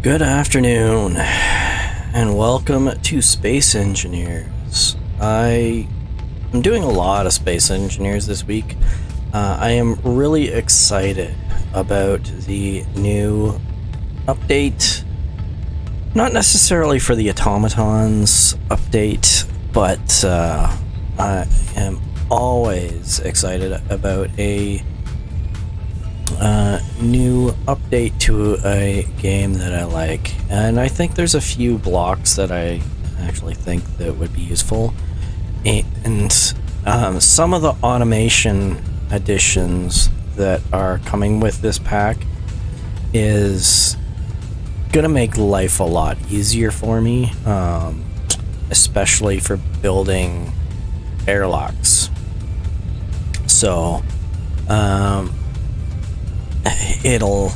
Good afternoon, and welcome to Space Engineers. I am doing a lot of Space Engineers this week. I am really excited about the new update. Not necessarily for the automatons update, but I am always excited about a new update to a game that I like, and I think there's a few blocks that I actually think that would be useful, and some of the automation additions that are coming with this pack is gonna make life a lot easier for me, especially for building airlocks. So it'll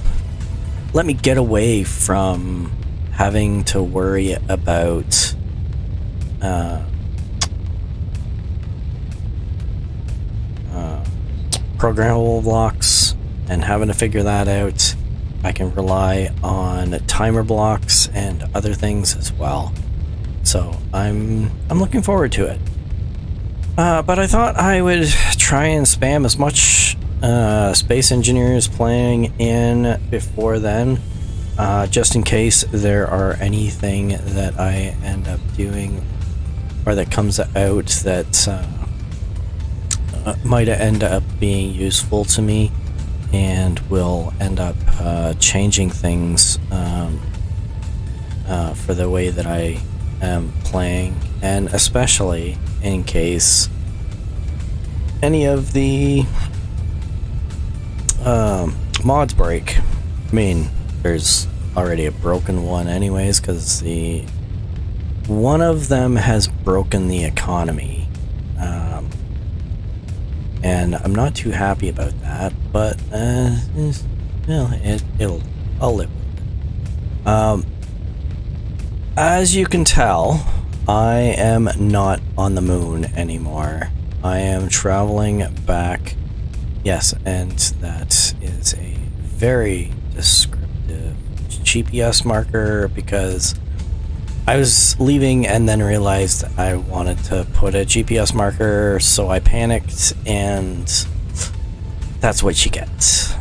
let me get away from having to worry about programmable blocks and having to figure that out. I can rely on timer blocks and other things as well. So I'm looking forward to it. But I thought I would try and spam as much Space Engineers playing in before then, just in case there are anything that I end up doing or that comes out that might end up being useful to me and will end up changing things for the way that I am playing, and especially in case any of the mods break. I mean, there's already a broken one anyways, because one of them has broken the economy, and I'm not too happy about that, but I'll live with it. As you can tell, I am not on the moon anymore. I am traveling back. Yes, and that is a very descriptive GPS marker, because I was leaving and then realized I wanted to put a GPS marker, so I panicked, and that's what you get.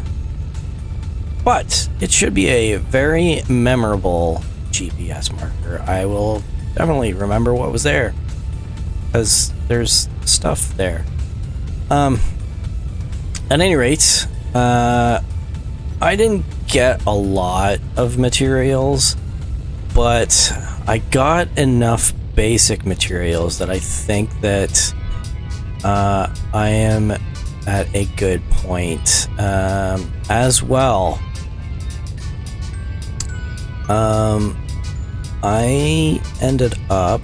But it should be a very memorable GPS marker. I will definitely remember what was there, because there's stuff there. At any rate, I didn't get a lot of materials, but I got enough basic materials that I think that I am at a good point. As well, I ended up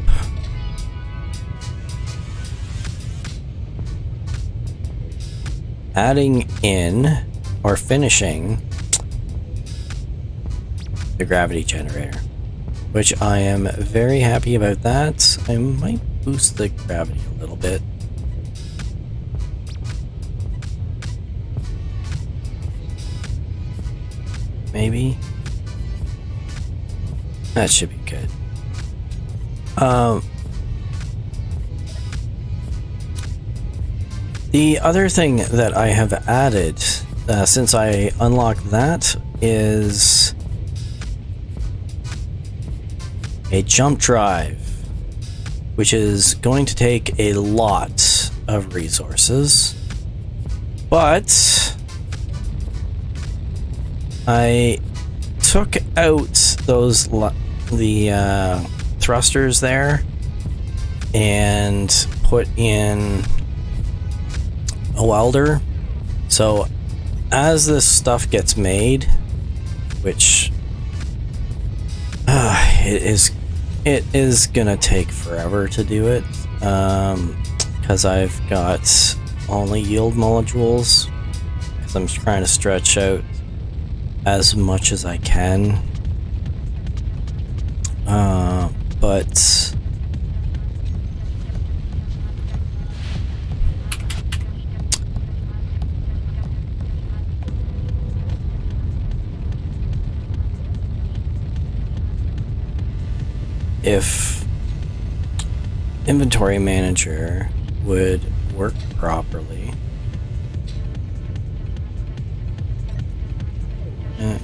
adding in or finishing the gravity generator, which I am very happy about that. I might boost the gravity a little bit. Maybe. That should be good. The other thing that I have added since I unlocked that is a jump drive, which is going to take a lot of resources, but I took out the thrusters there and put in a welder. So as this stuff gets made, which it is gonna take forever to do it, because I've got only yield modules, because I'm trying to stretch out as much as I can, but if inventory manager would work properly.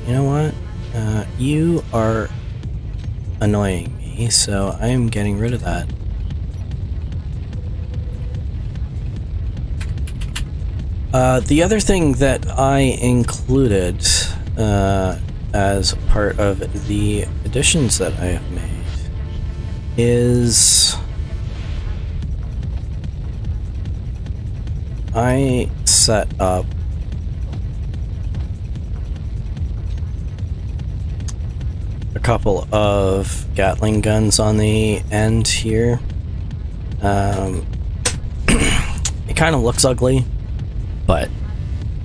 You know what? You are annoying me, so I am getting rid of that. The other thing that I included as part of the additions that I have made is I set up a couple of Gatling guns on the end here. It kind of looks ugly, but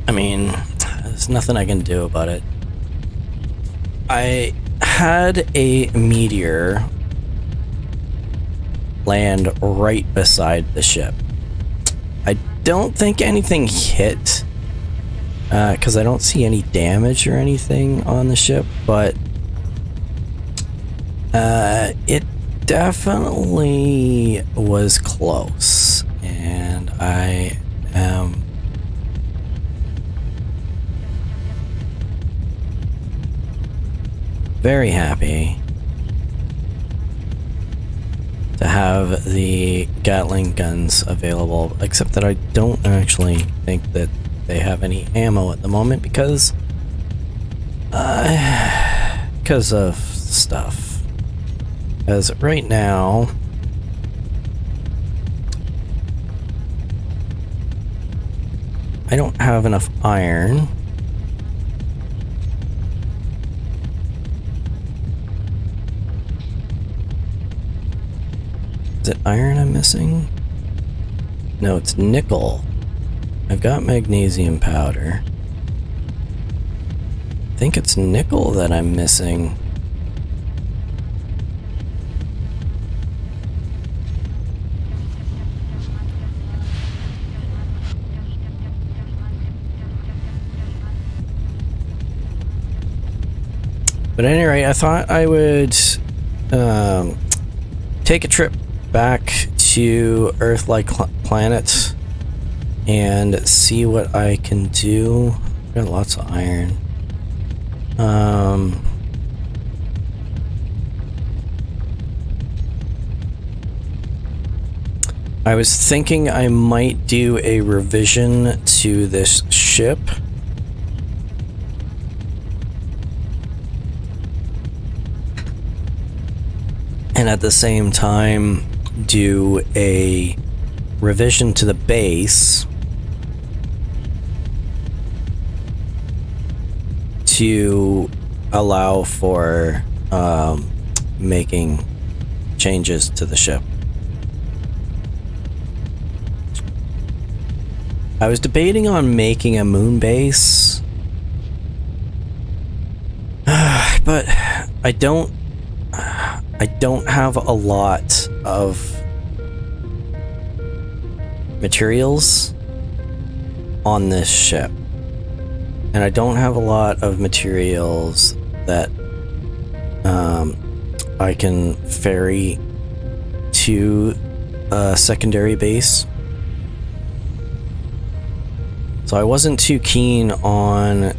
I mean, there's nothing I can do about it. I had a meteor land right beside the ship. I don't think anything hit, because I don't see any damage or anything on the ship, but it definitely was close, and I am very happy to have the Gatling guns available, except that I don't actually think that they have any ammo at the moment because of stuff. As right now, I don't have enough iron. Is it iron I'm missing? No, it's nickel. I've got magnesium powder. I think it's nickel that I'm missing. But at any rate, I thought I would take a trip back to Earth-like planets and see what I can do. I've got lots of iron. I was thinking I might do a revision to this ship. And at the same time, do a revision to the base to allow for making changes to the ship. I was debating on making a moon base, but I don't have a lot of materials on this ship. And I don't have a lot of materials that I can ferry to a secondary base. So I wasn't too keen on...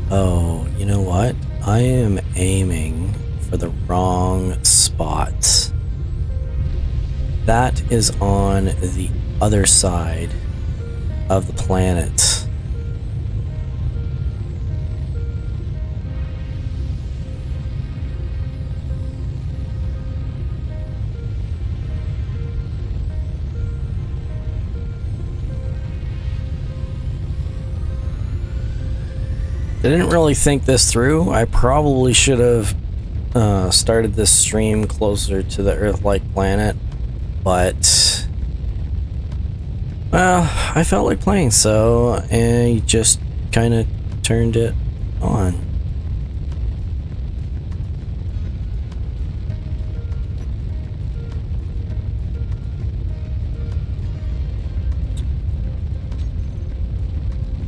Oh, you know what? I am aiming for the wrong spot. That is on the other side of the planet. I didn't really think this through. I probably should have started this stream closer to the Earth-like planet, but well, I felt like playing, so I just kind of turned it on.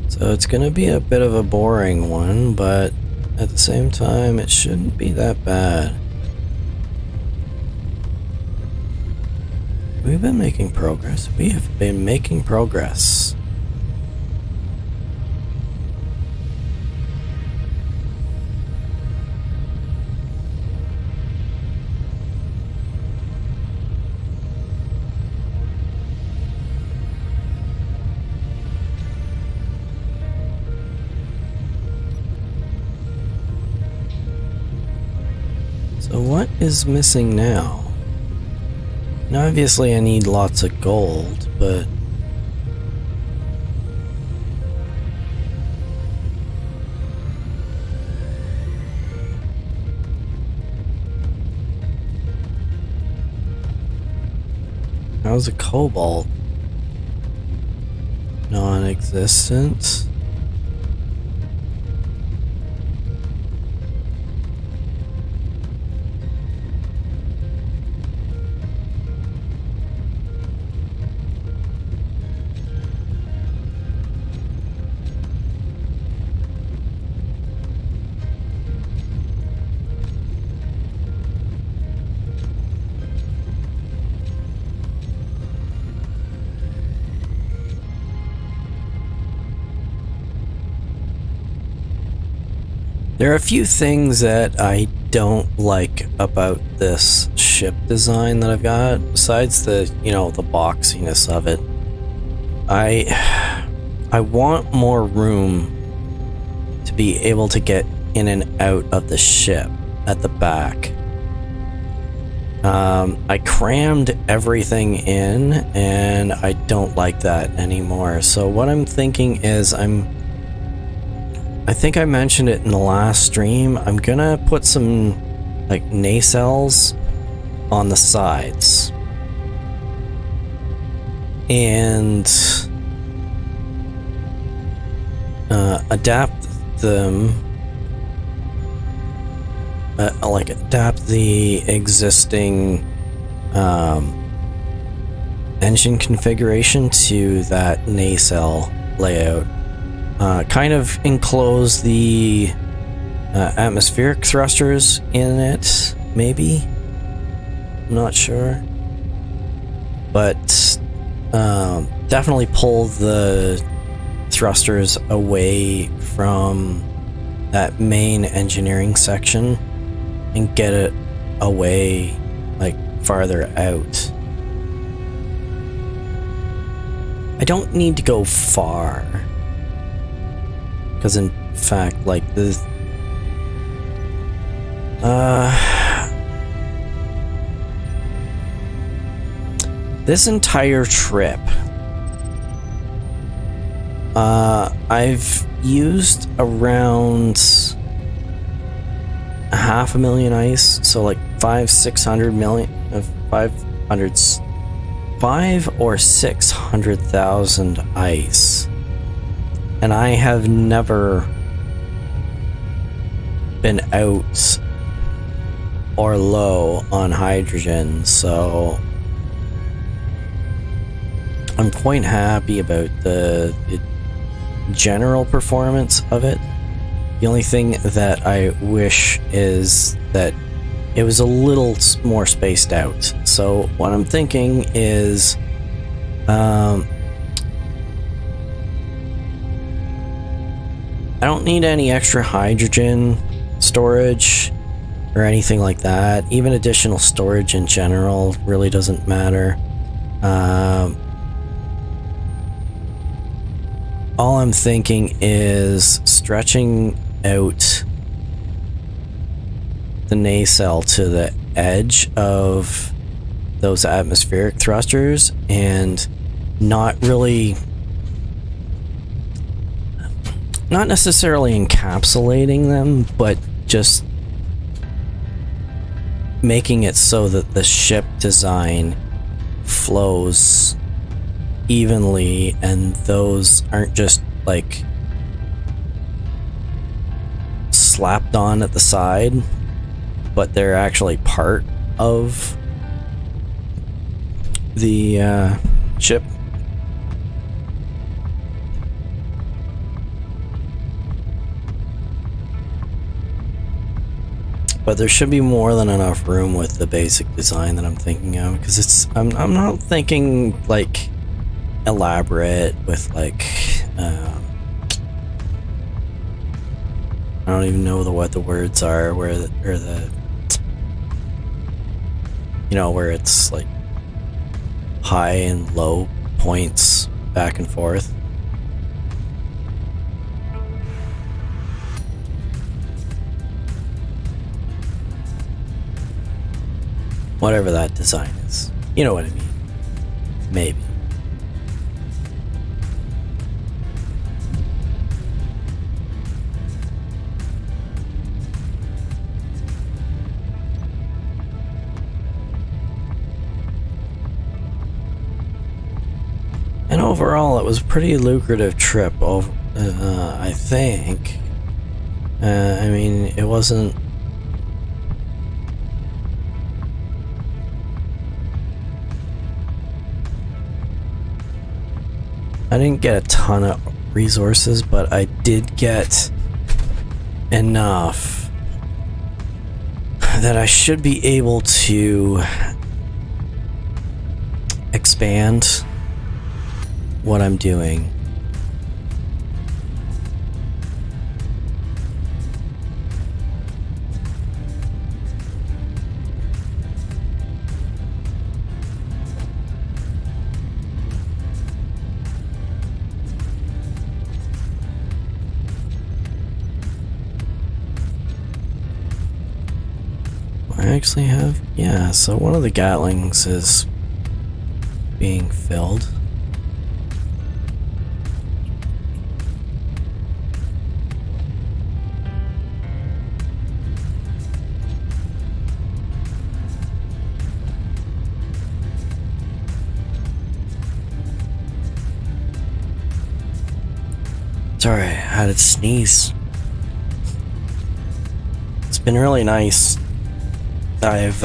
So it's gonna be a bit of a boring one, but at the same time, it shouldn't be that bad. We've been making progress. We have been making progress. So what is missing now? Now obviously I need lots of gold, but how's a cobalt? Non-existent. There are a few things that I don't like about this ship design that I've got, besides the, you know, the boxiness of it. I want more room to be able to get in and out of the ship at the back. I crammed everything in, and I don't like that anymore. So what I'm thinking is I think I mentioned it in the last stream. I'm gonna put some like nacelles on the sides and adapt them, like adapt the existing engine configuration to that nacelle layout. Kind of enclose the atmospheric thrusters in it, maybe? I'm not sure. But definitely pull the thrusters away from that main engineering section and get it away, like, farther out. I don't need to go far. Because in fact, like this, this entire trip, I've used around 500,000 ice, so like 500 or 600,000 ice. And I have never been out or low on hydrogen, so I'm quite happy about the general performance of it. The only thing that I wish is that it was a little more spaced out. So what I'm thinking is I don't need any extra hydrogen storage or anything like that. Even additional storage in general really doesn't matter. All I'm thinking is stretching out the nacelle to the edge of those atmospheric thrusters and not necessarily encapsulating them, but just making it so that the ship design flows evenly and those aren't just like slapped on at the side, but they're actually part of the ship. But there should be more than enough room with the basic design that I'm thinking of, because I'm not thinking like elaborate with like I don't even know what the words are, where it's like high and low points back and forth. Whatever that design is. You know what I mean. Maybe. And overall, it was a pretty lucrative trip, I think. I mean, it wasn't... I didn't get a ton of resources, but I did get enough that I should be able to expand what I'm doing. I actually have, yeah, so one of the Gatlings is being filled. Sorry, I had to sneeze. It's been really nice. I've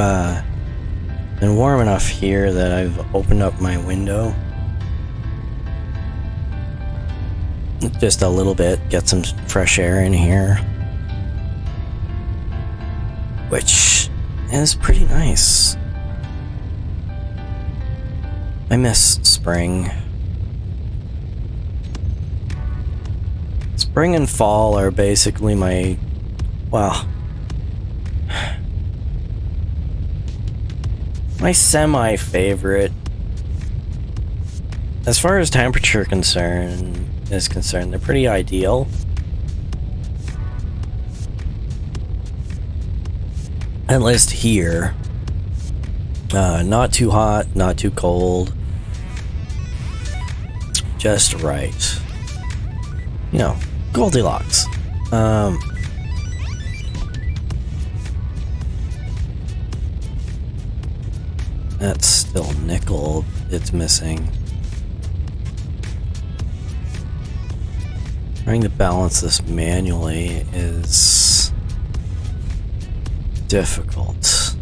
been warm enough here that I've opened up my window just a little bit, get some fresh air in here, which is pretty nice. I miss spring. Spring and fall are basically my, well, my semi-favorite. As far as temperature is concerned, they're pretty ideal. At least here. Not too hot, not too cold. Just right. You know, Goldilocks. That's still nickel it's missing. Trying to balance this manually is difficult.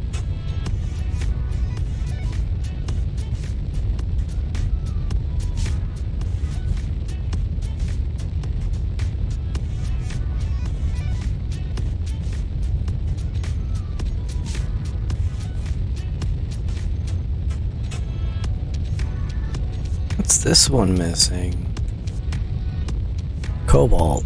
What's this one missing? Cobalt.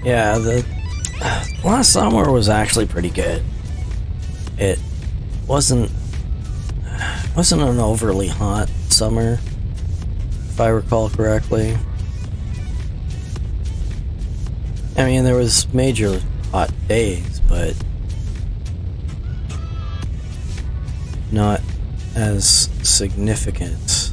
Yeah, the last summer was actually pretty good. It wasn't an overly hot summer, if I recall correctly. I mean, there was major hot days, but not as significant.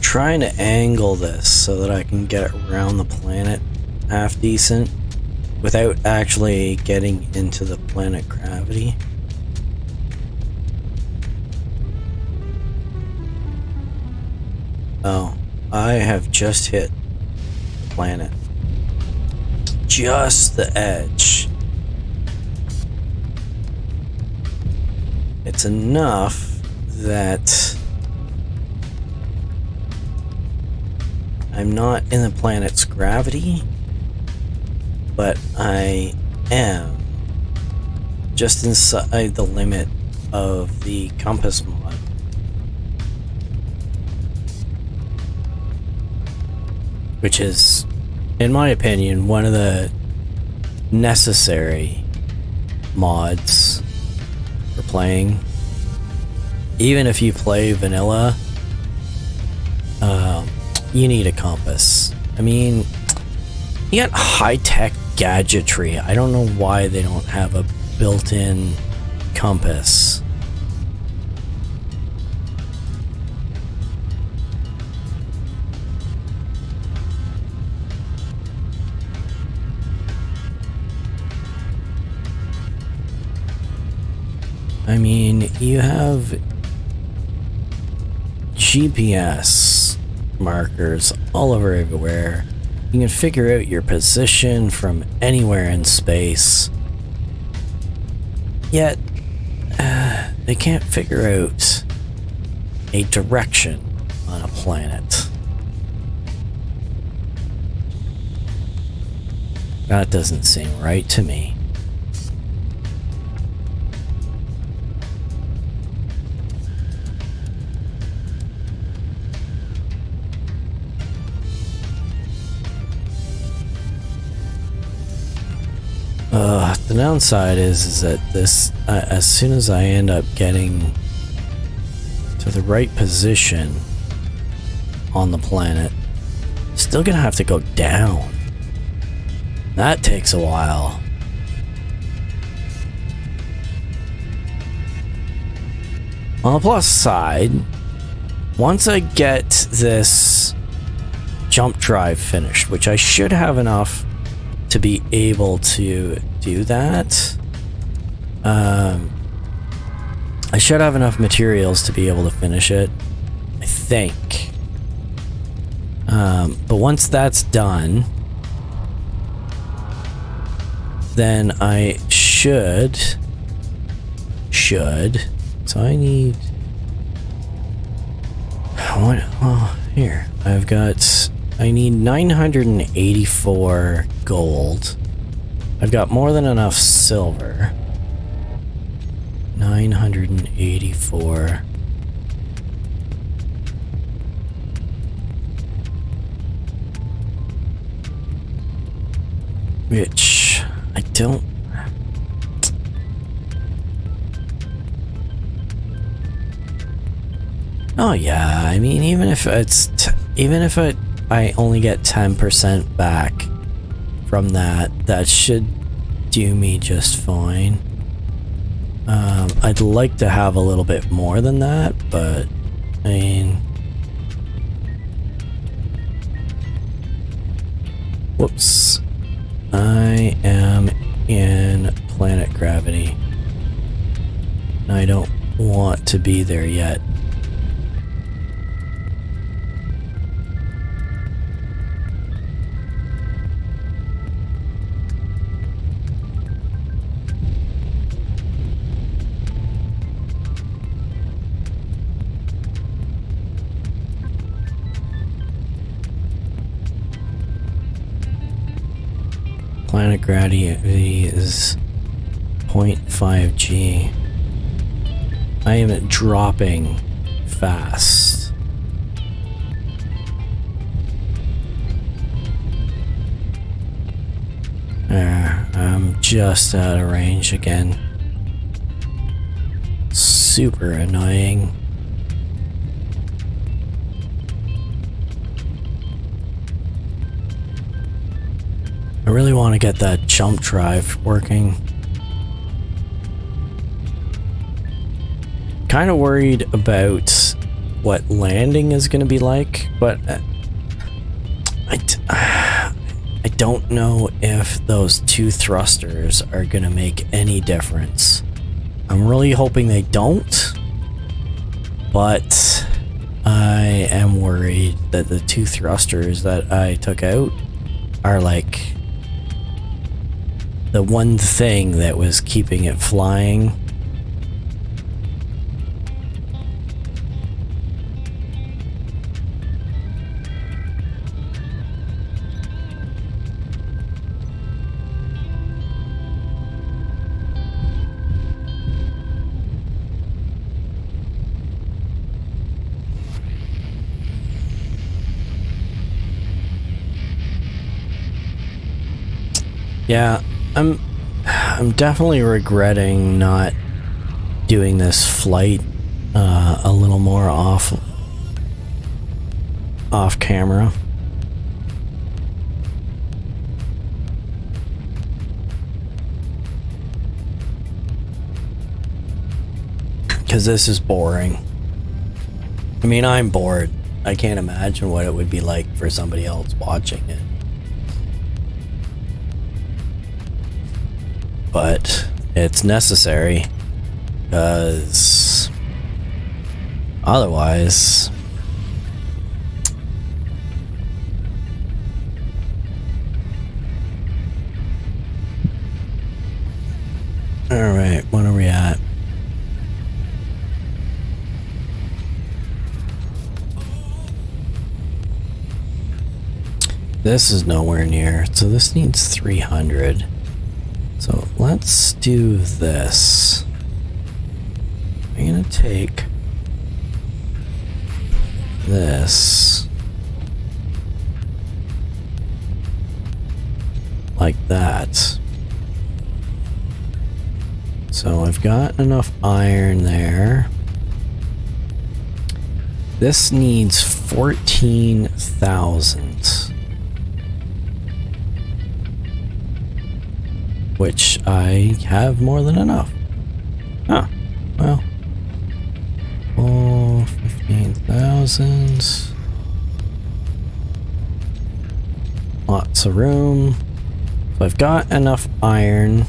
Trying to angle this so that I can get around the planet half decent without actually getting into the planet gravity. Oh, I have just hit the planet. Just the edge. It's enough that I'm not in the planet's gravity, but I am just inside the limit of the compass mod. Which is, in my opinion, one of the necessary mods for playing. Even if you play vanilla, you need a compass. I mean, you got high-tech gadgetry. I don't know why they don't have a built-in compass. I mean, you have GPS markers all over everywhere. You can figure out your position from anywhere in space. Yet, they can't figure out a direction on a planet. That doesn't seem right to me. The downside is that this, as soon as I end up getting to the right position on the planet, still gonna have to go down. That takes a while. On the plus side, once I get this jump drive finished, which I should have enough to be able to do that. I should have enough materials to be able to finish it, I think. But once that's done, then I should. So I need. What? Oh, here. I need 984 gold. I've got more than enough silver. 984. Which I don't. Oh yeah, I mean, even if I only get 10% back from that, that should do me just fine. I'd like to have a little bit more than that, but I mean, whoops, I am in planet gravity. I don't want to be there yet. Planet gravity is 0.5 G. I am dropping fast. I'm just out of range again. Super annoying. I really want to get that jump drive working. Kind of worried about what landing is going to be like, but I don't know if those two thrusters are going to make any difference. I'm really hoping they don't, but I am worried that the two thrusters that I took out are like the one thing that was keeping it flying. Yeah, I'm definitely regretting not doing this flight a little more off camera. Because this is boring. I mean, I'm bored. I can't imagine what it would be like for somebody else watching it. But it's necessary, because otherwise alright, what are we at? This is nowhere near, so this needs 300. So let's do this. I'm gonna take this like that. So I've got enough iron there. This needs 14,000. Which I have more than enough. Huh. Well. Oh, 15,000. Lots of room. So I've got enough iron.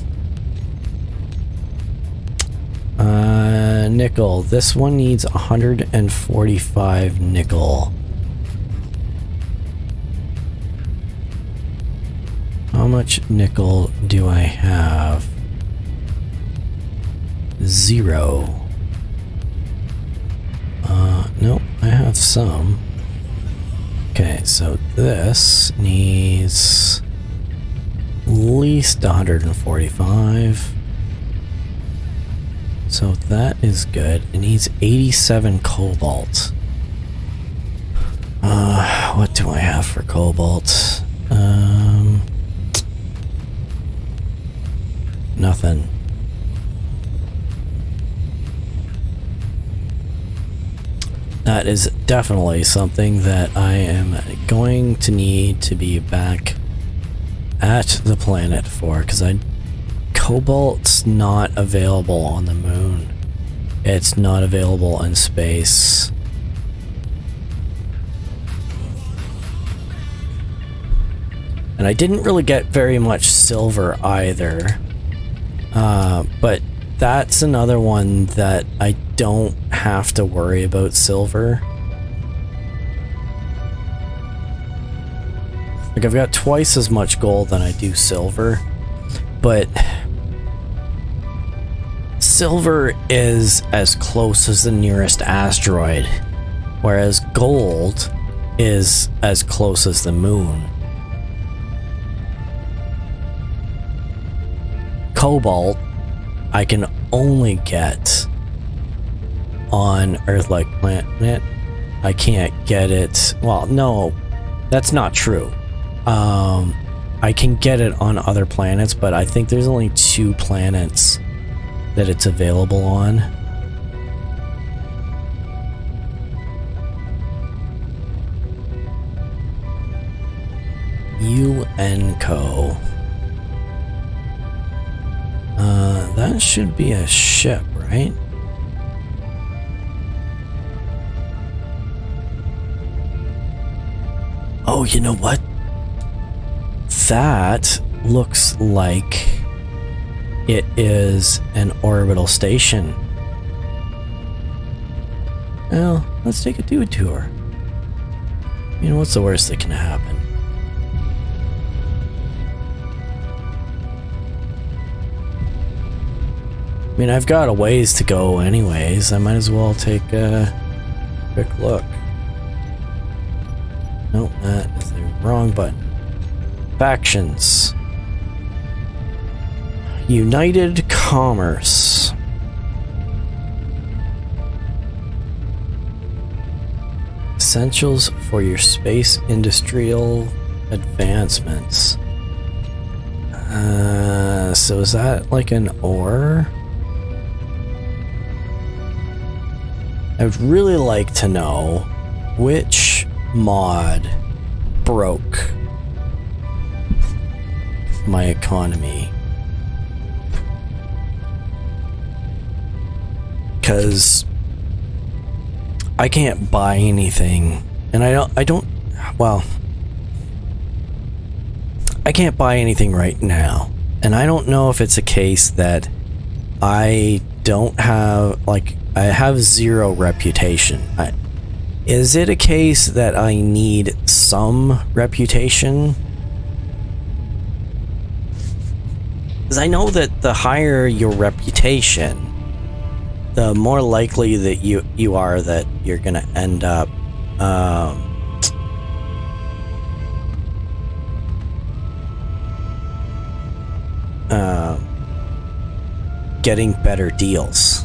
Nickel. This one needs 145 nickel. How much nickel do I have? 0. Nope, I have some. Okay, so this needs at least 145. So that is good. It needs 87 cobalt. What do I have for cobalt? Nothing. That is definitely something that I am going to need to be back at the planet for, because cobalt's not available on the moon. It's not available in space. And I didn't really get very much silver either. But that's another one that I don't have to worry about silver. Like, I've got twice as much gold than I do silver, but silver is as close as the nearest asteroid, whereas gold is as close as the moon. Cobalt I can only get on Earth-like planet. I can't get it. Well, no, that's not true. I can get it on other planets, but I think there's only 2 planets that it's available on. UNCO. That should be a ship, right? Oh, you know what? That looks like it is an orbital station. Well, let's take a tour. You know, what's the worst that can happen? I mean, I've got a ways to go anyways. I might as well take a quick look. Nope, that is the wrong button. Factions. United Commerce. Essentials for your space industrial advancements. So is that like an ore? I would really like to know which mod broke my economy. Because I can't buy anything, and I can't buy anything right now, and I don't know if it's a case that I don't have, like, I have 0 reputation. Is it a case that I need some reputation? Because I know that the higher your reputation, the more likely that you are that you're gonna end up getting better deals.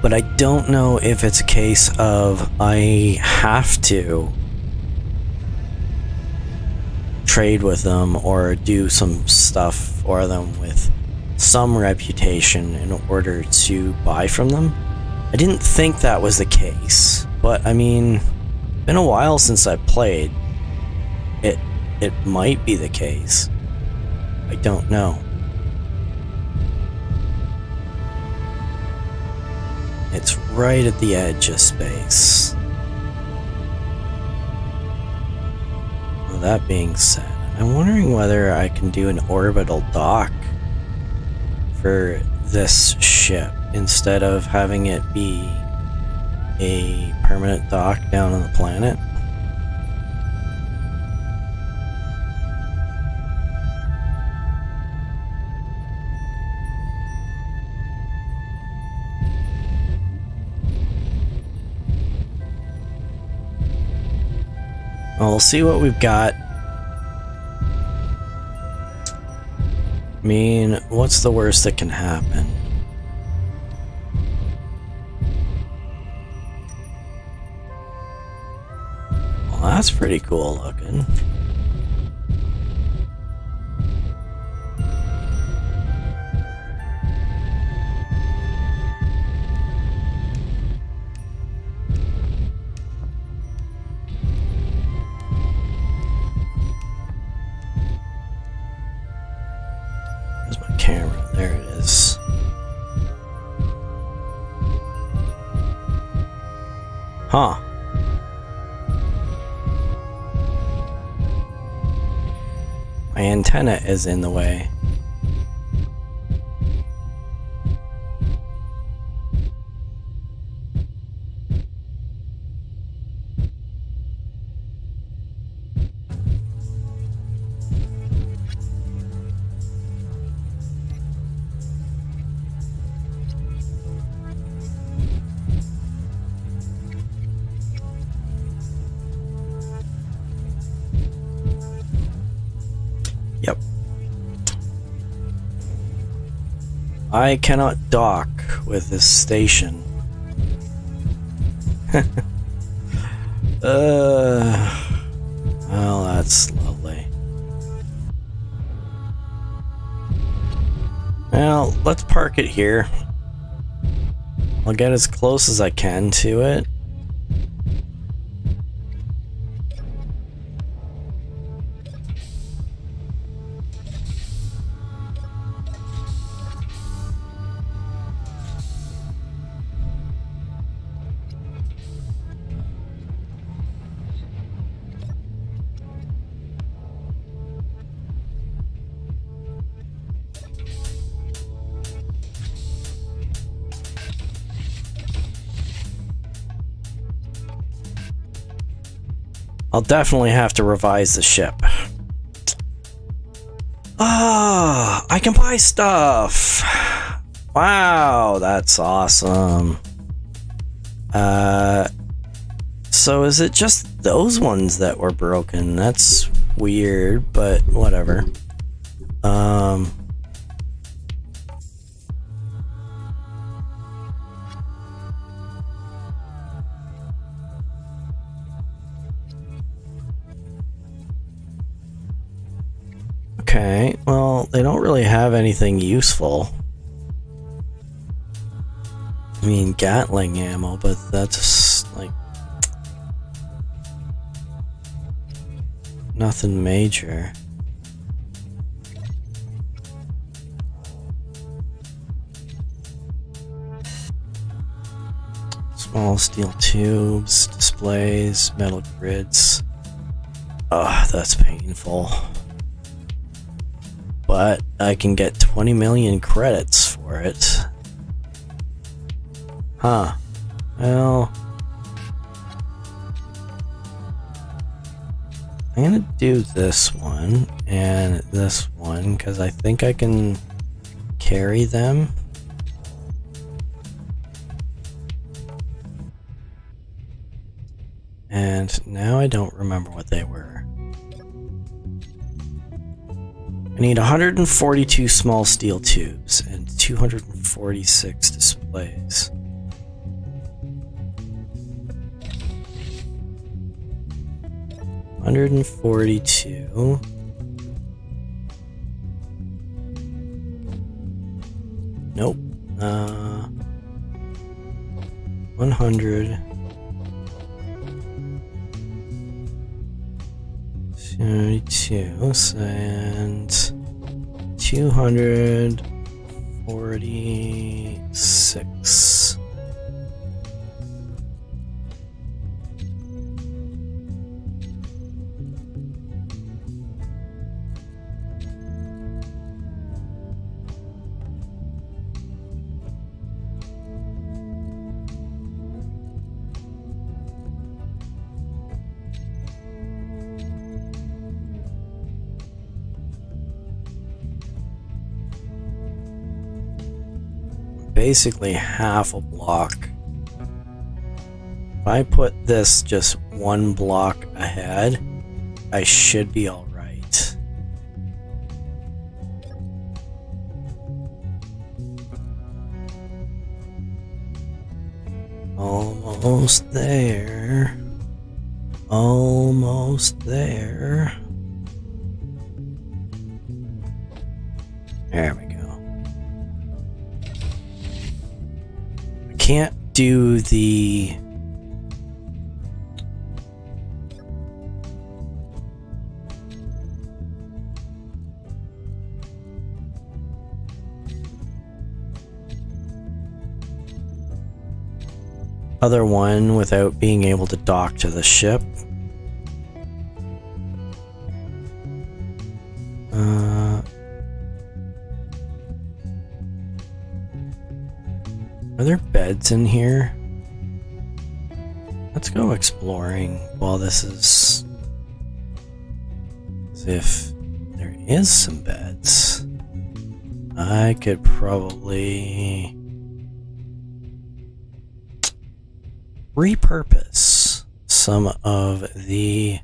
But I don't know if it's a case of I have to trade with them or do some stuff for them with some reputation in order to buy from them. I didn't think that was the case, but I mean, been a while since I played. It might be the case. I don't know. It's right at the edge of space. Well, that being said, I'm wondering whether I can do an orbital dock for this ship instead of having it be a permanent dock down on the planet. Well, we'll see what we've got. I mean, what's the worst that can happen? Well, that's pretty cool looking. Camera, there it is. Huh. My antenna is in the way. Yep. I cannot dock with this station. Well, that's lovely. Well, let's park it here. I'll get as close as I can to it. I'll definitely have to revise the ship. Ah, I can buy stuff. Wow, that's awesome. So is it just those ones that were broken? That's weird, but whatever. Okay, well, they don't really have anything useful. I mean, Gatling ammo, but that's like nothing major. Small steel tubes, displays, metal grids. Ugh, that's painful. But I can get 20 million credits for it. Huh. Well, I'm gonna do this one and this one because I think I can carry them. And now I don't remember what they were. I need 142 small steel tubes and 246 displays. $142. Nope. 100. 72 and 246. Basically half a block. If I put this just one block ahead, I should be all right. Almost there. Almost there. There we go. Can't do the other one without being able to dock to the ship. Are there beds in here? Let's go exploring while this is as if there is some beds. I could probably repurpose some of the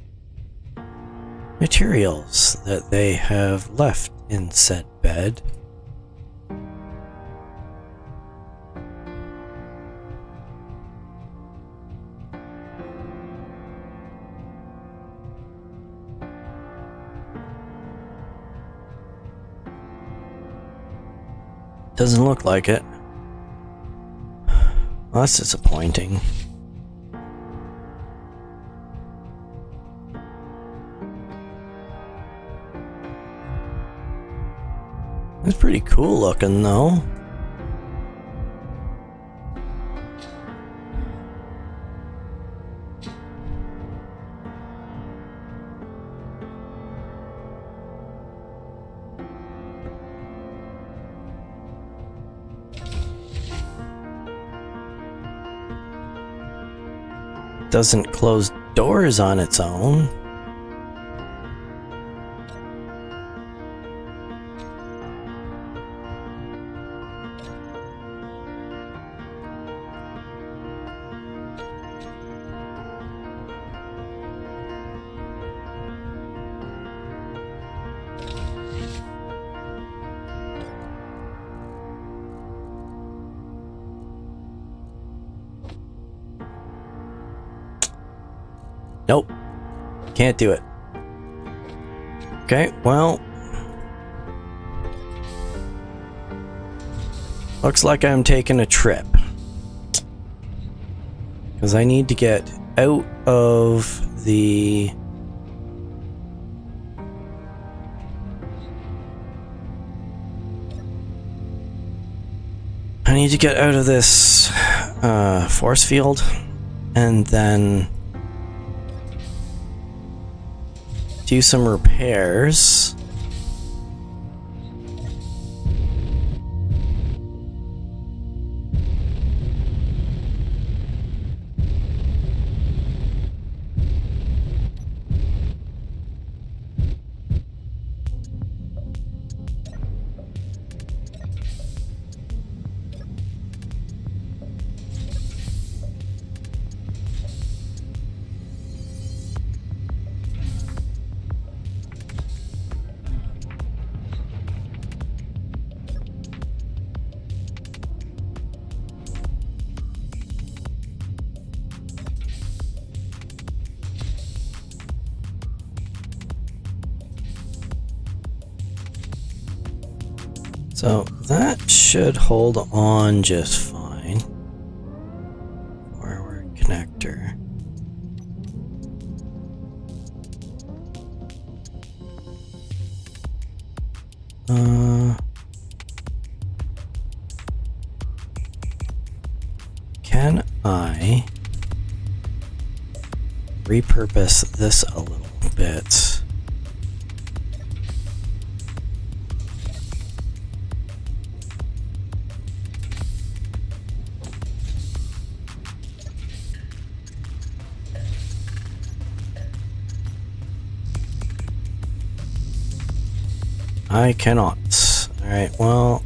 materials that they have left in said bed. Doesn't look like it. Well, that's disappointing. It's pretty cool looking though. Doesn't close doors on its own. Nope. Can't do it. Okay, well. Looks like I'm taking a trip. Because I need to get out of the... I need to get out of this force field and then do some repairs. So that should hold on just fine. Forward connector. Can I repurpose this a little bit? I cannot. Alright, well...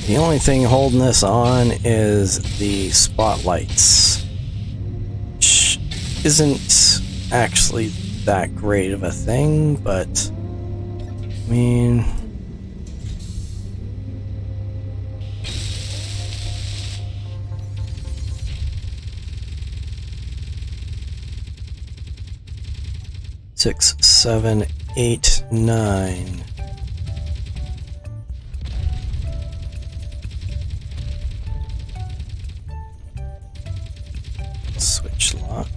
The only thing holding this on is the spotlights, which isn't actually that great of a thing, but I mean... Six, 7, 8, 9. Switch lock.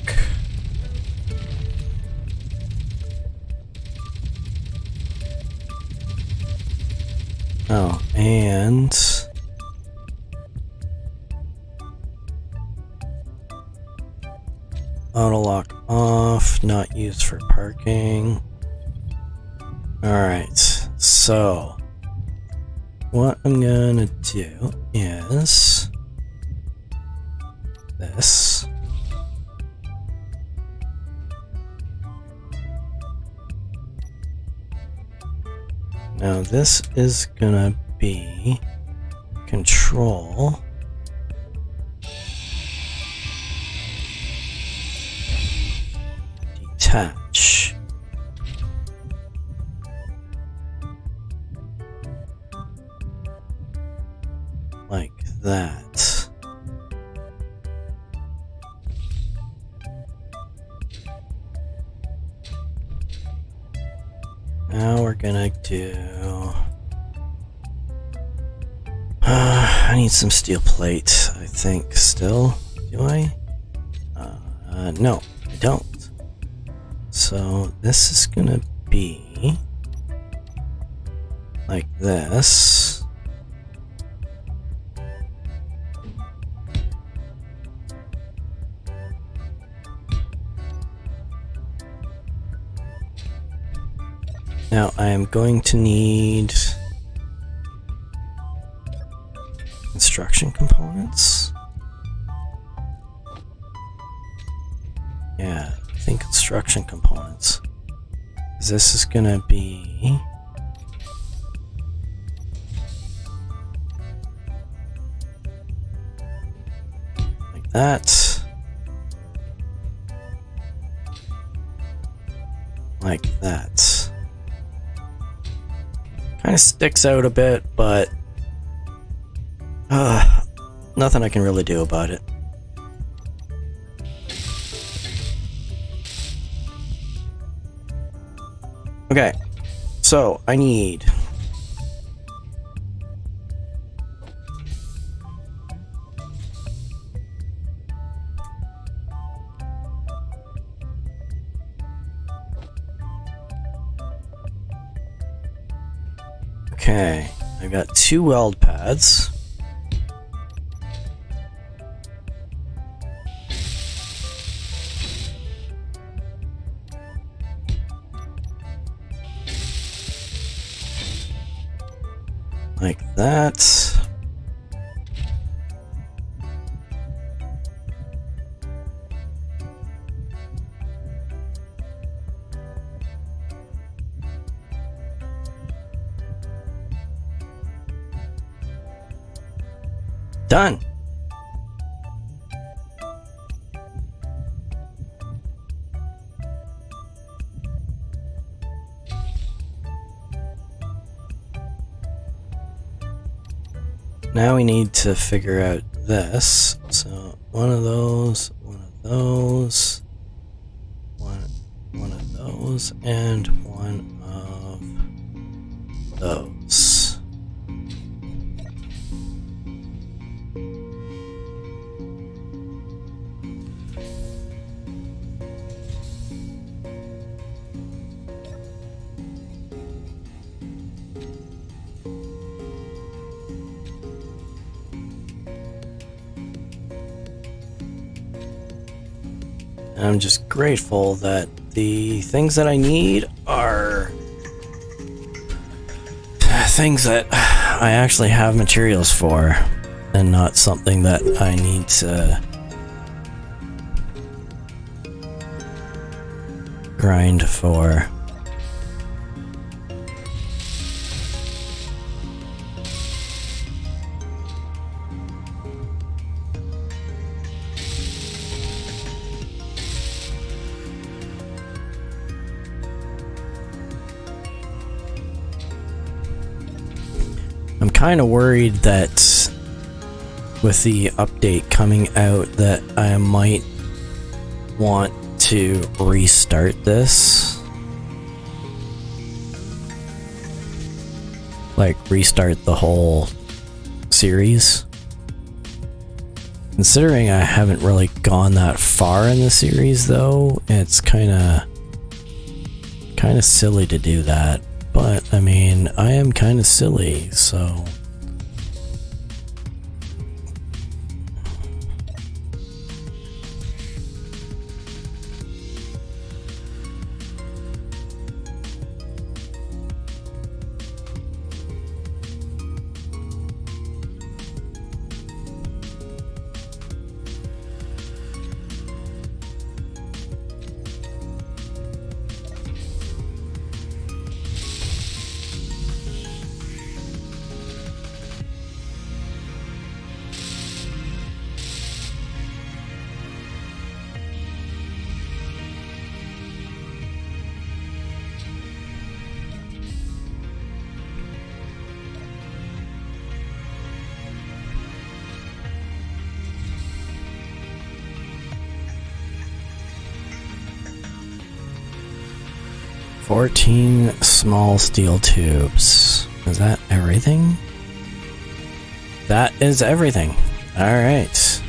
Oh, and auto lock off, not used for parking. Alright, so what I'm gonna do is this. Now this is gonna be control. Detach. Like that. Now we're gonna do... I need some steel plate, I think, still. Do I? No, I don't. So this is gonna be... like this. Now I am going to need construction components. Yeah, I think construction components. 'Cause this is gonna be like that. Like that. Kind of sticks out a bit, but nothing I can really do about it. Okay, so I need okay, I got 2 weld pads. Like that. Done. Now we need to figure out this. So one of those, one of those, one of those, and one of those. I'm just grateful that the things that I need are things that I actually have materials for, and not something that I need to grind for. I'm kind of worried that with the update coming out that I might want to restart this. Like restart the whole series. Considering I haven't really gone that far in the series though, it's kind of silly to do that. But, I mean, I am kind of silly, so... 14 small steel tubes. Is that everything? That is everything. Alright.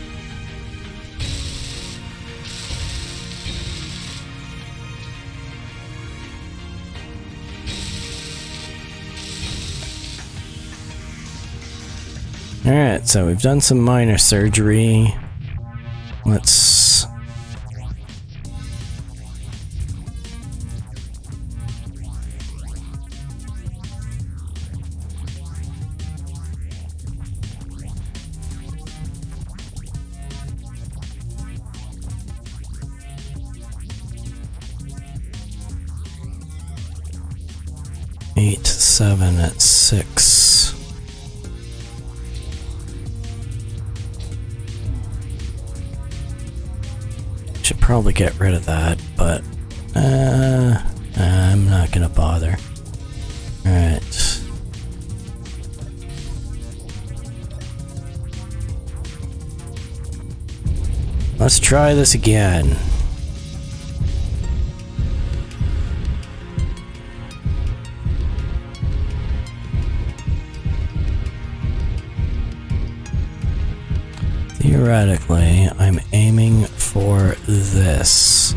Alright, so we've done some minor surgery. Let's... Eight, 7 at 6. Should probably get rid of that, but I'm not gonna bother. Alright. Let's try this again. Theoretically, I'm aiming for this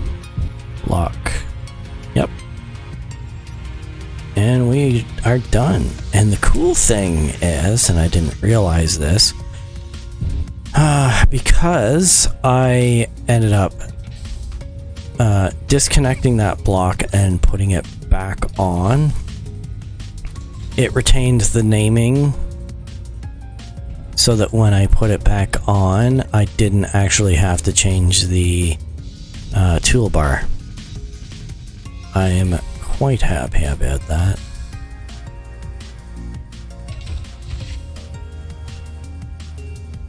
block. Yep. And we are done. And the cool thing is, and I didn't realize this, because I ended up disconnecting that block and putting it back on, it retained the naming so that when I put it back on, I didn't actually have to change the toolbar. I am quite happy about that.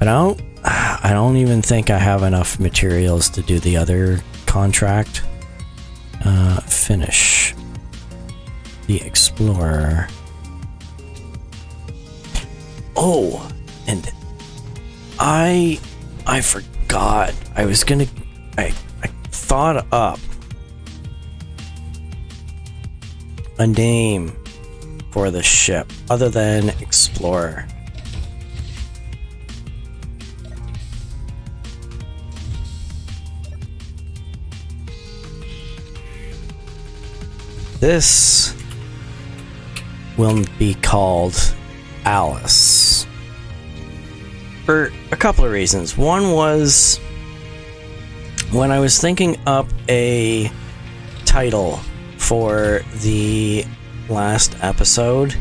I don't even think I have enough materials to do the other contract. Finish the Explorer. Oh, and I forgot. I thought up a name for the ship other than Explorer. This will be called Alice. For a couple of reasons. One was when I was thinking up a title for the last episode,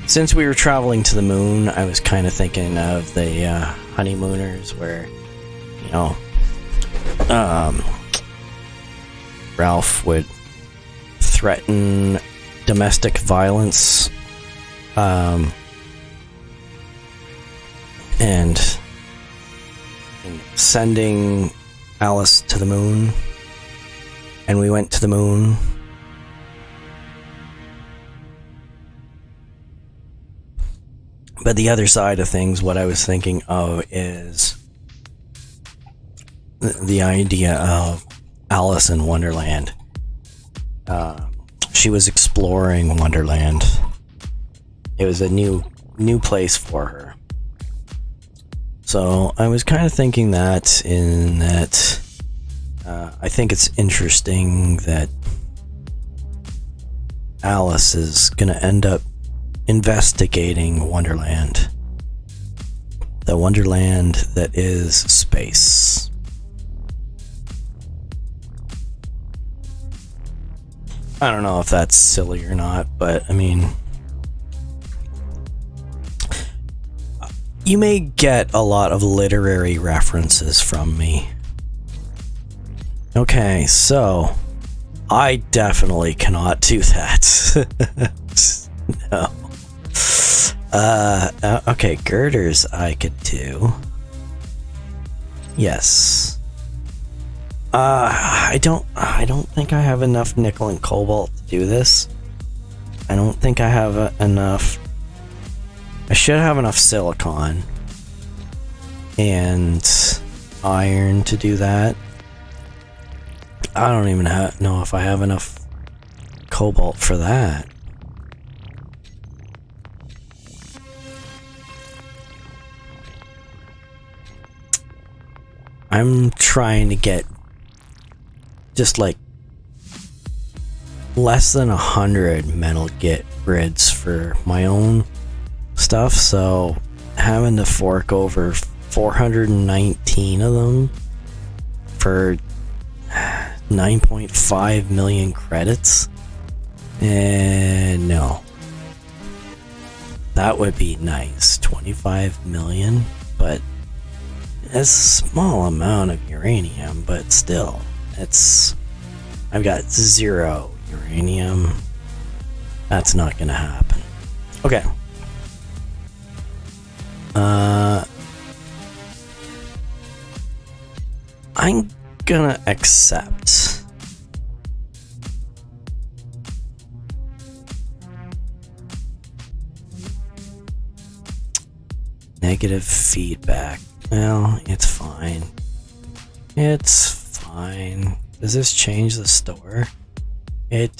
since we were traveling to the moon, I was kind of thinking of the honeymooners where, you know, Ralph would threaten domestic violence, and sending Alice to the moon, and we went to the moon. But the other side of things, what I was thinking of is the idea of Alice in Wonderland. She was exploring Wonderland. It was a new place for her. So I was kind of thinking that I think it's interesting that Alice is going to end up investigating Wonderland. The Wonderland that is space. I don't know if that's silly or not, but I mean, you may get a lot of literary references from me. Okay, so I definitely cannot do that. No. Okay, girders I could do. Yes. I don't think I have enough nickel and cobalt to do this. I don't think I have enough. I should have enough silicon and iron to do that. I don't even know if I have enough cobalt for that. I'm trying to get just like less than 100 metal grids for my own stuff, so having to fork over 419 of them for 9.5 million credits, and no, that would be nice. 25 million, but it's a small amount of uranium, but still, I've got 0 uranium. That's not gonna happen. Okay. I'm gonna accept. Negative feedback. Well, it's fine. It's fine. Does this change the store? It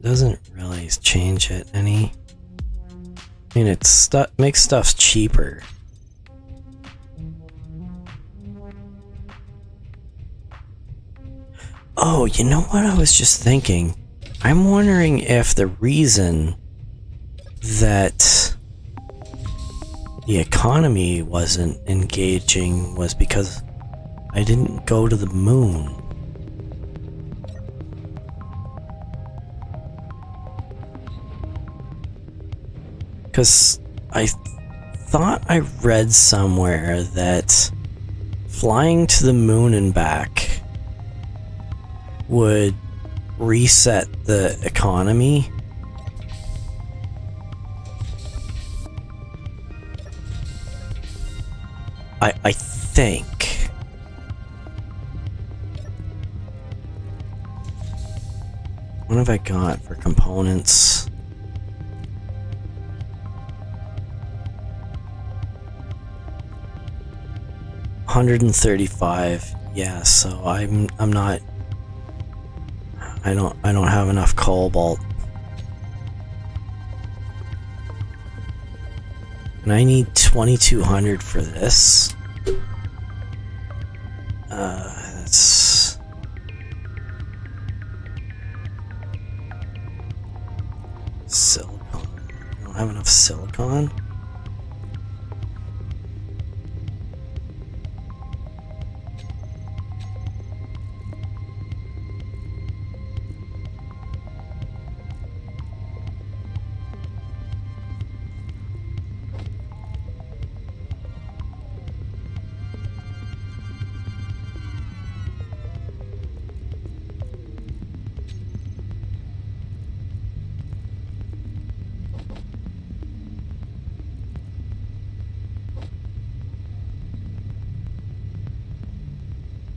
doesn't really change it any. I mean, makes stuff cheaper. Oh, you know what I was just thinking? I'm wondering if the reason that the economy wasn't engaging was because I didn't go to the moon. Because I thought I read somewhere that flying to the moon and back would reset the economy. I think. What have I got for components? $135. Yeah, so I'm not. I don't have enough cobalt. And I need 2200 for this. That's silicon. I don't have enough silicon.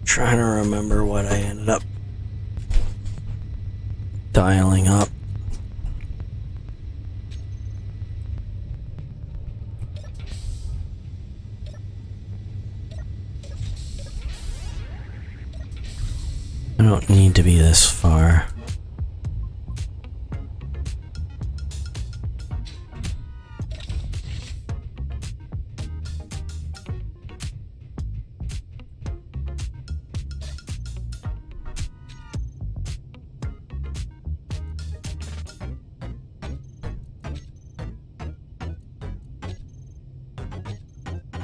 Trying to remember what I ended up dialing up. I don't need to be this far.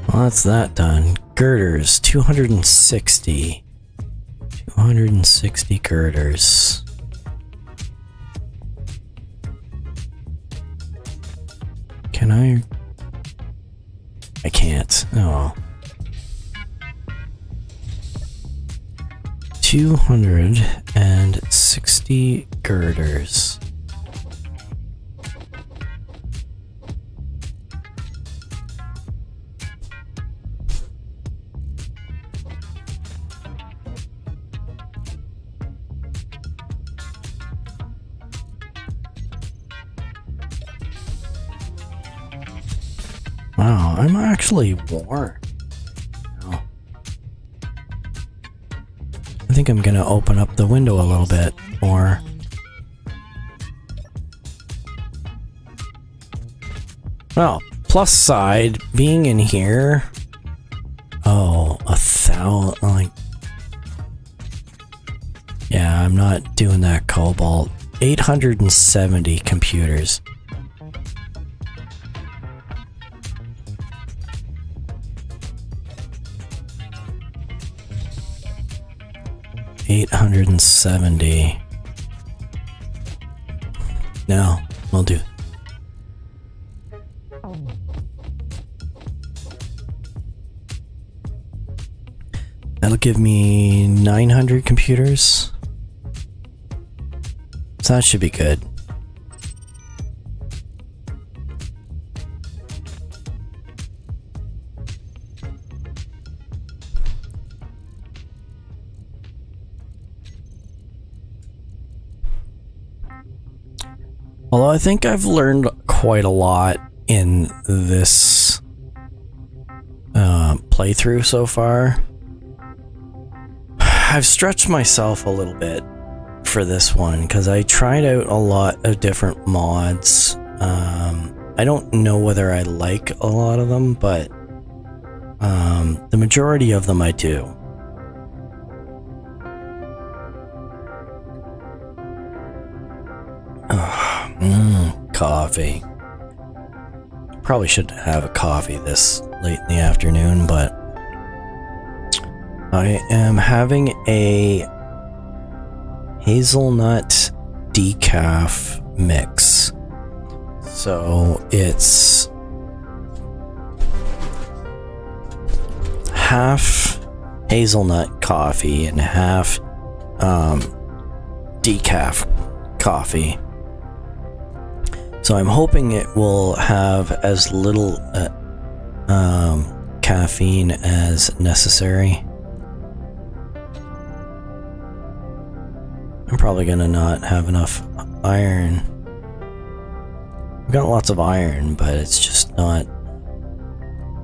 Well, that's that done. Girders, 260. 260 girders. Can I can't. Oh. 260 girders. Wow, I'm actually warm. Oh. I think I'm gonna open up the window a little bit more. Well, plus side, being in here. Oh, 1,000. Like, yeah, I'm not doing that cobalt. 870 computers. $870. No, we'll do. That'll give me 900 computers. So that should be good. Although I think I've learned quite a lot in this playthrough so far. I've stretched myself a little bit for this one because I tried out a lot of different mods. I don't know whether I like a lot of them, but the majority of them I do. Coffee. Probably shouldn't have a coffee this late in the afternoon, but I am having a hazelnut decaf mix. So it's half hazelnut coffee and half decaf coffee. So I'm hoping it will have as little caffeine as necessary. I'm probably gonna not have enough iron. I've got lots of iron, but it's just not...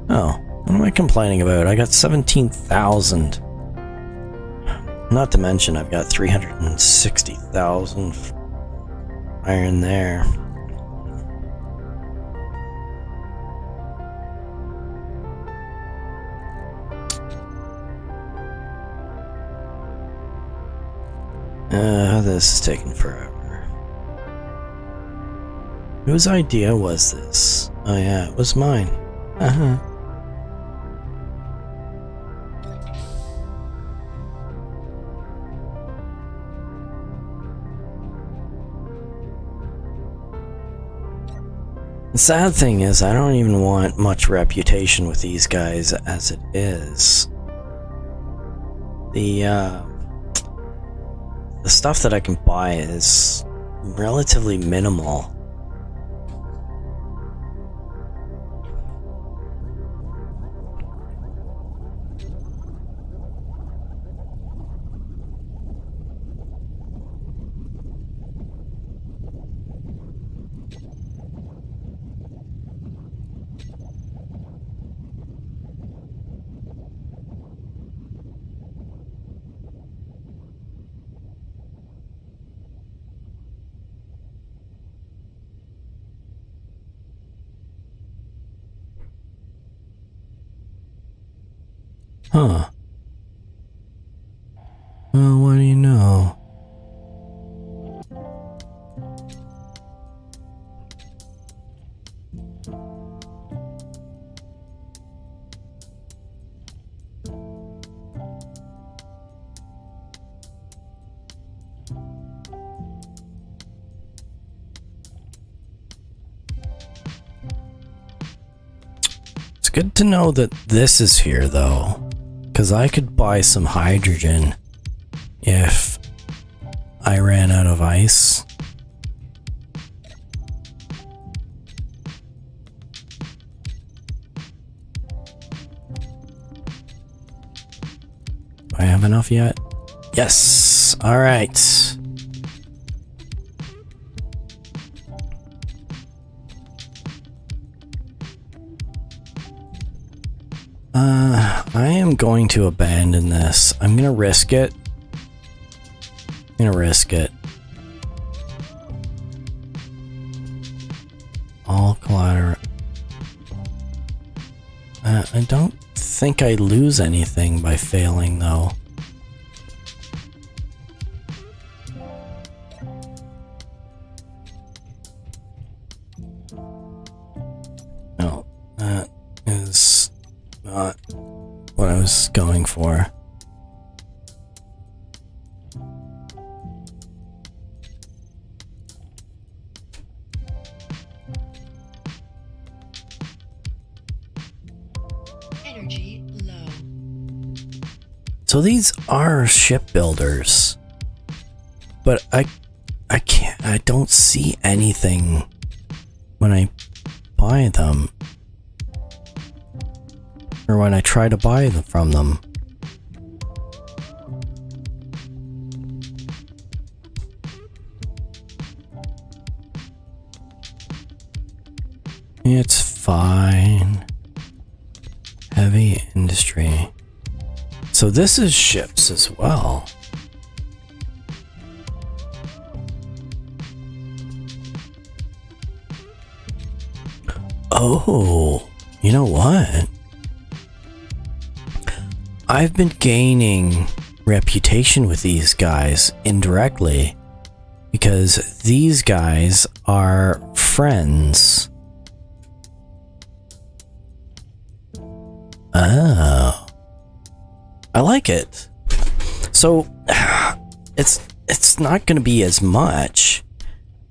Oh, what am I complaining about? I got 17,000. Not to mention I've got 360,000 iron there. This is taking forever. Whose idea was this? Oh yeah, it was mine. The sad thing is, I don't even want much reputation with these guys as it is. The stuff that I can buy is relatively minimal. Huh. Well, what do you know? It's good to know that this is here, though. Because I could buy some hydrogen if I ran out of ice. Do I have enough yet? Yes! Alright. I am going to abandon this. I'm gonna risk it. All collateral. I don't think I lose anything by failing, though. No, that is not what I was going for. So these are shipbuilders, but I don't see anything when I buy them, or when I try to buy them from them. It's fine. Heavy industry. So this is ships as well. Oh, you know what? I've been gaining reputation with these guys indirectly because these guys are friends. Oh. I like it. So it's not going to be as much.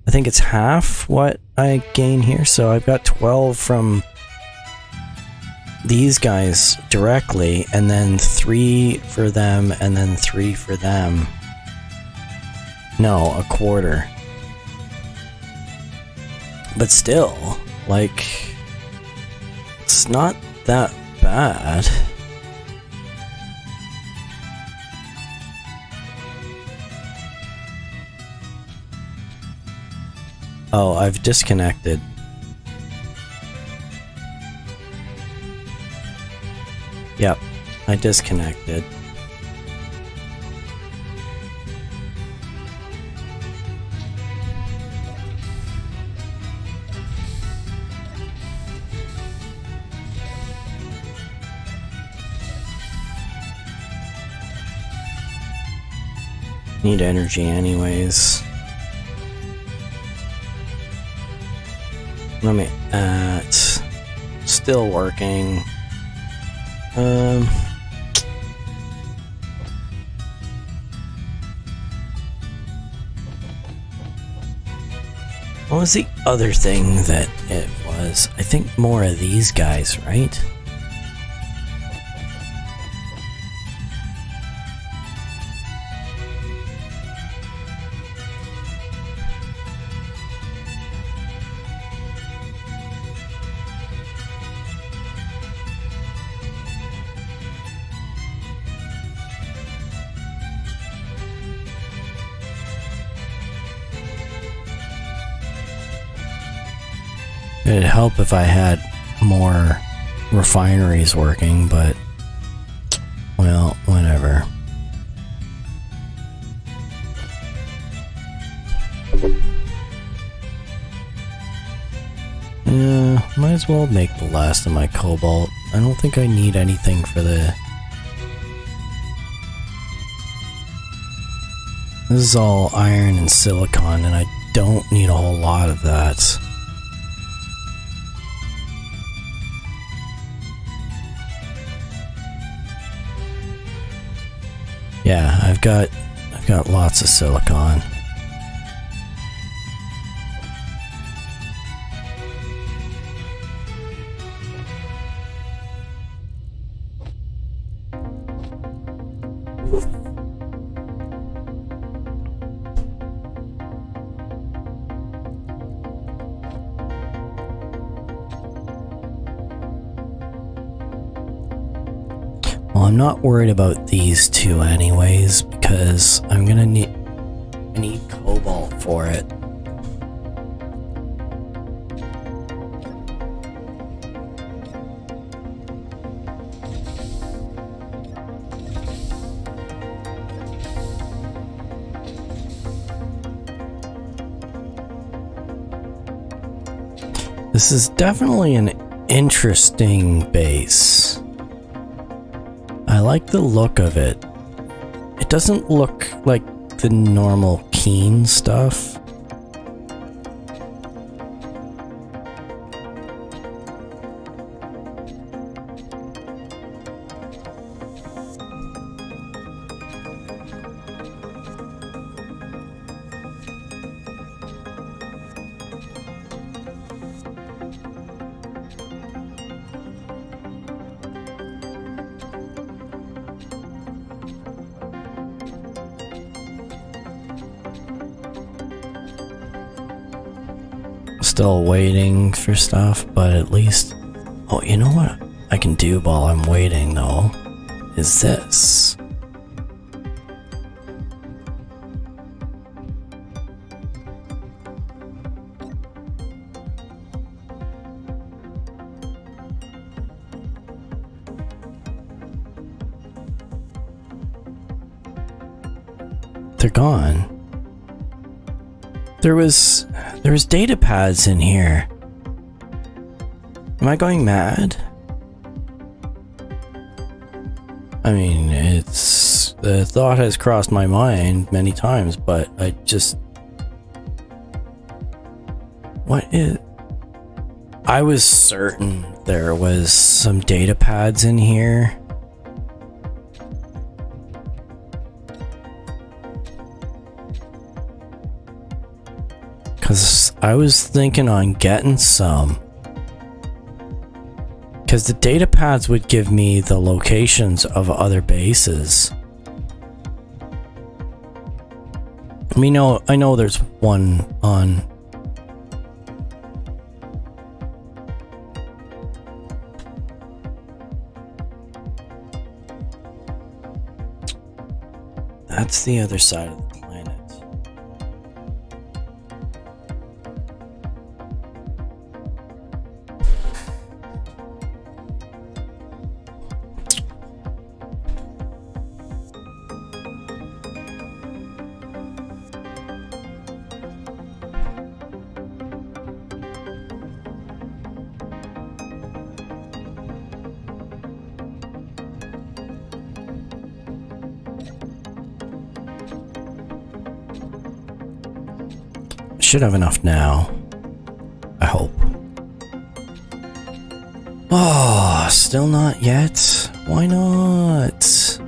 I think it's half what I gain here. So I've got 12 from these guys directly, and then 3 for them, and then 3 for them. No, a quarter. But still, like, it's not that bad. Oh, I've disconnected. Yep, I disconnected. Need energy anyways. Let me still working. What was the other thing that it was? I think more of these guys, right? It'd help if I had more refineries working, but, well, whatever. Yeah, might as well make the last of my cobalt. I don't think I need anything for the... This is all iron and silicon, and I don't need a whole lot of that. Yeah, I've got lots of silicon. Well, I'm not worried about these two anyways, because I'm gonna need cobalt for it. This is definitely an interesting base. I like the look of it. It doesn't look like the normal Keen stuff. Still waiting for stuff, but at least... Oh, you know what I can do while I'm waiting, though? Is this. They're gone. There was data pads in here. Am I going mad? I mean, the thought has crossed my mind many times, but I just... What is... I was certain there was some data pads in here. Because I was thinking on getting some. Because the data pads would give me the locations of other bases. I mean, I know there's one on... That's the other side of the planet. Should have enough now. I hope. Oh, still not yet? Why not?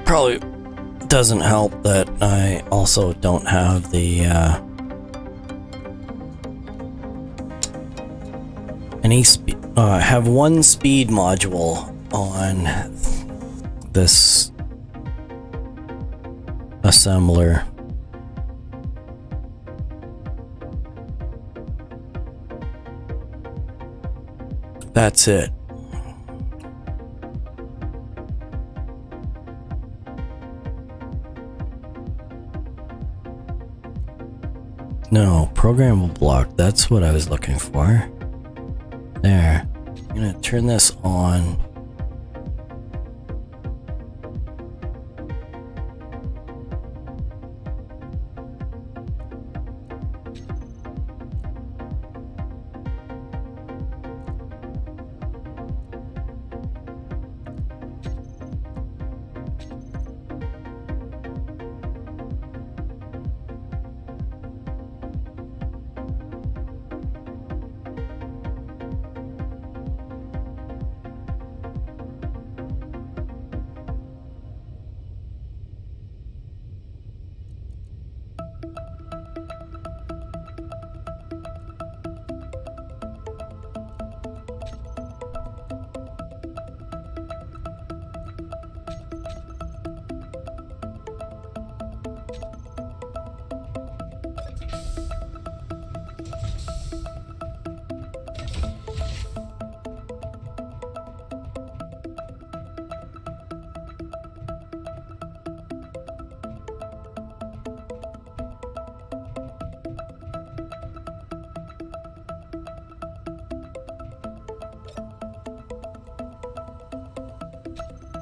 Probably doesn't help that I also don't have the have one speed module on this assembler. That's it. No, programmable block, that's what I was looking for. There. I'm gonna turn this on.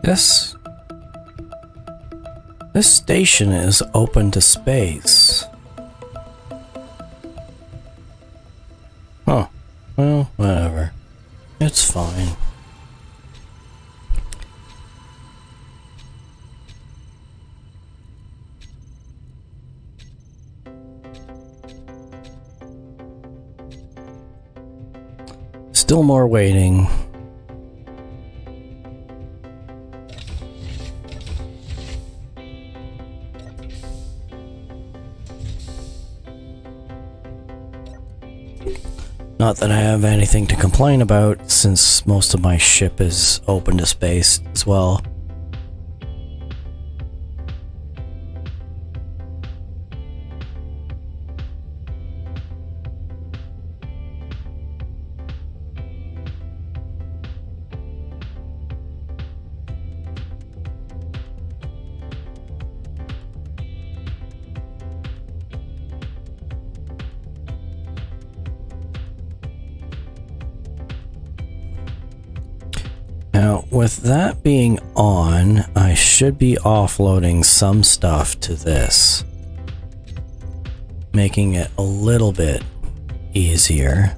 This station is open to space. Huh. Well, whatever. It's fine. Still more waiting. Not that I have anything to complain about, since most of my ship is open to space as well. Now, with that being on, I should be offloading some stuff to this, making it a little bit easier,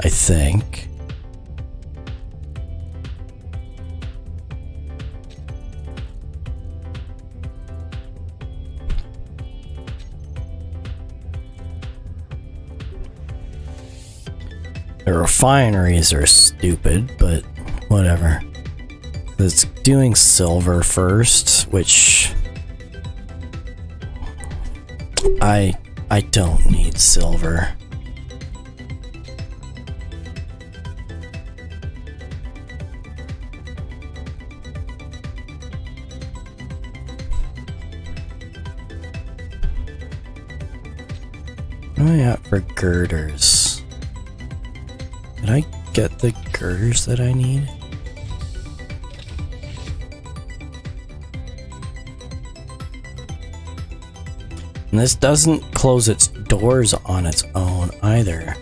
I think. The refineries are stupid, but whatever. It's doing silver first, which I don't need silver. What am I at for girders? Did I get the girders that I need? And this doesn't close its doors on its own either.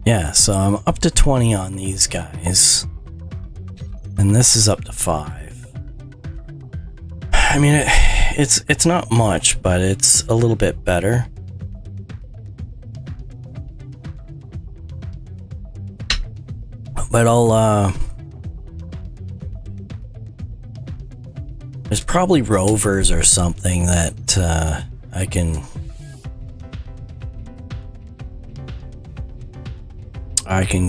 Yeah, so I'm up to 20 on these guys. And this is up to 5. I mean, it's not much, but it's a little bit better. But there's probably rovers or something that I can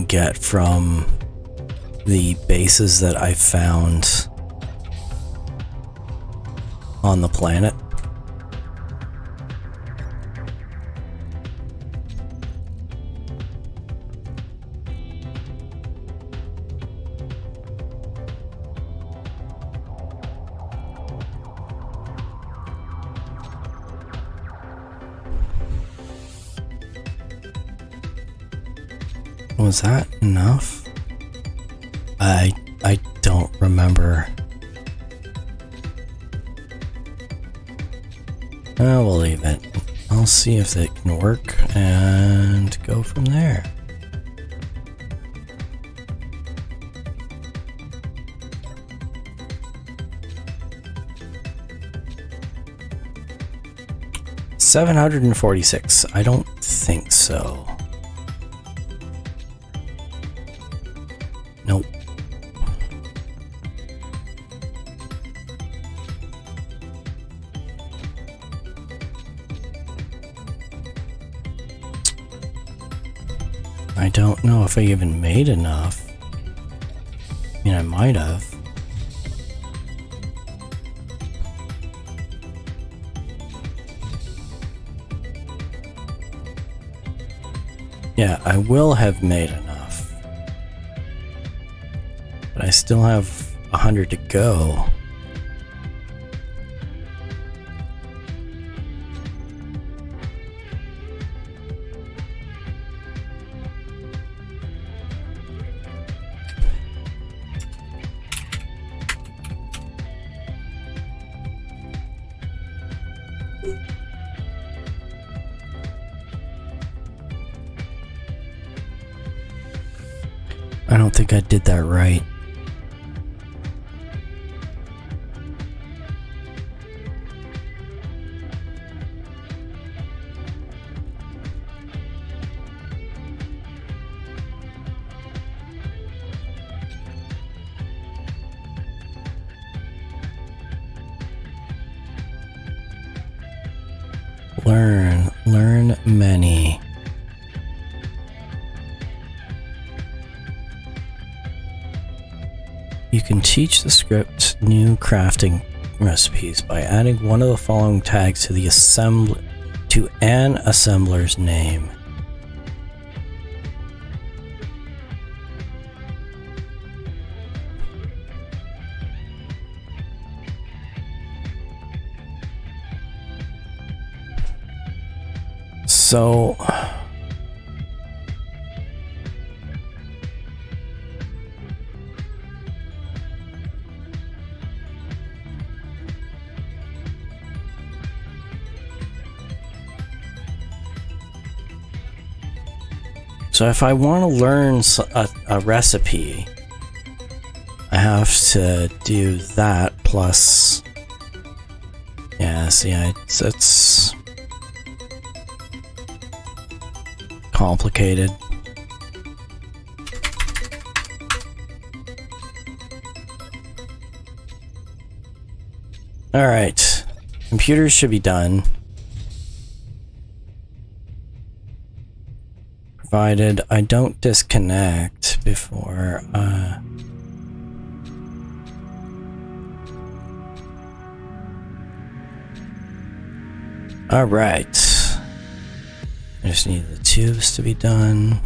get from the bases that I found on the planet. Was that enough? I don't remember. We'll leave it. I'll see if it can work and go from there. $746. I don't think so. Nope. I don't know if I even made enough. I mean, I might have. Yeah, I will have made enough. But I still have 100 to go. I don't think I did that right. Learn many. You can teach the script new crafting recipes by adding one of the following tags to an assembler's name. So if I want to learn a recipe, I have to do that plus... Yeah, see, it's complicated. Alright, computers should be done. Provided I don't disconnect before, Alright. I just need the tubes to be done.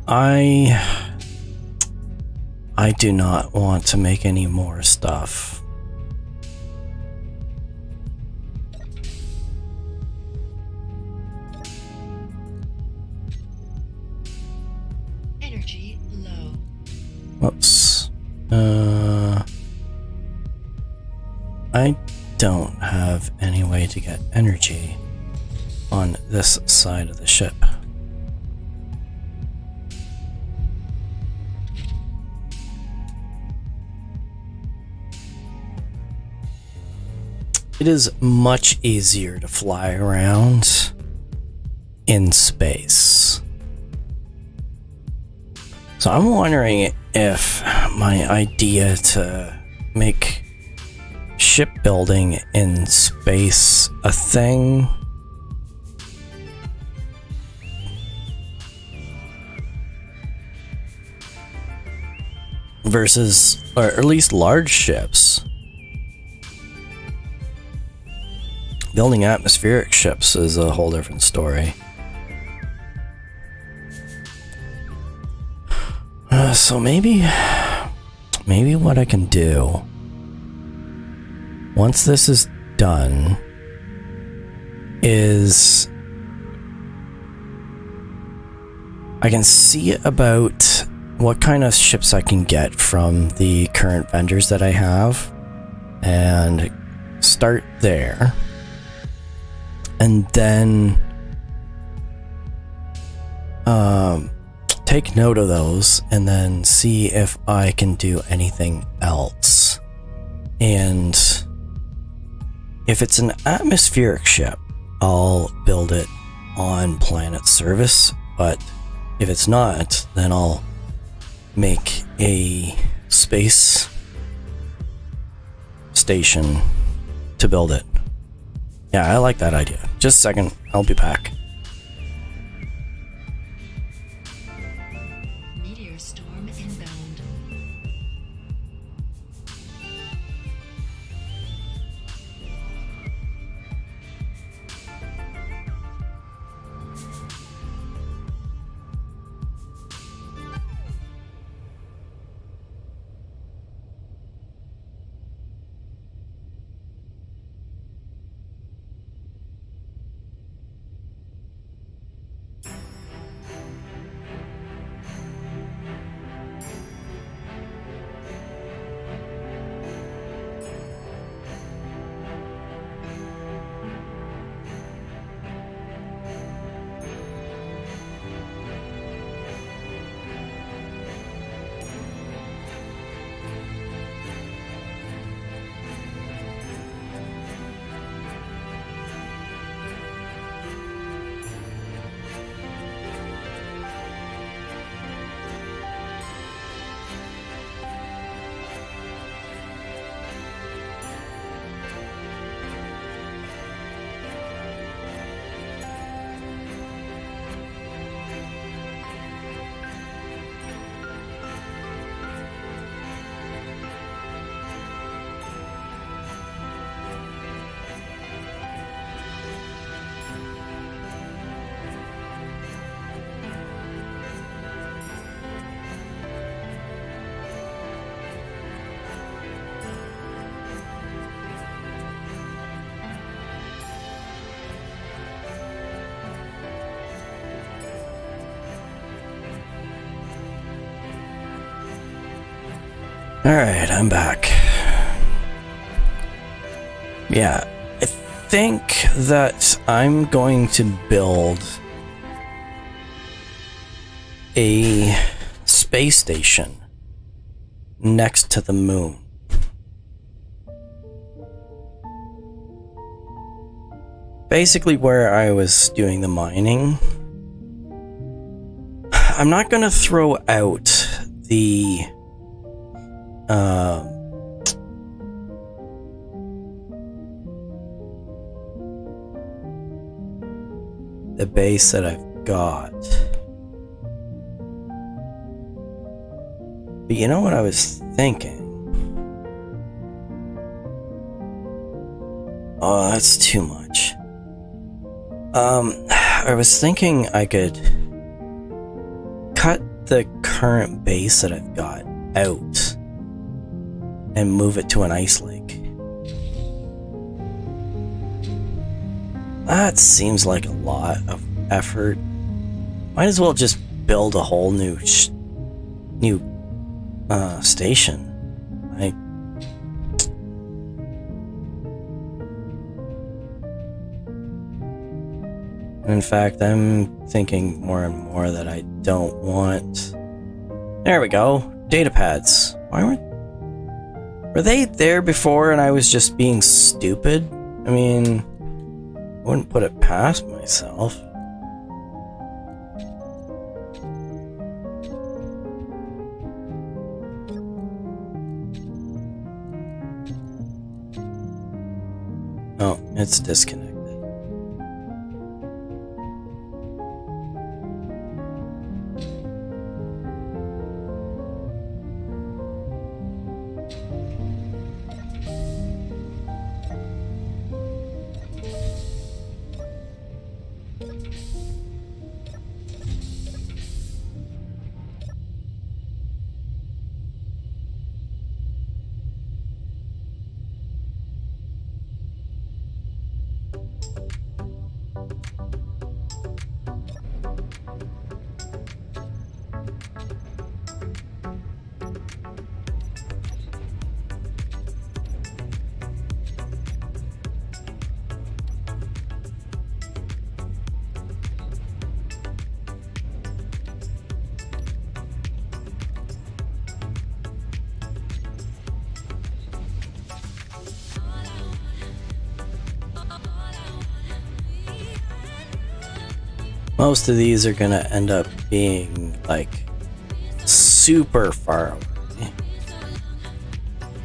I do not want to make any more stuff. Energy low. Whoops. I don't have any way to get energy on this side of the ship. It is much easier to fly around in space. So I'm wondering if my idea to make shipbuilding in space a thing versus, or at least large ships. Building atmospheric ships is a whole different story. So maybe what I can do once this is done is I can see about what kind of ships I can get from the current vendors that I have and start there. And then take note of those and then see if I can do anything else. And if it's an atmospheric ship, I'll build it on planet service, but if it's not, then I'll make a space station to build it. Yeah, I like that idea. Just a second, I'll be back. Meteor storm inbound. Alright, I'm back. Yeah, I think that I'm going to build a space station next to the moon. Basically where I was doing the mining. I'm not gonna throw out the base that I've got. But you know what I was thinking? Oh, that's too much. I was thinking I could cut the current base that I've got out and move it to an ice lake. That seems like a lot of effort. Might as well just build a whole new station. In fact, I'm thinking more and more that I don't want... There we go. Data pads. Were they there before and I was just being stupid? I mean, I wouldn't put it past myself. Oh, it's disconnected. Most of these are gonna end up being like super far away.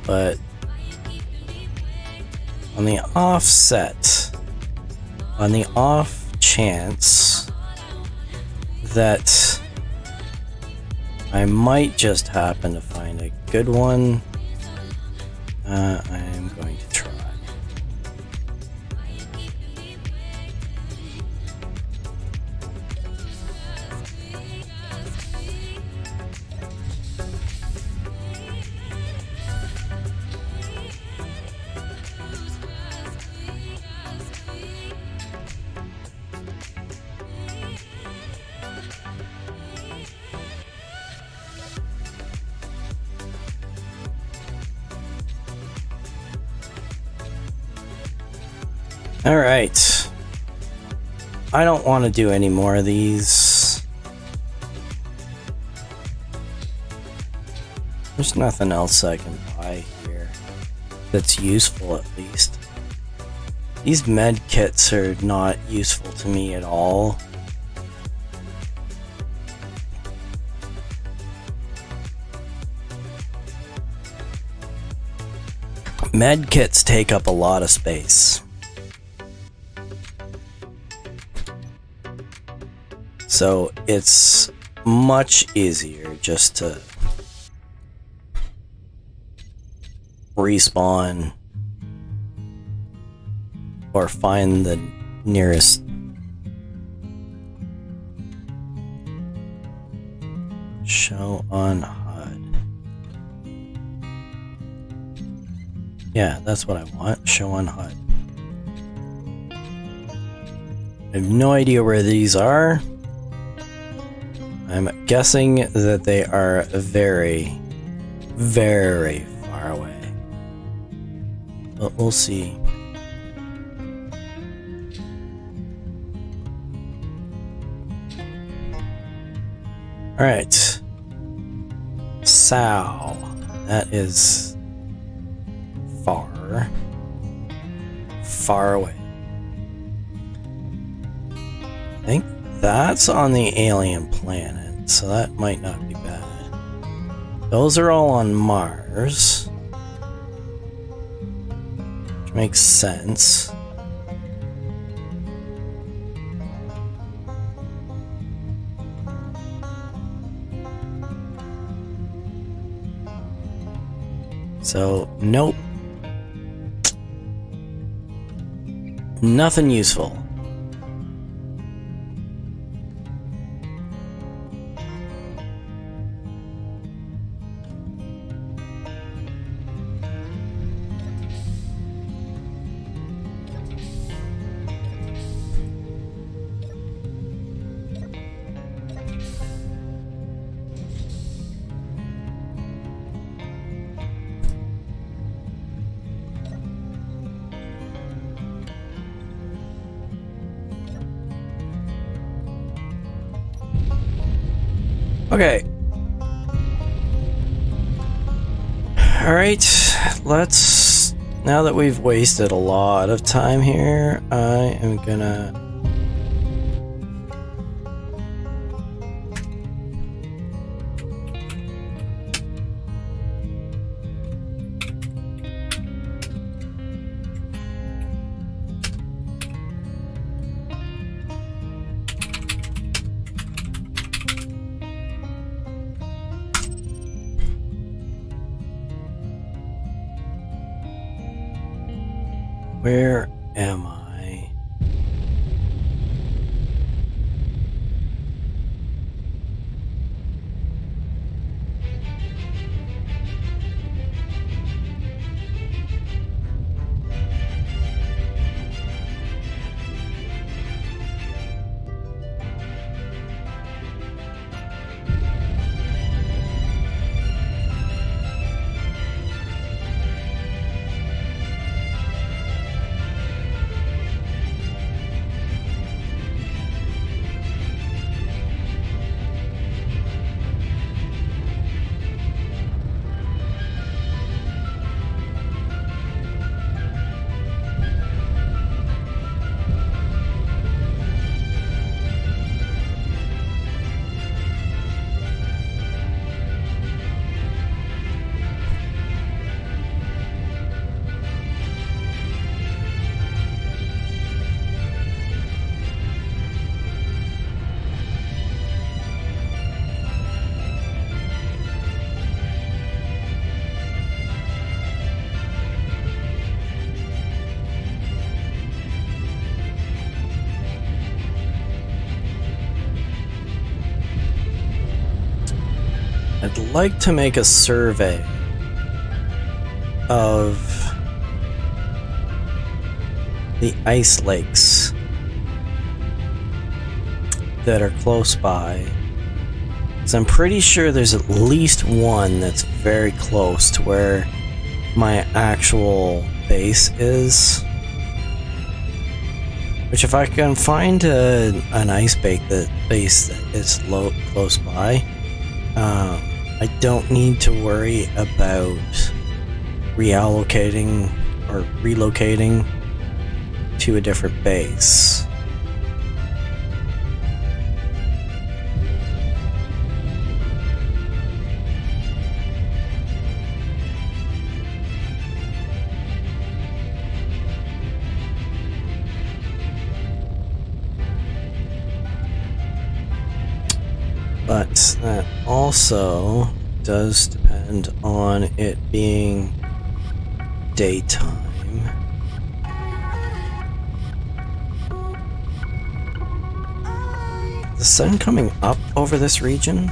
But on the off chance that I might just happen to find a good one, I am going to try. Alright. I don't want to do any more of these. There's nothing else I can buy here that's useful, at least. These med kits are not useful to me at all. Med kits take up a lot of space. So it's much easier just to respawn or find the nearest show on HUD. Yeah, that's what I want. Show on HUD. I have no idea where these are. I'm guessing that they are very, very far away. But we'll see. Alright. Sao. That is far. Far away. I think that's on the alien planet, so that might not be bad. Those are all on Mars. Which makes sense. So, nope. Nothing useful. Okay. Alright, let's... Now that we've wasted a lot of time here, I am gonna... Where am I? I'd like to make a survey of the ice lakes that are close by. Because I'm pretty sure there's at least one that's very close to where my actual base is. Which, if I can find an ice base that is close by, I don't need to worry about reallocating or relocating to a different base. But that also does depend on it being daytime. Is the sun coming up over this region?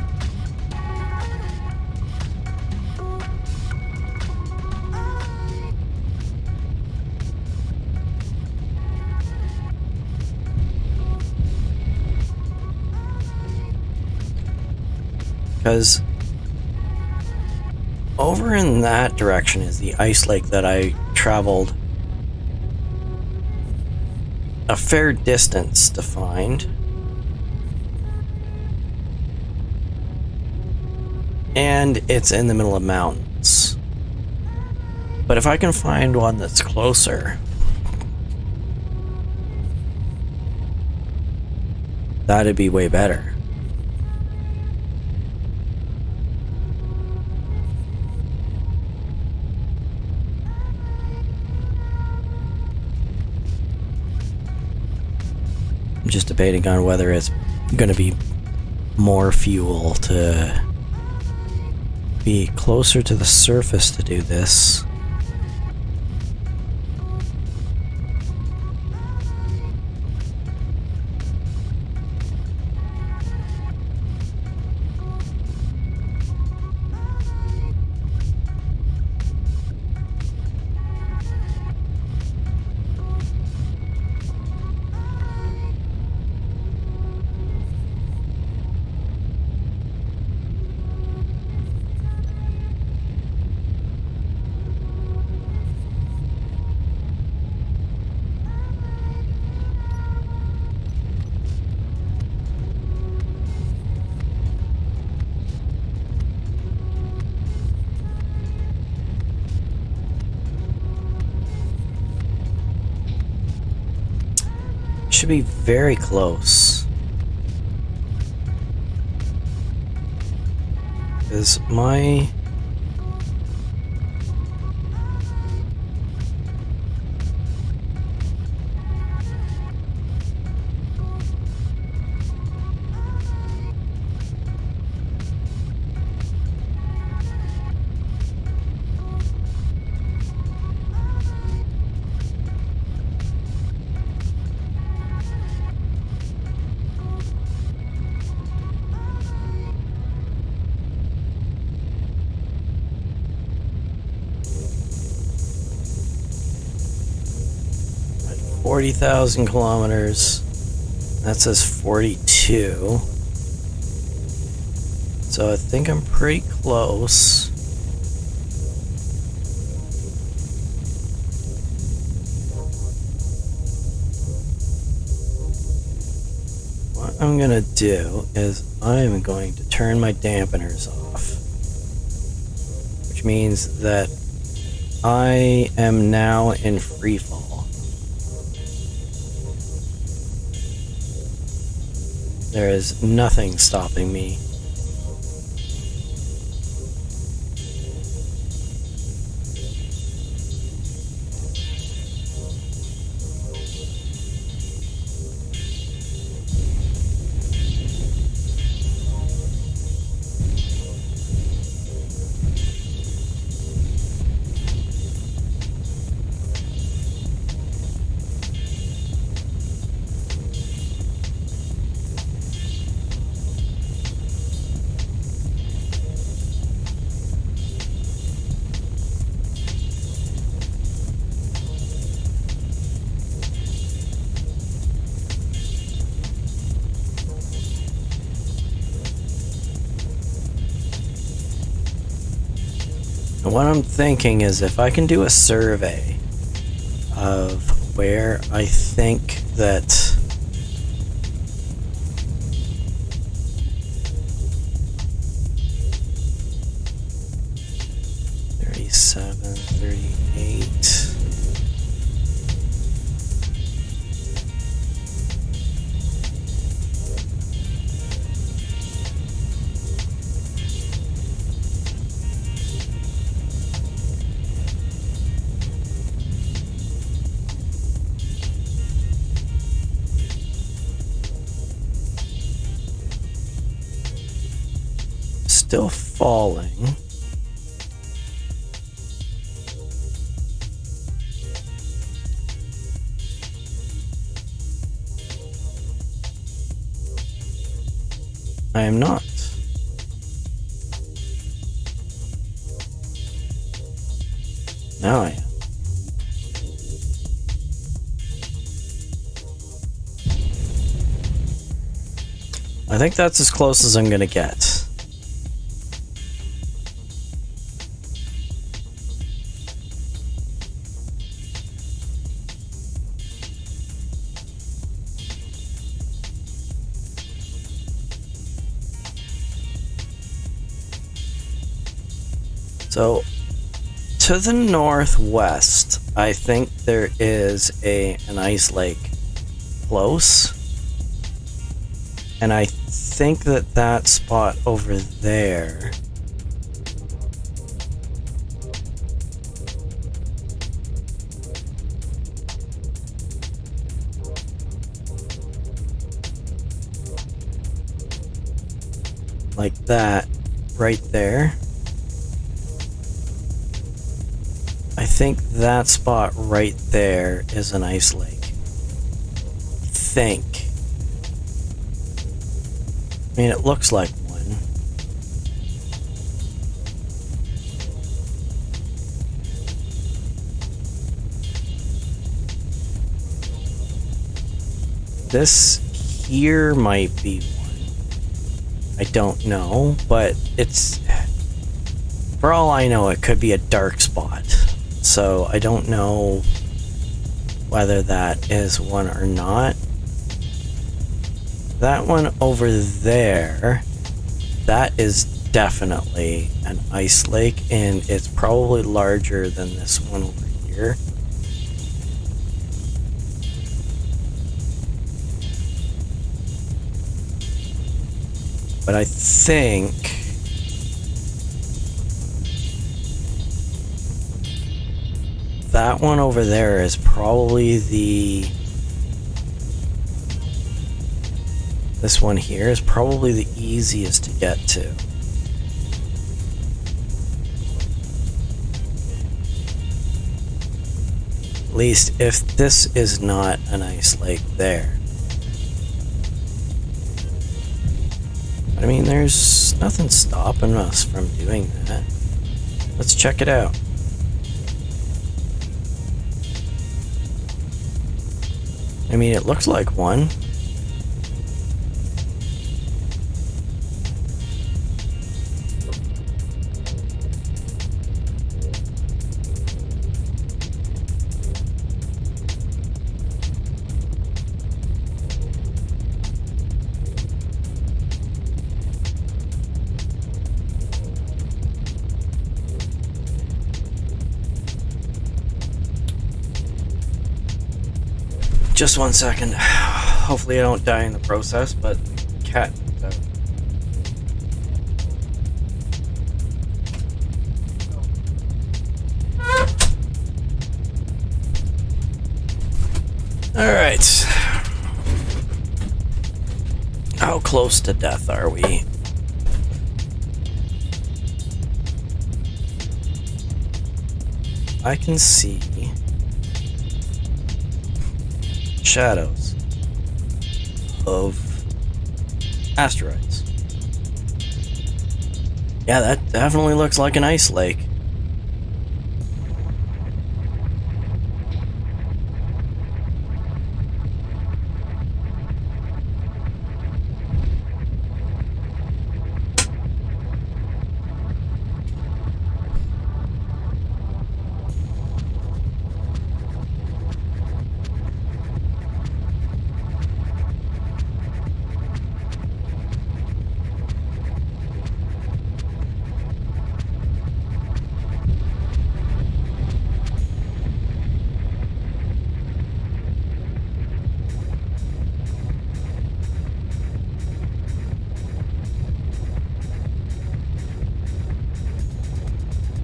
Because over in that direction is the ice lake that I traveled a fair distance to find. And it's in the middle of mountains. But if I can find one that's closer, that'd be way better. I'm just debating on whether it's gonna be more fuel to be closer to the surface to do this. Should be very close. Is my... at 40,000 kilometers. That says 42. So I think I'm pretty close. What I'm gonna do is I am going to turn my dampeners off, which means that I am now in free fall. There is nothing stopping me. And what I'm thinking is if I can do a survey of where I think that (37, 38) still falling. I am not. Now I am. I think that's as close as I'm gonna get. So, to the northwest, I think there is an ice lake close. And I think that spot over there like that, right there. I think that spot right there is an ice lake. I mean, it looks like one. This here might be one. I don't know, but it's... For all I know, it could be a dark spot. So I don't know whether that is one or not. That one over there, that is definitely an ice lake, and it's probably larger than this one over here. But I think that one over there is probably this one here is probably the easiest to get to. At least if this is not an ice lake there. But I mean, there's nothing stopping us from doing that. Let's check it out. I mean, it looks like one. Just 1 second. Hopefully I don't die in the process, but cat. Alright. How close to death are we? I can see shadows of asteroids. Yeah, that definitely looks like an ice lake.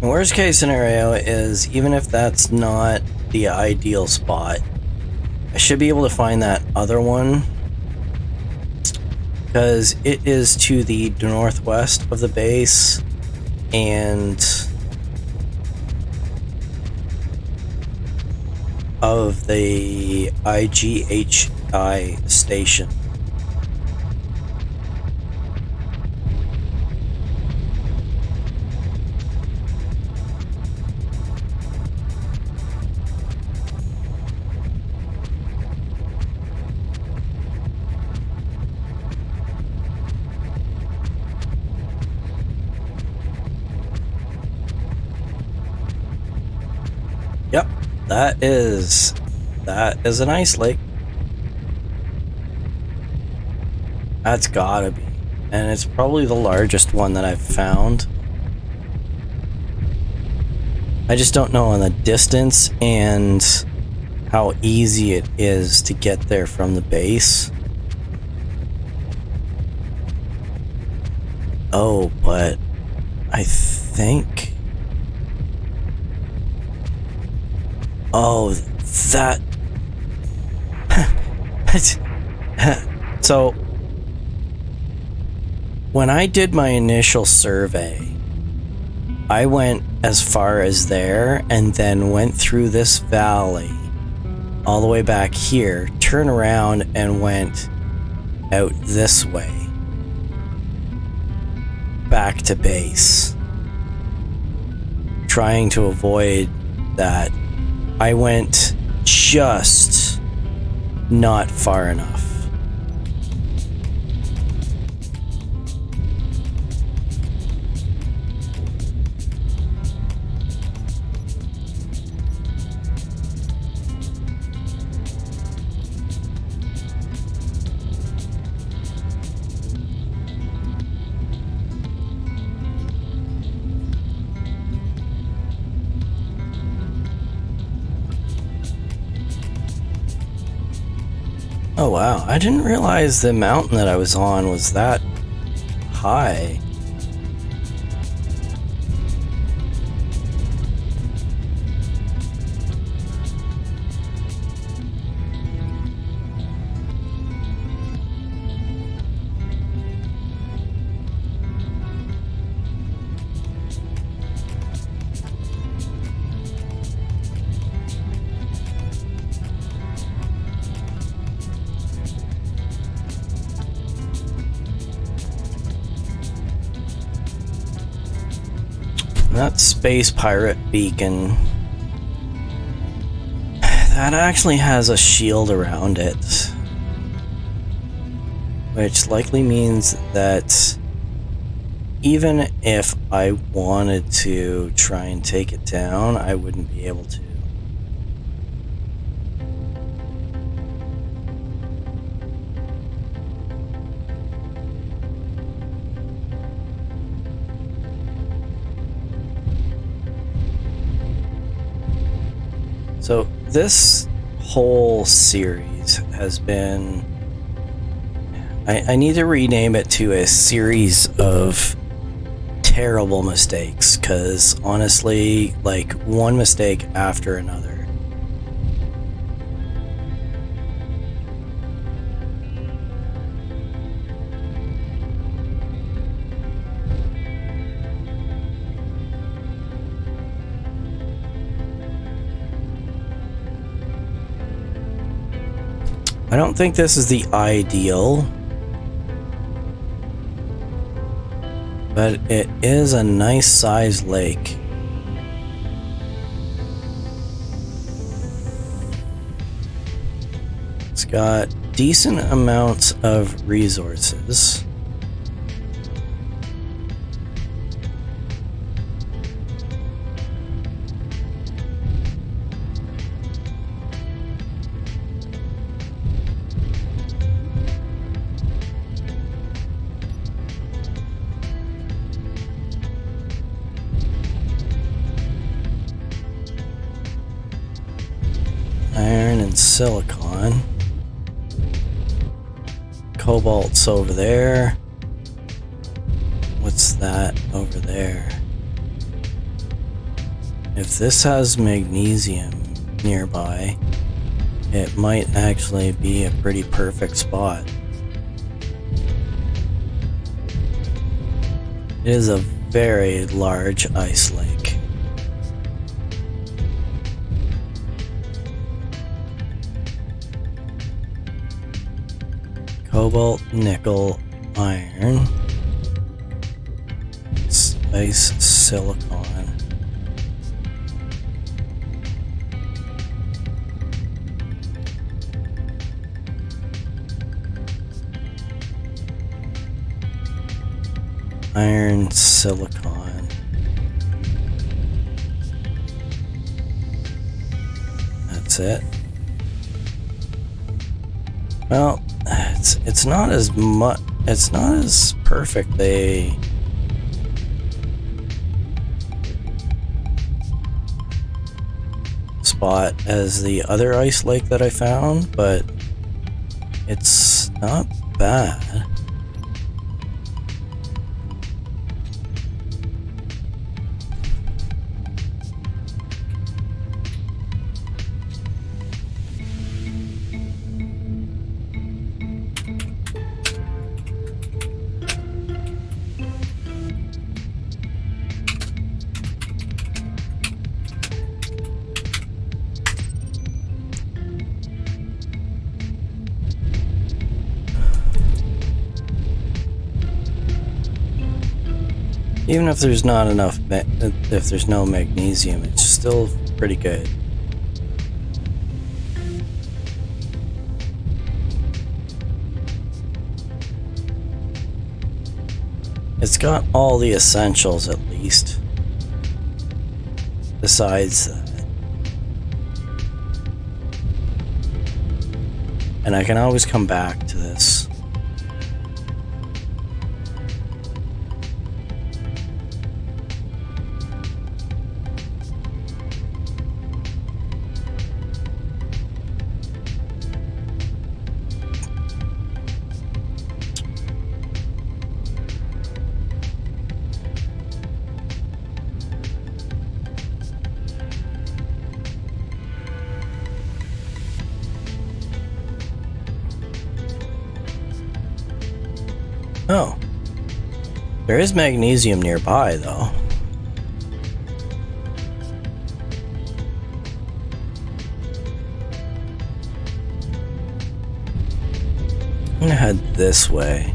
Worst case scenario is, even if that's not the ideal spot, I should be able to find that other one, because it is to the northwest of the base and of the IGHI station. Yep, that is an ice lake. That's gotta be. And it's probably the largest one that I've found. I just don't know on the distance and how easy it is to get there from the base. Oh, but I think... Oh, that... So, when I did my initial survey, I went as far as there and then went through this valley all the way back here, turned around and went out this way back to base, trying to avoid that. I went just not far enough. Oh wow, I didn't realize the mountain that I was on was that high. That space pirate beacon, that actually has a shield around it, which likely means that even if I wanted to try and take it down, I wouldn't be able to. So this whole series has been... I need to rename it to a series of terrible mistakes, because honestly, like, one mistake after another. I don't think this is the ideal, but it is a nice sized lake. It's got decent amounts of resources. Iron and silicon. Cobalt's over there. What's that over there? If this has magnesium nearby, it might actually be a pretty perfect spot. It is a very large ice lake. Cobalt, nickel, iron, space, silicon. Iron, silicon. That's it. Well, it's not as much. It's not as perfectly. spot as the other ice lake that I found, but it's not bad. Even if there's not enough, if there's no magnesium, it's still pretty good. It's got all the essentials at least. Besides that. And I can always come back to this. Oh. There is magnesium nearby, though. I'm gonna head this way.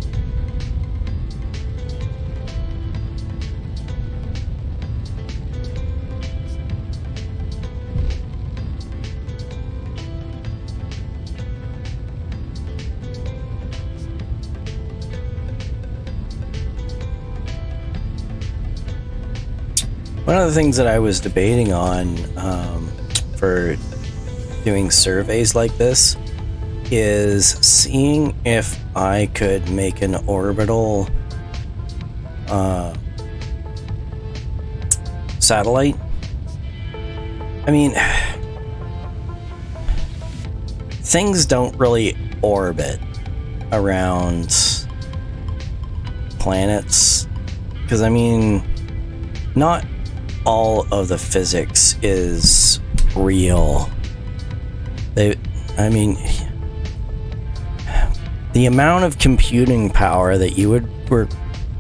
One of the things that I was debating on for doing surveys like this is seeing if I could make an orbital satellite. I mean, things don't really orbit around planets, because I mean, not all of the physics is real. I mean, the amount of computing power that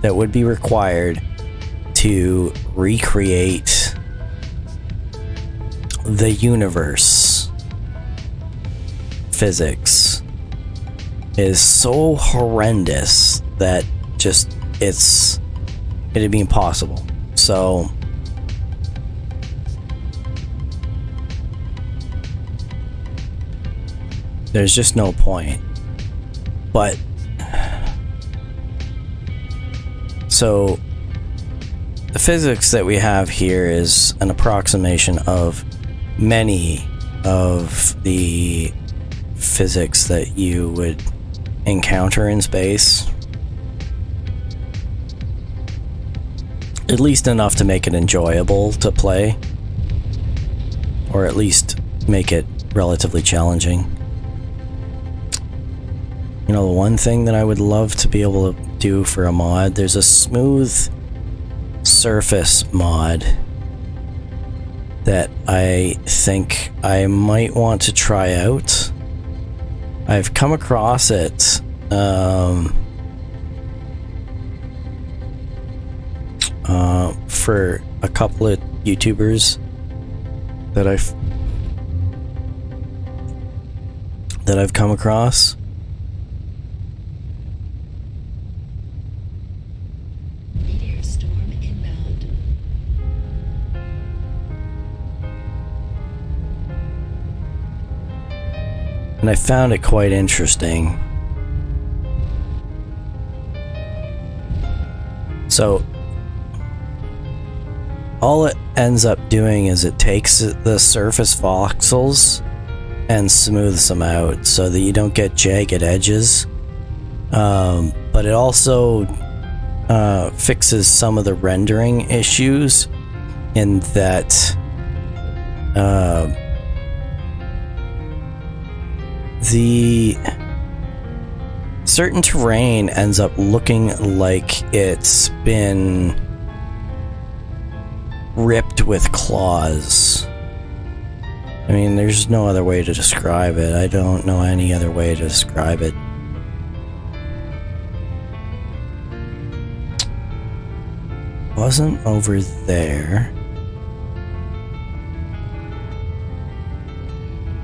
that would be required to recreate the universe physics is so horrendous that just it'd be impossible. So there's just no point. But so the physics that we have here is an approximation of many of the physics that you would encounter in space. At least enough to make it enjoyable to play, or at least make it relatively challenging. You know, the one thing that I would love to be able to do for a mod, there's a smooth surface mod that I think I might want to try out. I've come across it for a couple of YouTubers that I've come across. Meteor storm inbound. And I found it quite interesting. So all it ends up doing is it takes the surface voxels and smooths them out so that you don't get jagged edges. But it also fixes some of the rendering issues in that the certain terrain ends up looking like it's been ripped with claws. I mean, there's no other way to describe it. I don't know any other way to describe it. Wasn't over there.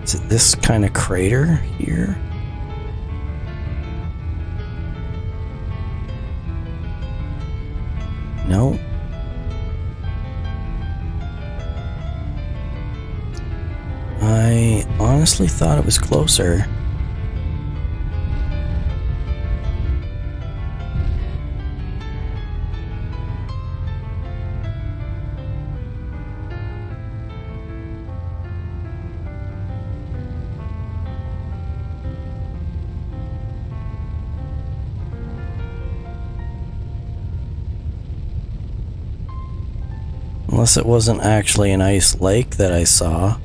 Is it this kind of crater here? No. I honestly thought it was closer. Unless it wasn't actually an ice lake that I saw.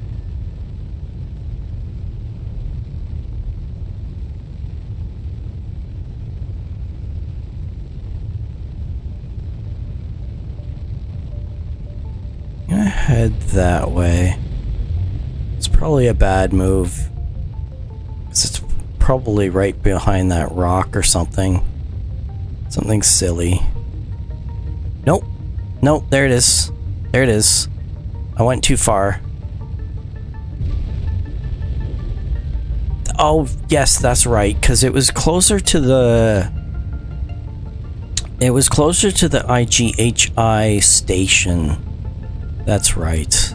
I'm gonna head that way. It's probably a bad move, 'cause it's probably right behind that rock or something. Something silly. Nope. Nope, there it is. There it is. I went too far. Oh, yes, that's right, because it was closer to the... It was closer to the IGHI station. That's right.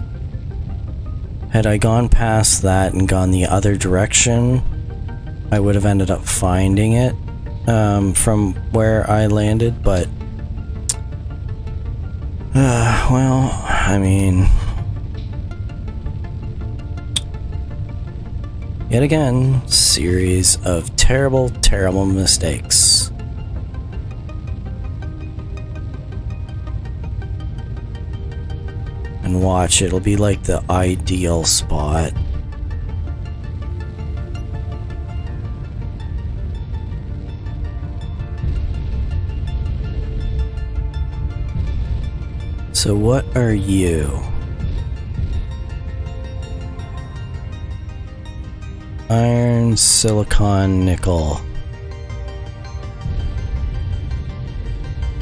Had I gone past that and gone the other direction, I would have ended up finding it from where I landed, but... well, I mean... Yet again, series of terrible, terrible mistakes. And watch, it'll be like the ideal spot. So what are you? Iron, silicon, nickel.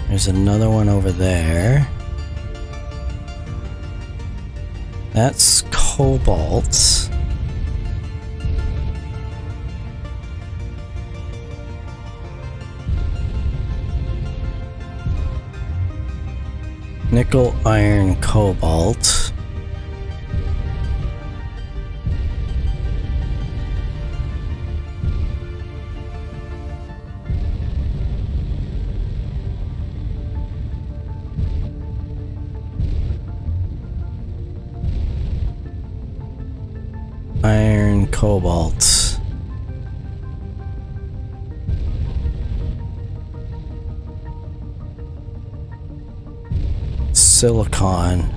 There's another one over there. That's cobalt. Nickel, iron, cobalt. Iron, cobalt. Silicon.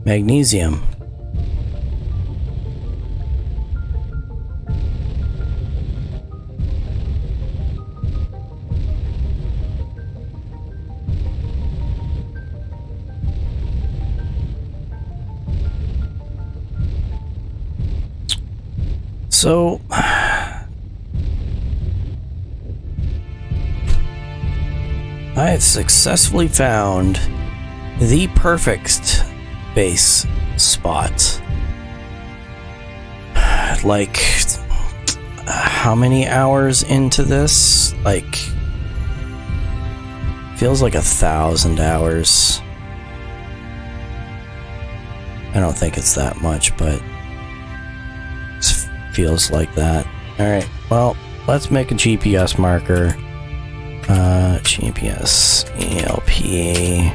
Magnesium. So, I have successfully found the perfect base spot. Like, how many hours into this? Like, feels like 1,000 hours. I don't think it's that much, but feels like that. Alright, well, let's make a GPS marker. GPS ELP.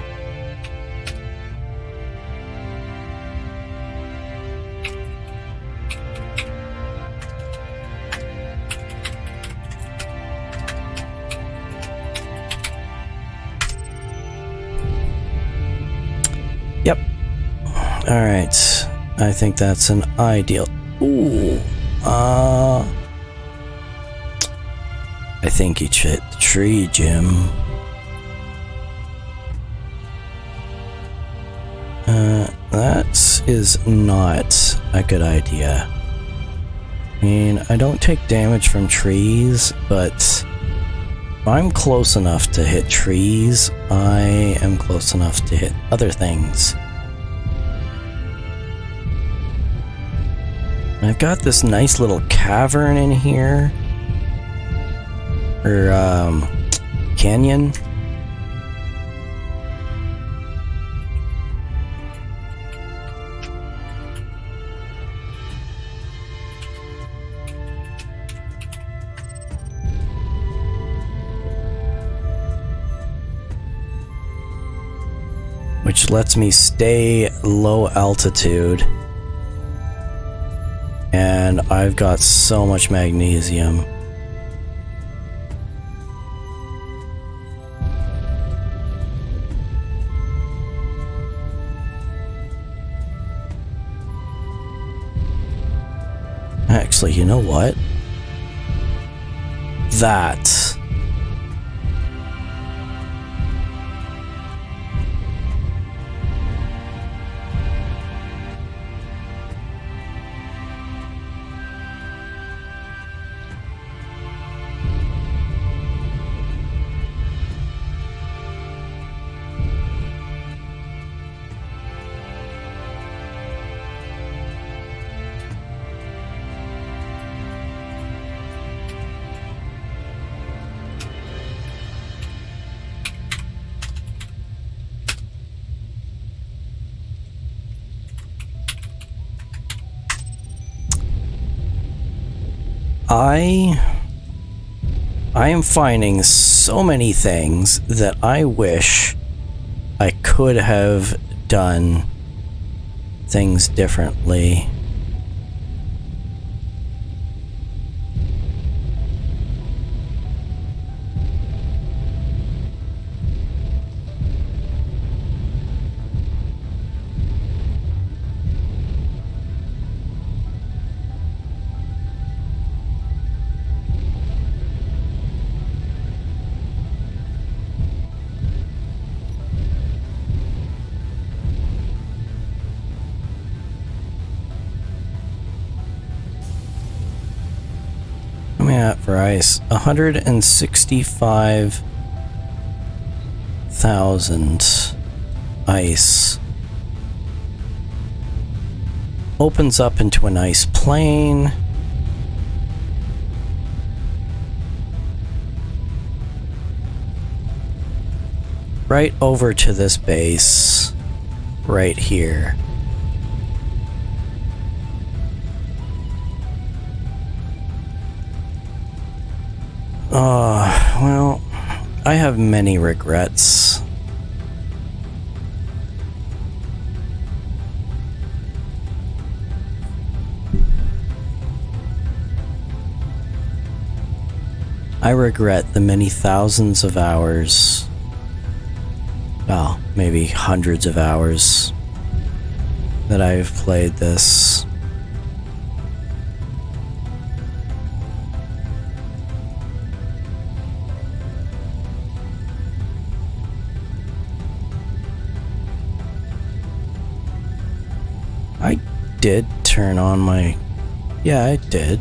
Yep. Alright. I think that's an ideal. Ooh. I think you hit the tree, Jim. That is not a good idea. I mean, I don't take damage from trees, but if I'm close enough to hit trees, I am close enough to hit other things. I've got this nice little cavern in here. Or, canyon. Which lets me stay low altitude. And I've got so much magnesium. Actually, you know what? That. I am finding so many things that I wish I could have done things differently. At for ice, 165,000 ice opens up into an ice plain. Right over to this base right here. Well, I have many regrets. I regret the many thousands of hours, well, maybe hundreds of hours that I've played this. I did turn on my... Yeah, I did.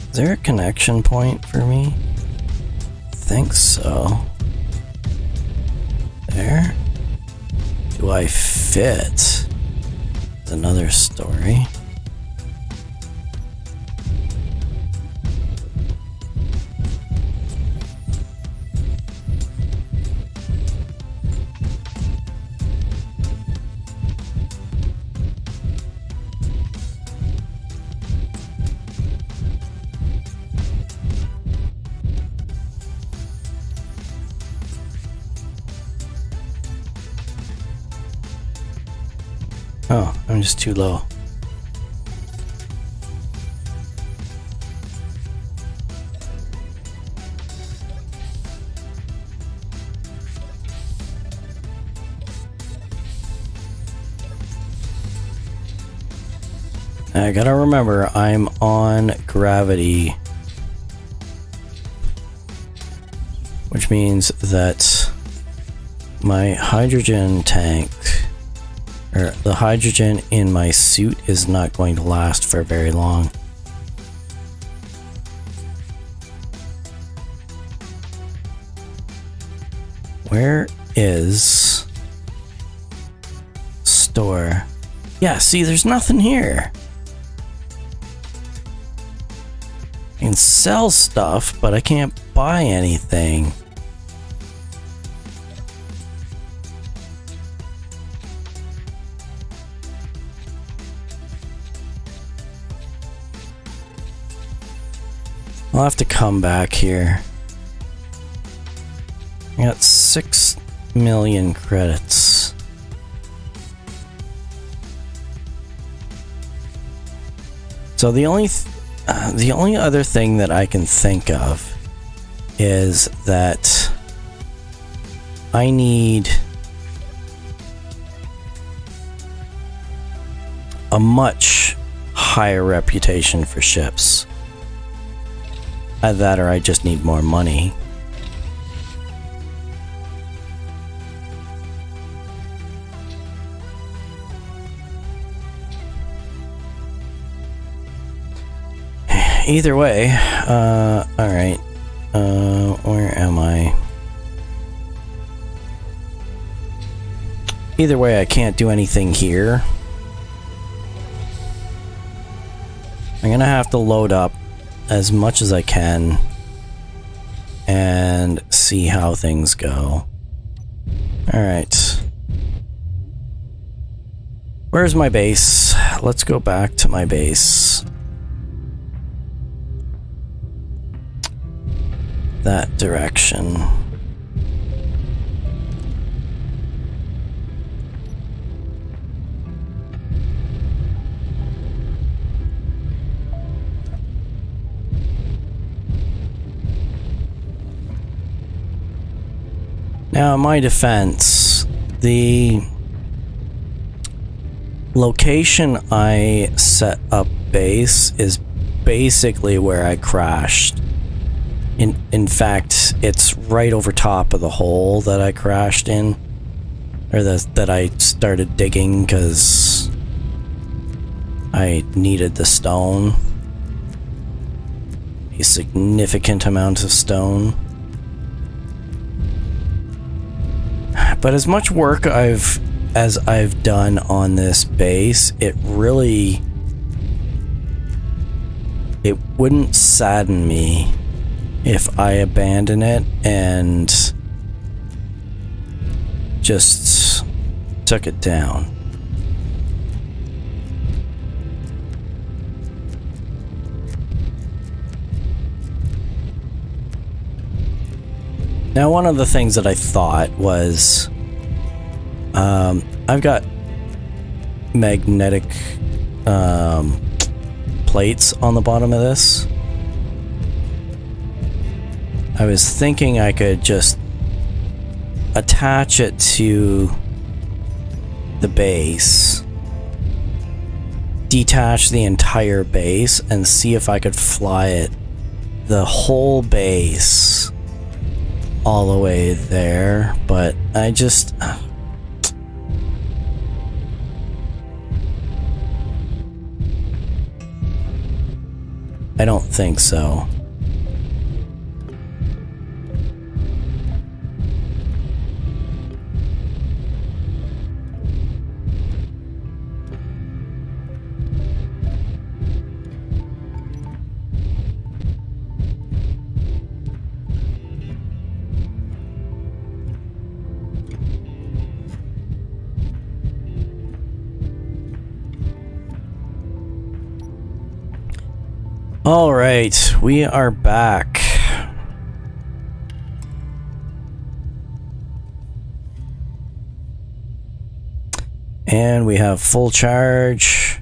Is there a connection point for me? Think so. There? Do I fit? It's another story. Oh, I'm just too low. I gotta remember, I'm on gravity. Which means that my hydrogen tank, or the hydrogen in my suit, is not going to last for very long. Where is store? Yeah, see, there's nothing here. I can sell stuff, but I can't buy anything. I'll have to come back here. I got 6 million credits. So the only other thing that I can think of is that I need a much higher reputation for ships. Either that or I just need more money. Either way, alright. Where am I? Either way, I can't do anything here. I'm gonna have to load up as much as I can and see how things go. Alright. Where's my base? Let's go back to my base. That direction. Now, in my defense, the location I set up base is basically where I crashed. In fact, it's right over top of the hole that I crashed in, or that I started digging because I needed the stone, a significant amount of stone. But as much work as I've done on this base, it wouldn't sadden me if I abandon it and just took it down. Now, one of the things that I thought was, I've got magnetic plates on the bottom of this. I was thinking I could just attach it to the base, detach the entire base, and see if I could fly it, the whole base, all the way there, but I just... I don't think so. All right, we are back. And we have full charge.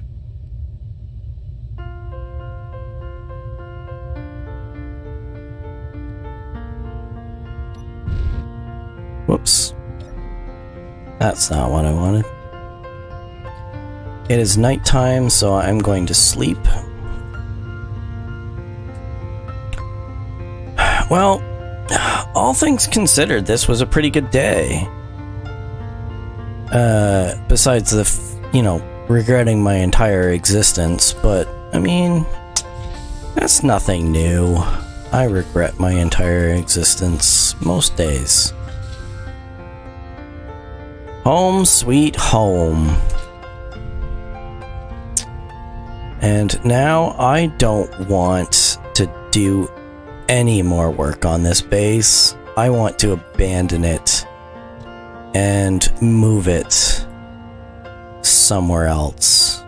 Whoops. That's not what I wanted. It is nighttime, so I'm going to sleep. Well, all things considered, this was a pretty good day. Besides regretting my entire existence, but, I mean, that's nothing new. I regret my entire existence most days. Home sweet home. And now I don't want to do any more work on this base. I want to abandon it and move it somewhere else.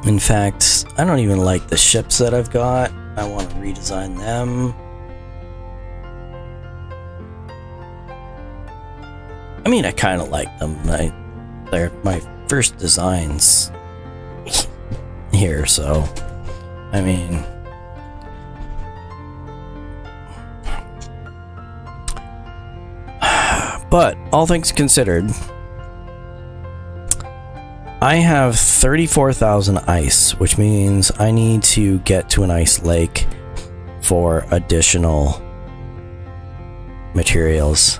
In fact, I don't even like the ships that I've got. I want to redesign them. I mean, I kind of like them. They're my first designs here, so I mean, but all things considered, I have 34,000 ice, which means I need to get to an ice lake for additional materials.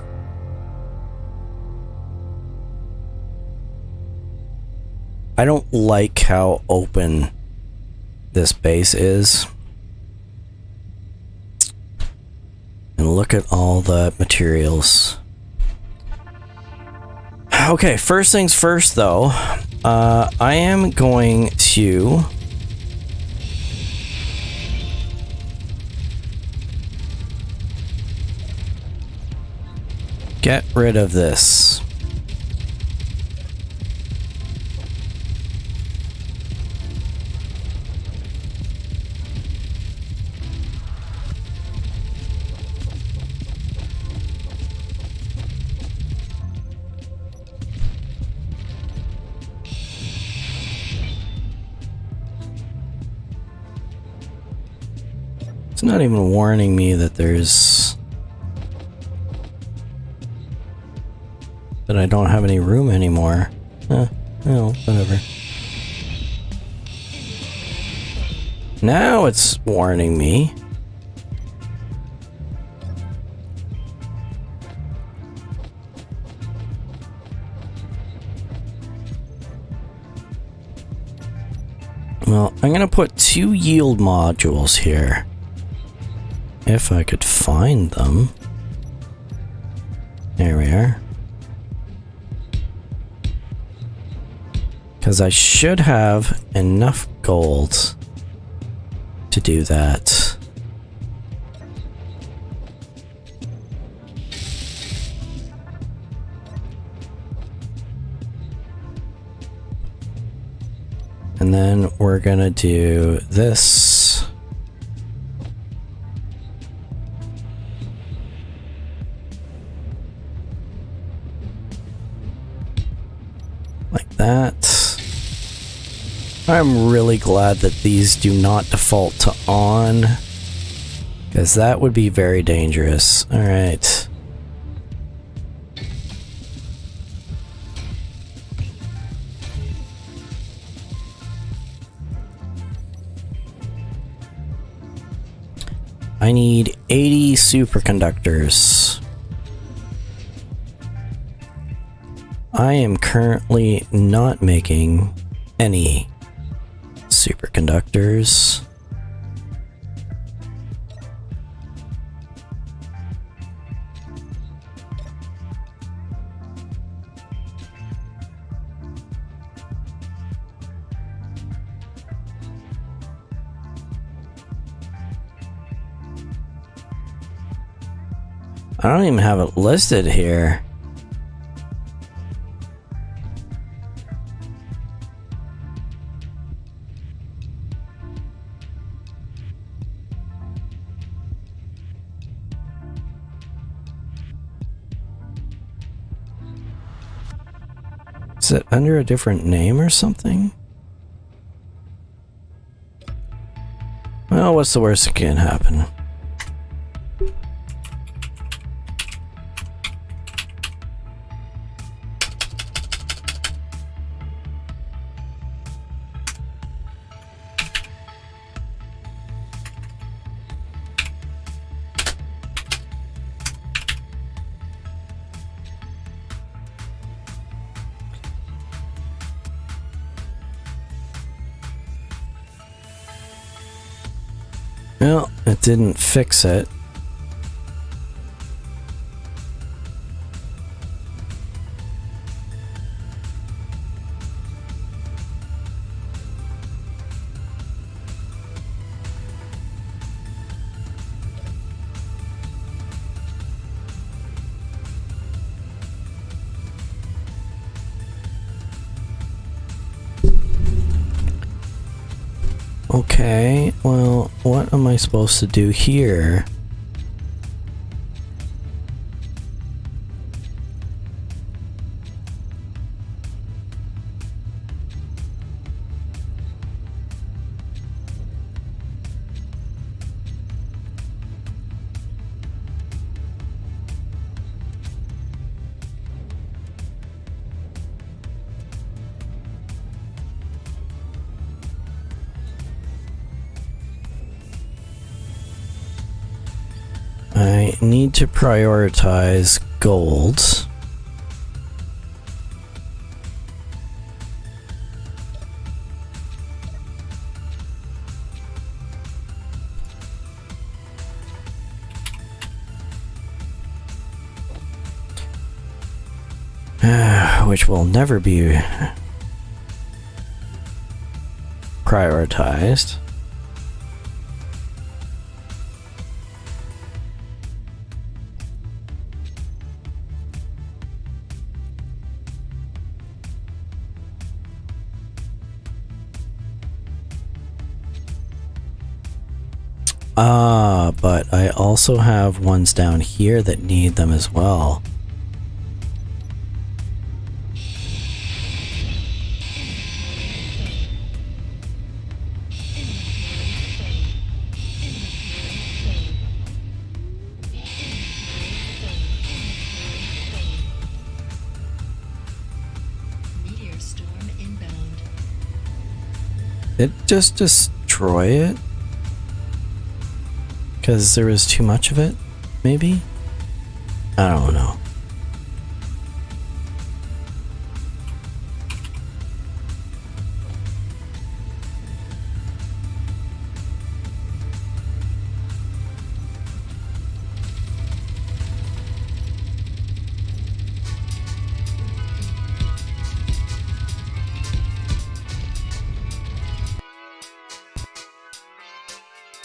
I don't like how open this base is. And look at all the materials. Okay, first things first though, I am going to get rid of this. It's not even warning me that that I don't have any room anymore. Oh, whatever. Now it's warning me. Well, I'm gonna put 2 yield modules here. If I could find them. There we are. Because I should have enough gold to do that. And then we're gonna do this. Like that. I'm really glad that these do not default to on, because that would be very dangerous. Alright. I need 80 superconductors. I am currently not making any superconductors. I don't even have it listed here. Is it under a different name or something? Well, what's the worst that can happen? Well, it didn't fix it. Okay, well, what am I supposed to do here? I need to prioritize gold. Which will never be prioritized. But I also have ones down here that need them as well. Meteor storm inbound. It just destroy it? Because there was too much of it, maybe? I don't know.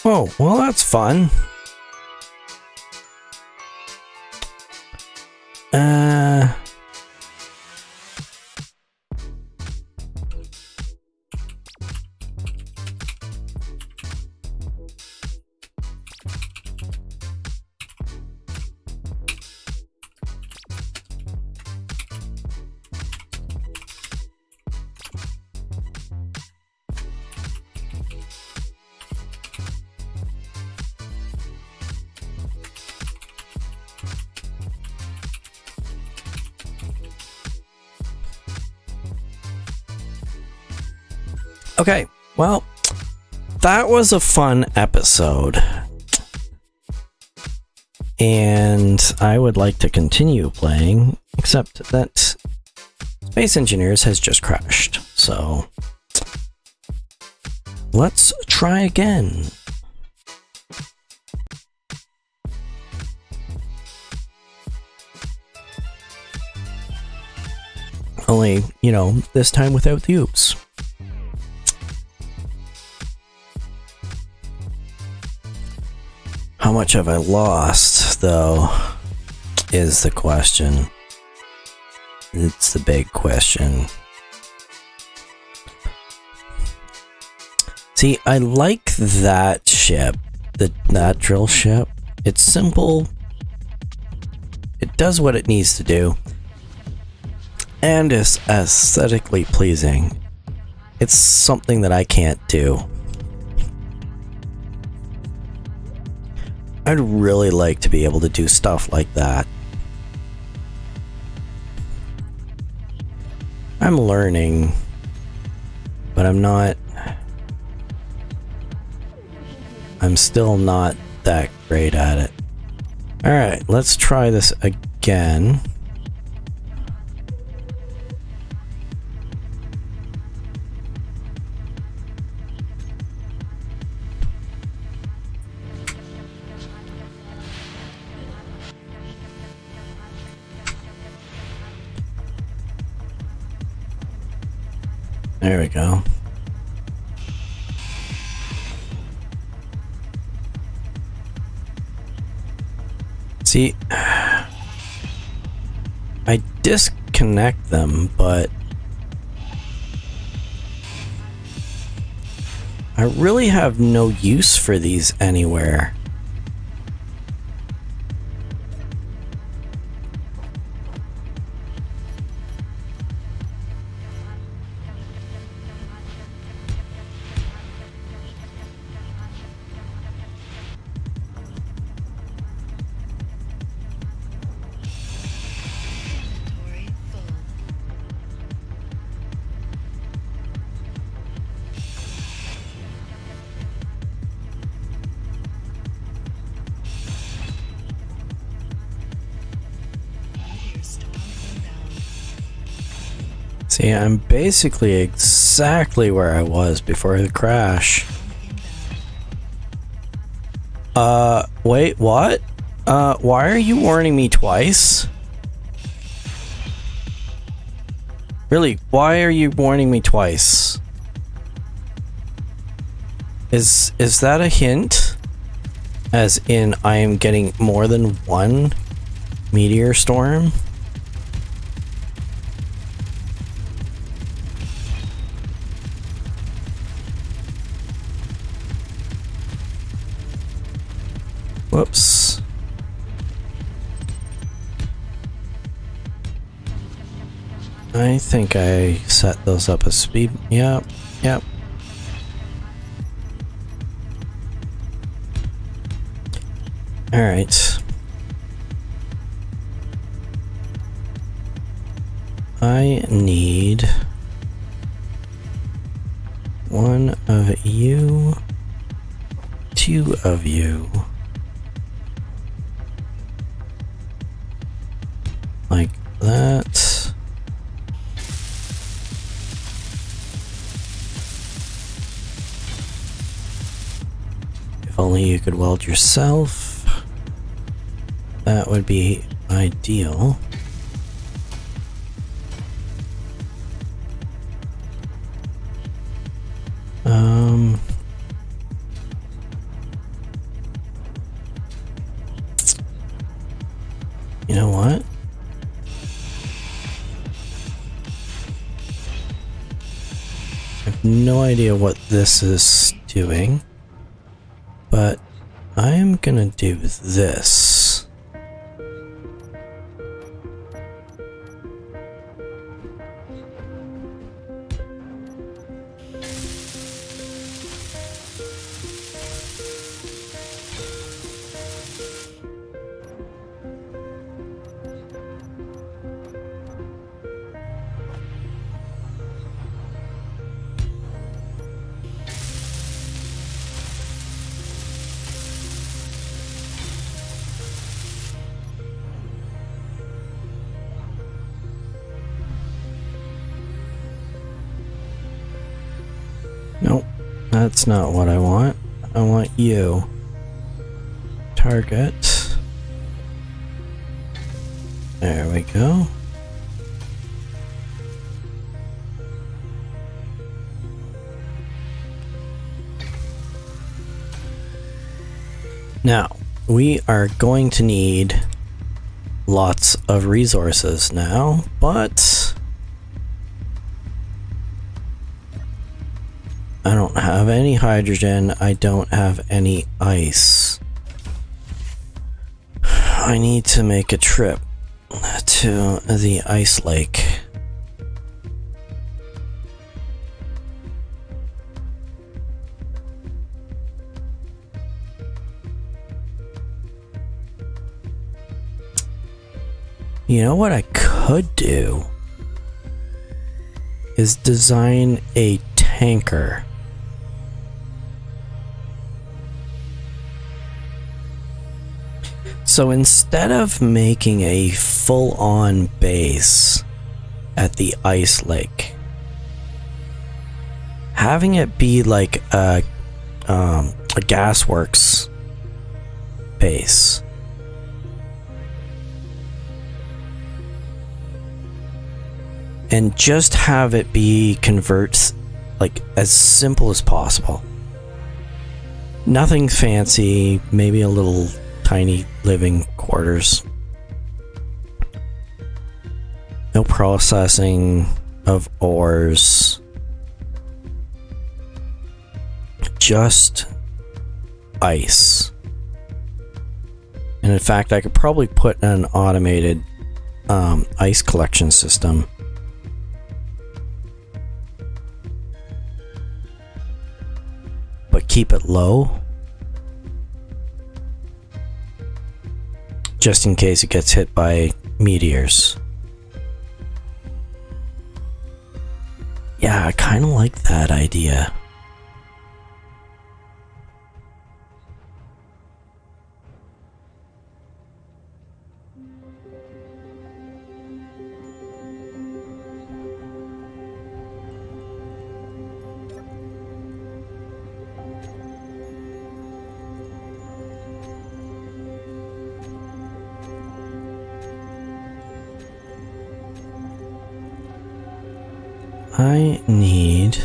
Oh, well, that's fun. Okay, well, that was a fun episode. And I would like to continue playing, except that Space Engineers has just crashed. So, let's try again. Only, you know, this time without the oops. How much have I lost, though, is the question. It's the big question. See, I like that ship, that drill ship. It's simple. It does what it needs to do. and is aesthetically pleasing. It's something that I can't do. I'd really like to be able to do stuff like that. I'm learning, but I'm still not that great at it. Alright, let's try this again. There we go. See, I disconnect them, but I really have no use for these anywhere. Inventory full. Meteor storm inbound. See, I'm basically exactly where I was before the crash. Inbound. Wait, what? Why are you warning me twice? Really, why are you warning me twice? Is that a hint? As in, I am getting more than one meteor storm? Whoops. I think I set those up as speed. Yep, yep. Alright. I need one of you, two of you. Like that. If only you could weld yourself. That would be ideal. You know what? I have no idea what this is doing, but I am gonna do this. Nope, that's not what I want. I want you. Target. There we go. Now, we are going to need lots of resources now, but I don't have any hydrogen, I don't have any ice. I need to make a trip to the ice lake. You know what I could do is design a tanker. So instead of making a full-on base at the ice lake, having it be like a gasworks base, and just have it be converts like as simple as possible. Nothing fancy, maybe a little tiny living quarters. No processing of ores. Just ice. And in fact, I could probably put an automated ice collection system. But keep it low. Just in case it gets hit by meteors. Yeah, I kind of like that idea. I need...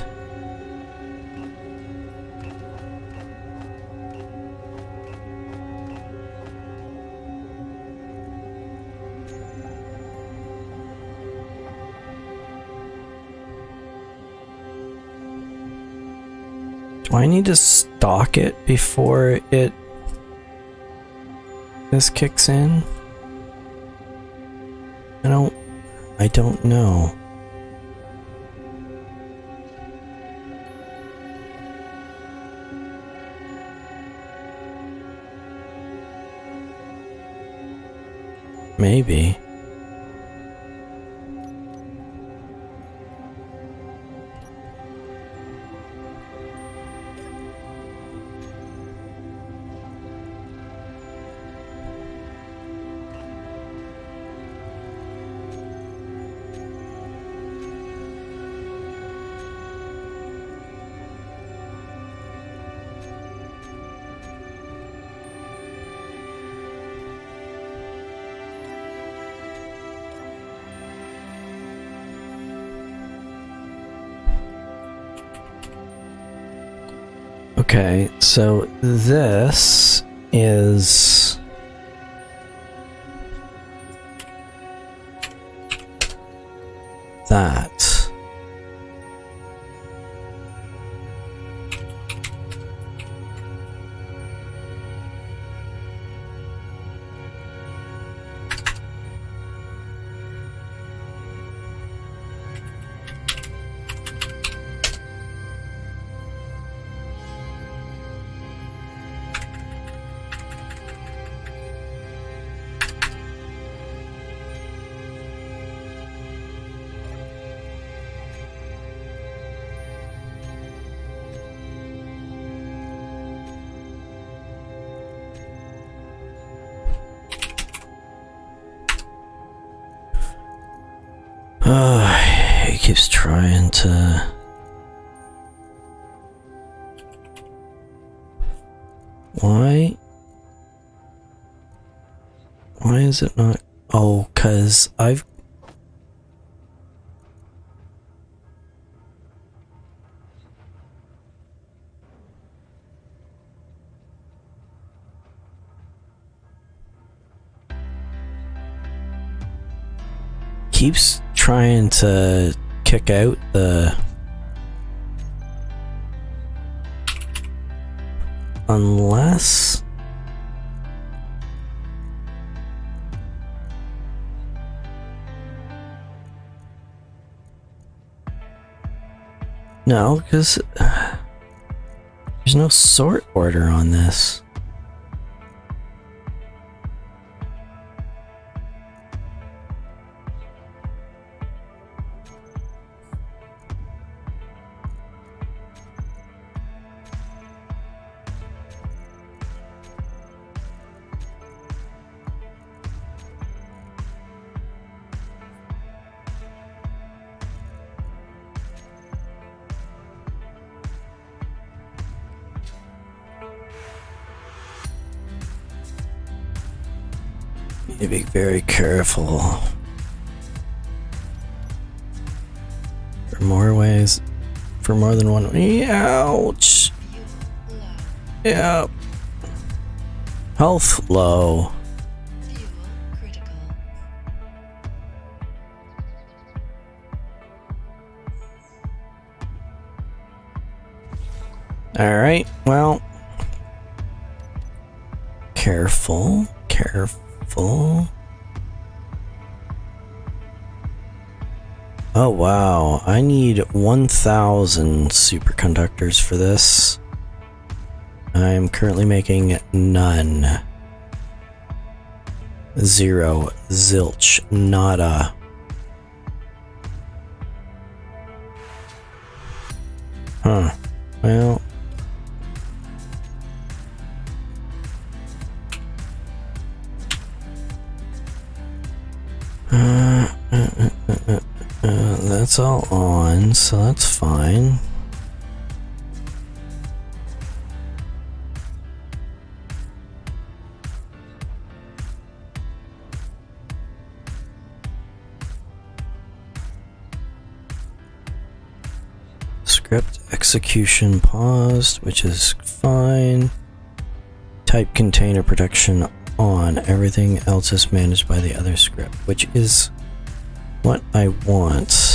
Do I need to stock it before this kicks in? I don't know. Maybe. Okay, so this is that. He keeps trying to... Why is it not... Oh, 'cause I've... Keeps trying to kick out the... Unless... No, because there's no sort order on this. Be very careful. For more ways, for more than one way. Ouch. Fuel low. Yep. Health low. Fuel critical. Alright, well. Careful, careful. Oh wow, I need 1,000 superconductors for this. I'm currently making none. 0, zilch, nada. Huh, well. That's all on, so that's fine. Script execution paused, which is fine. Type container protection on. Everything else is managed by the other script, which is what I want.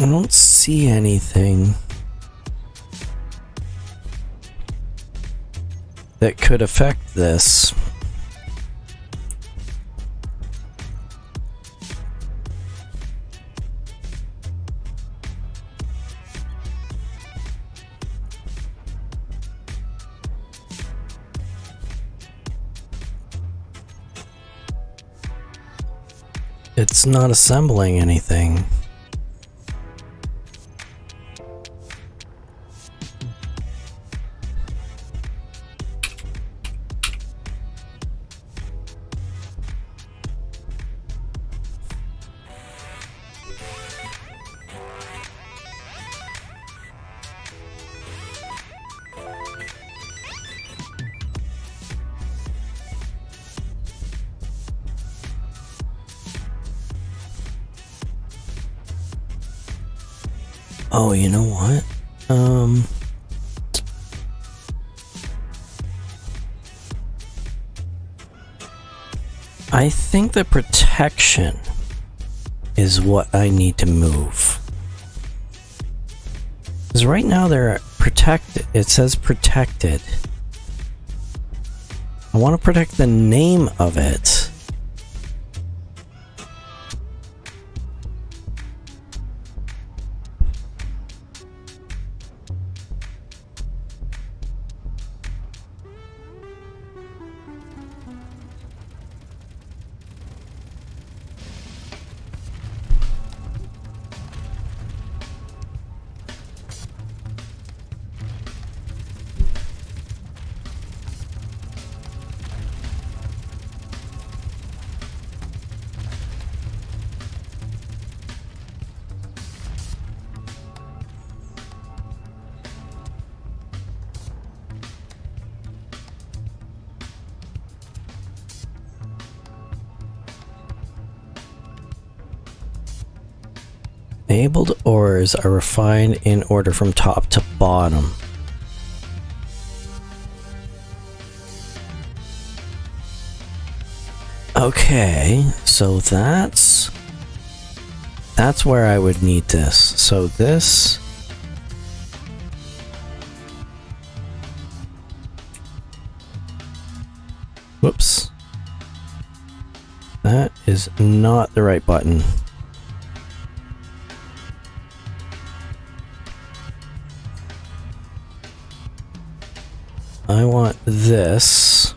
I don't see anything that could affect this. It's not assembling anything. Oh, you know what? I think the protection is what I need to move. Because right now they're protected. It says protected. I want to protect the name of it. Enabled ores are refined in order from top to bottom. Okay, so that's where I would need this. So this whoops. That is not the right button. I want this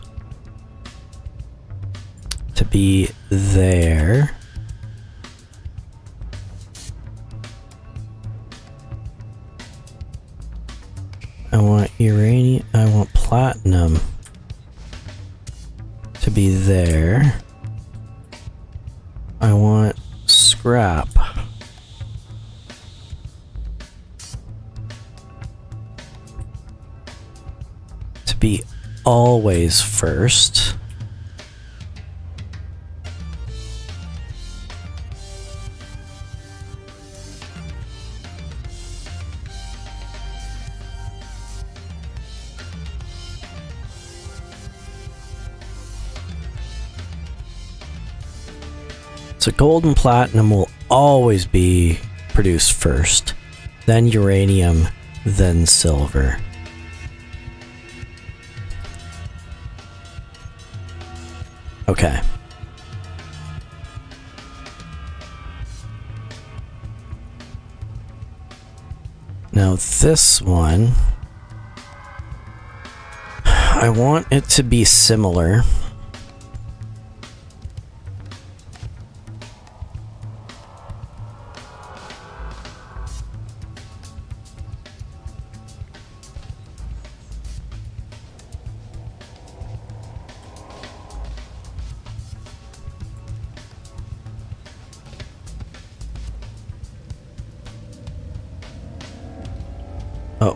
to be there. I want uranium, I want platinum to be there. I want scrap to be always first. So gold and platinum will always be produced first, then uranium, then silver. Okay. Now this one, I want it to be similar.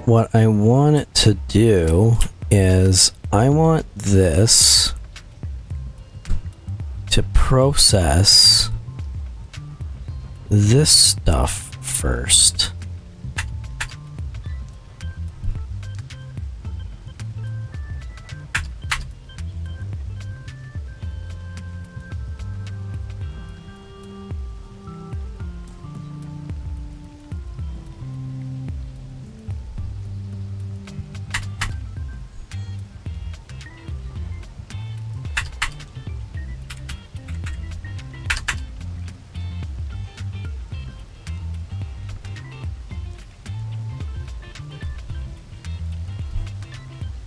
What I want it to do is I want this to process this stuff first.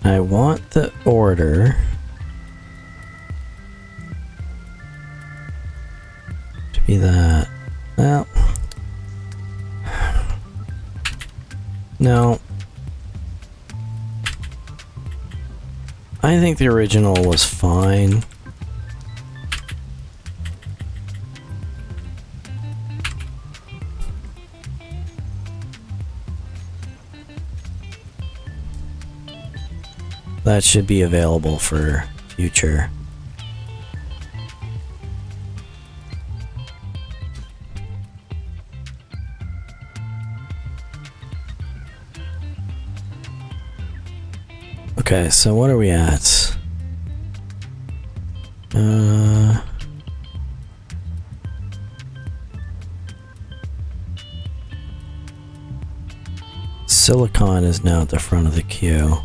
I want the order to be that. Well, no. I think the original was fine. That should be available for future. Okay, so what are we at? Silicon is now at the front of the queue.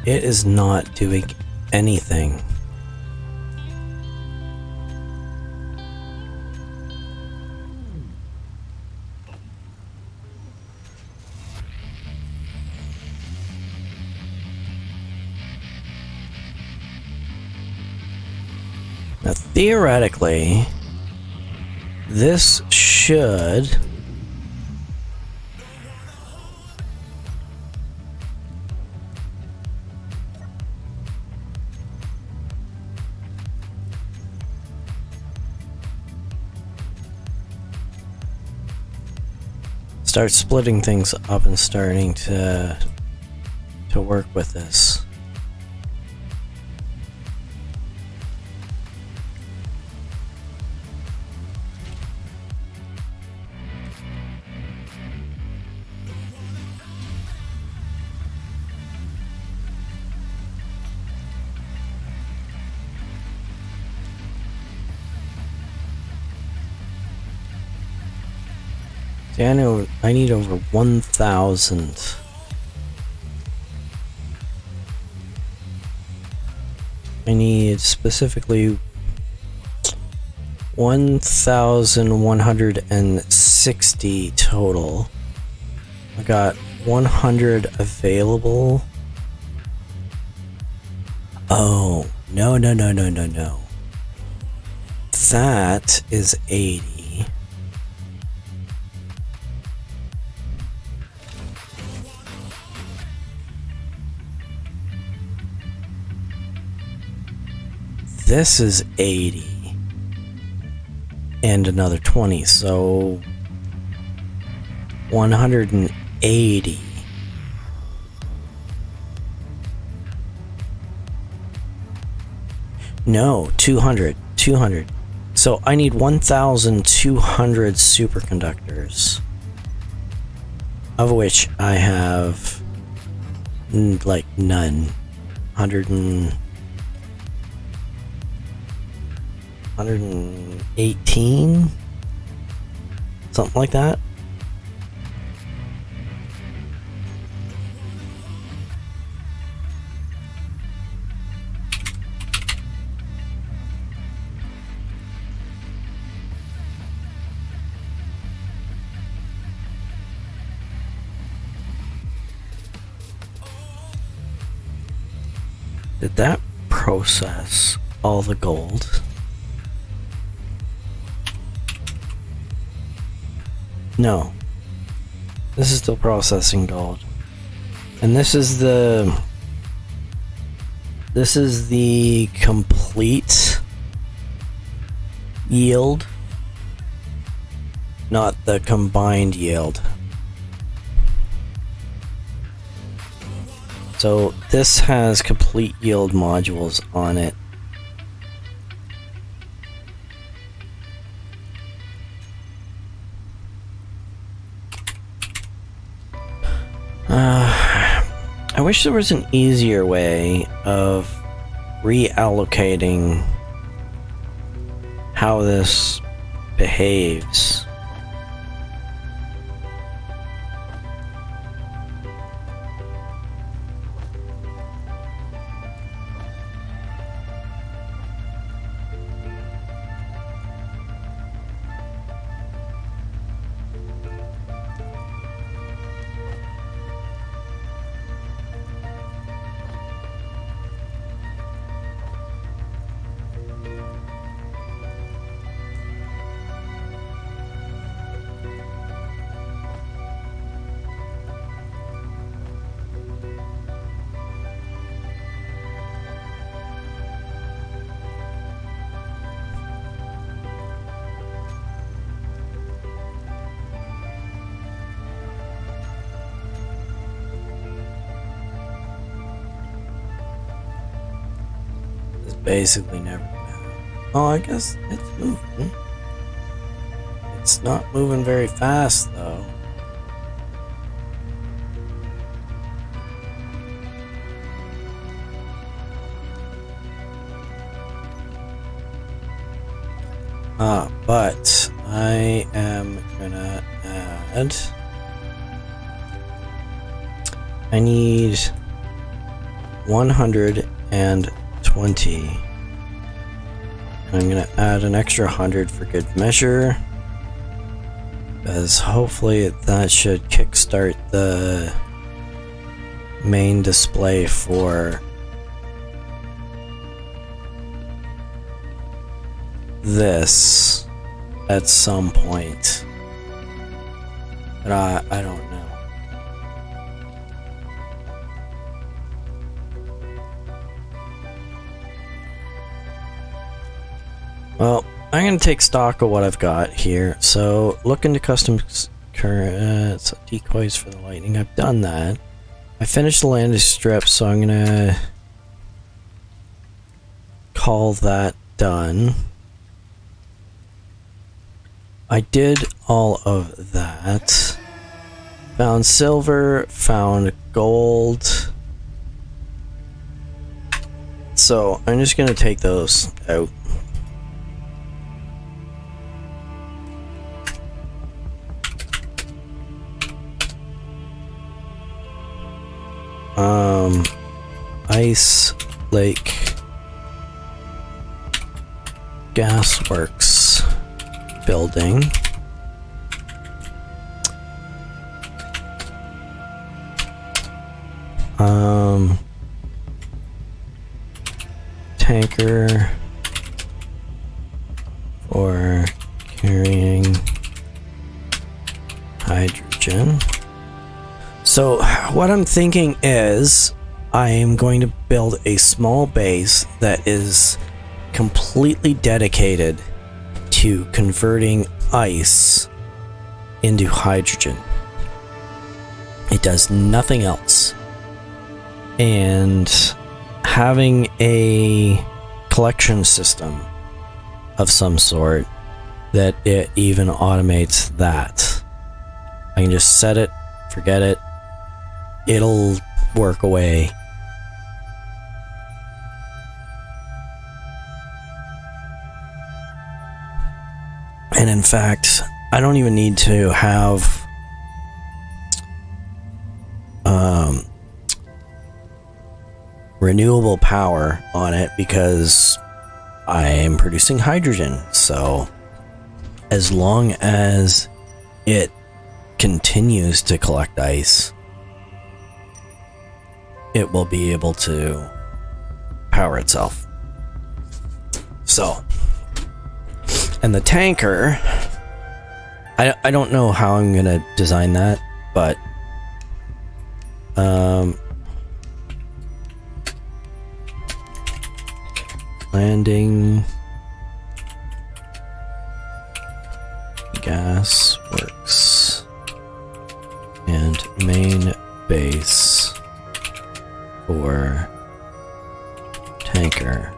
It is not doing anything. Now, theoretically, this should start splitting things up and starting to work with this. See, I know I need over 1,000. I need specifically 1,160 total. I got 100 available. Oh, no. That is 80. This is 80. And another 20, so 180. No, 200. So I need 1,200 superconductors, of which I have like none. 118, something like that. Did that process all the gold? No. This is still processing gold. And this is the complete yield, not the combined yield. So this has complete yield modules on it. I wish there was an easier way of reallocating how this behaves. Basically never gonna. Oh, I guess it's moving. It's not moving very fast though. But I am gonna add. I need 120. I'm gonna add an extra 100 for good measure, because hopefully that should kickstart the main display for this at some point. But I don't know. Well, I'm going to take stock of what I've got here. So, look into custom decoys for the lightning. I've done that. I finished the landing strip, so I'm going to call that done. I did all of that. Found silver, found gold. So, I'm just going to take those out. Ice Lake Gasworks building. Tanker for carrying hydrogen. So what I'm thinking is I am going to build a small base that is completely dedicated to converting ice into hydrogen. It does nothing else. And having a collection system of some sort that it even automates that. I can just set it, forget it, it'll work away. And in fact, I don't even need to have renewable power on it because I am producing hydrogen. So as long as it continues to collect ice, it will be able to power itself. So, and the tanker, I don't know how I'm gonna design that, but landing gas works and main base for tanker.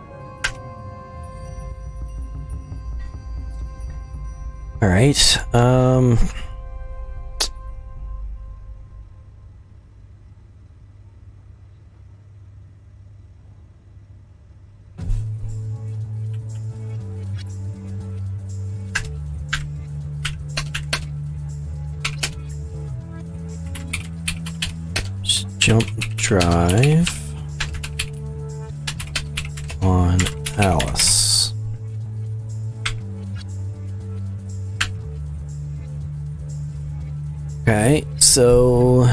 All right. Jump drive on Alice. Okay, so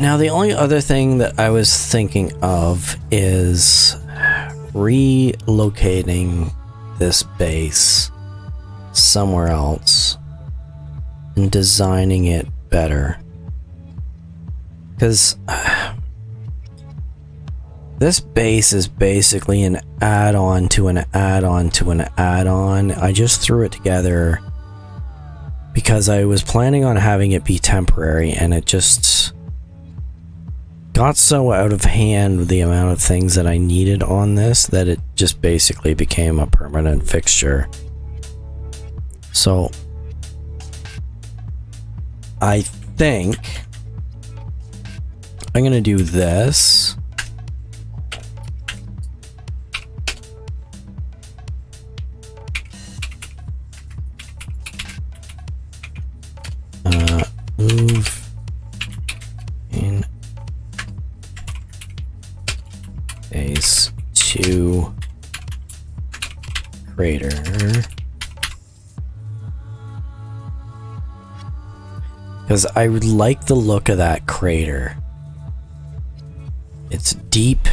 now the only other thing that I was thinking of is relocating this base somewhere else and designing it better. Because this base is basically an add-on to an add-on to an add-on. I just threw it together because I was planning on having it be temporary, and it just got so out of hand with the amount of things that I needed on this that it just basically became a permanent fixture. So I think I'm gonna do this. Move in base to crater. Because I would like the look of that crater. It's deep,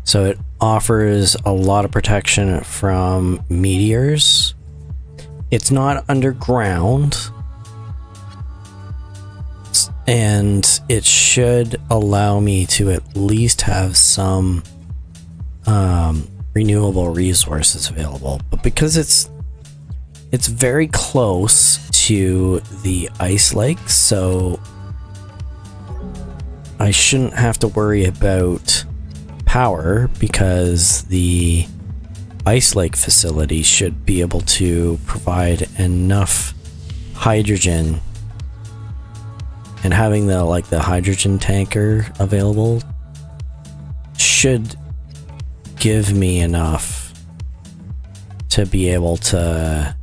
so it offers a lot of protection from meteors. It's not underground, and it should allow me to at least have some renewable resources available. But because it's very close to the ice lake, so I shouldn't have to worry about power, because the ice lake facility should be able to provide enough hydrogen, and having the hydrogen tanker available should give me enough to be able to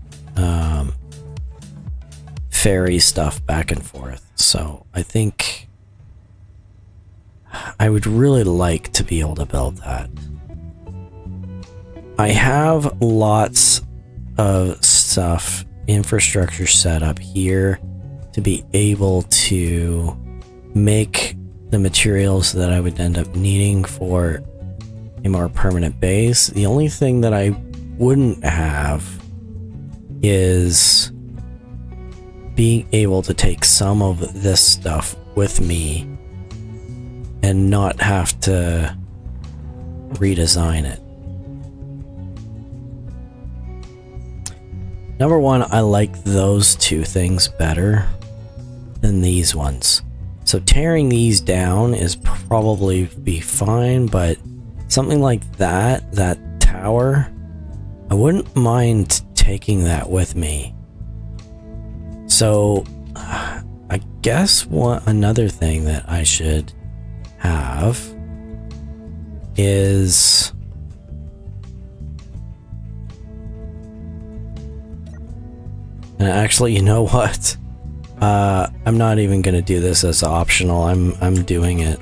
ferry stuff back and forth. So I think I would really like to be able to build that. I have lots of stuff, infrastructure set up here to be able to make the materials that I would end up needing for a more permanent base. The only thing that I wouldn't have is being able to take some of this stuff with me and not have to redesign it. Number one, I like those two things better than these ones. So tearing these down is probably be fine, but something like that tower, I wouldn't mind taking that with me. So I guess another thing that I should have is and actually, you know what? I'm not even gonna do this as optional. I'm doing it.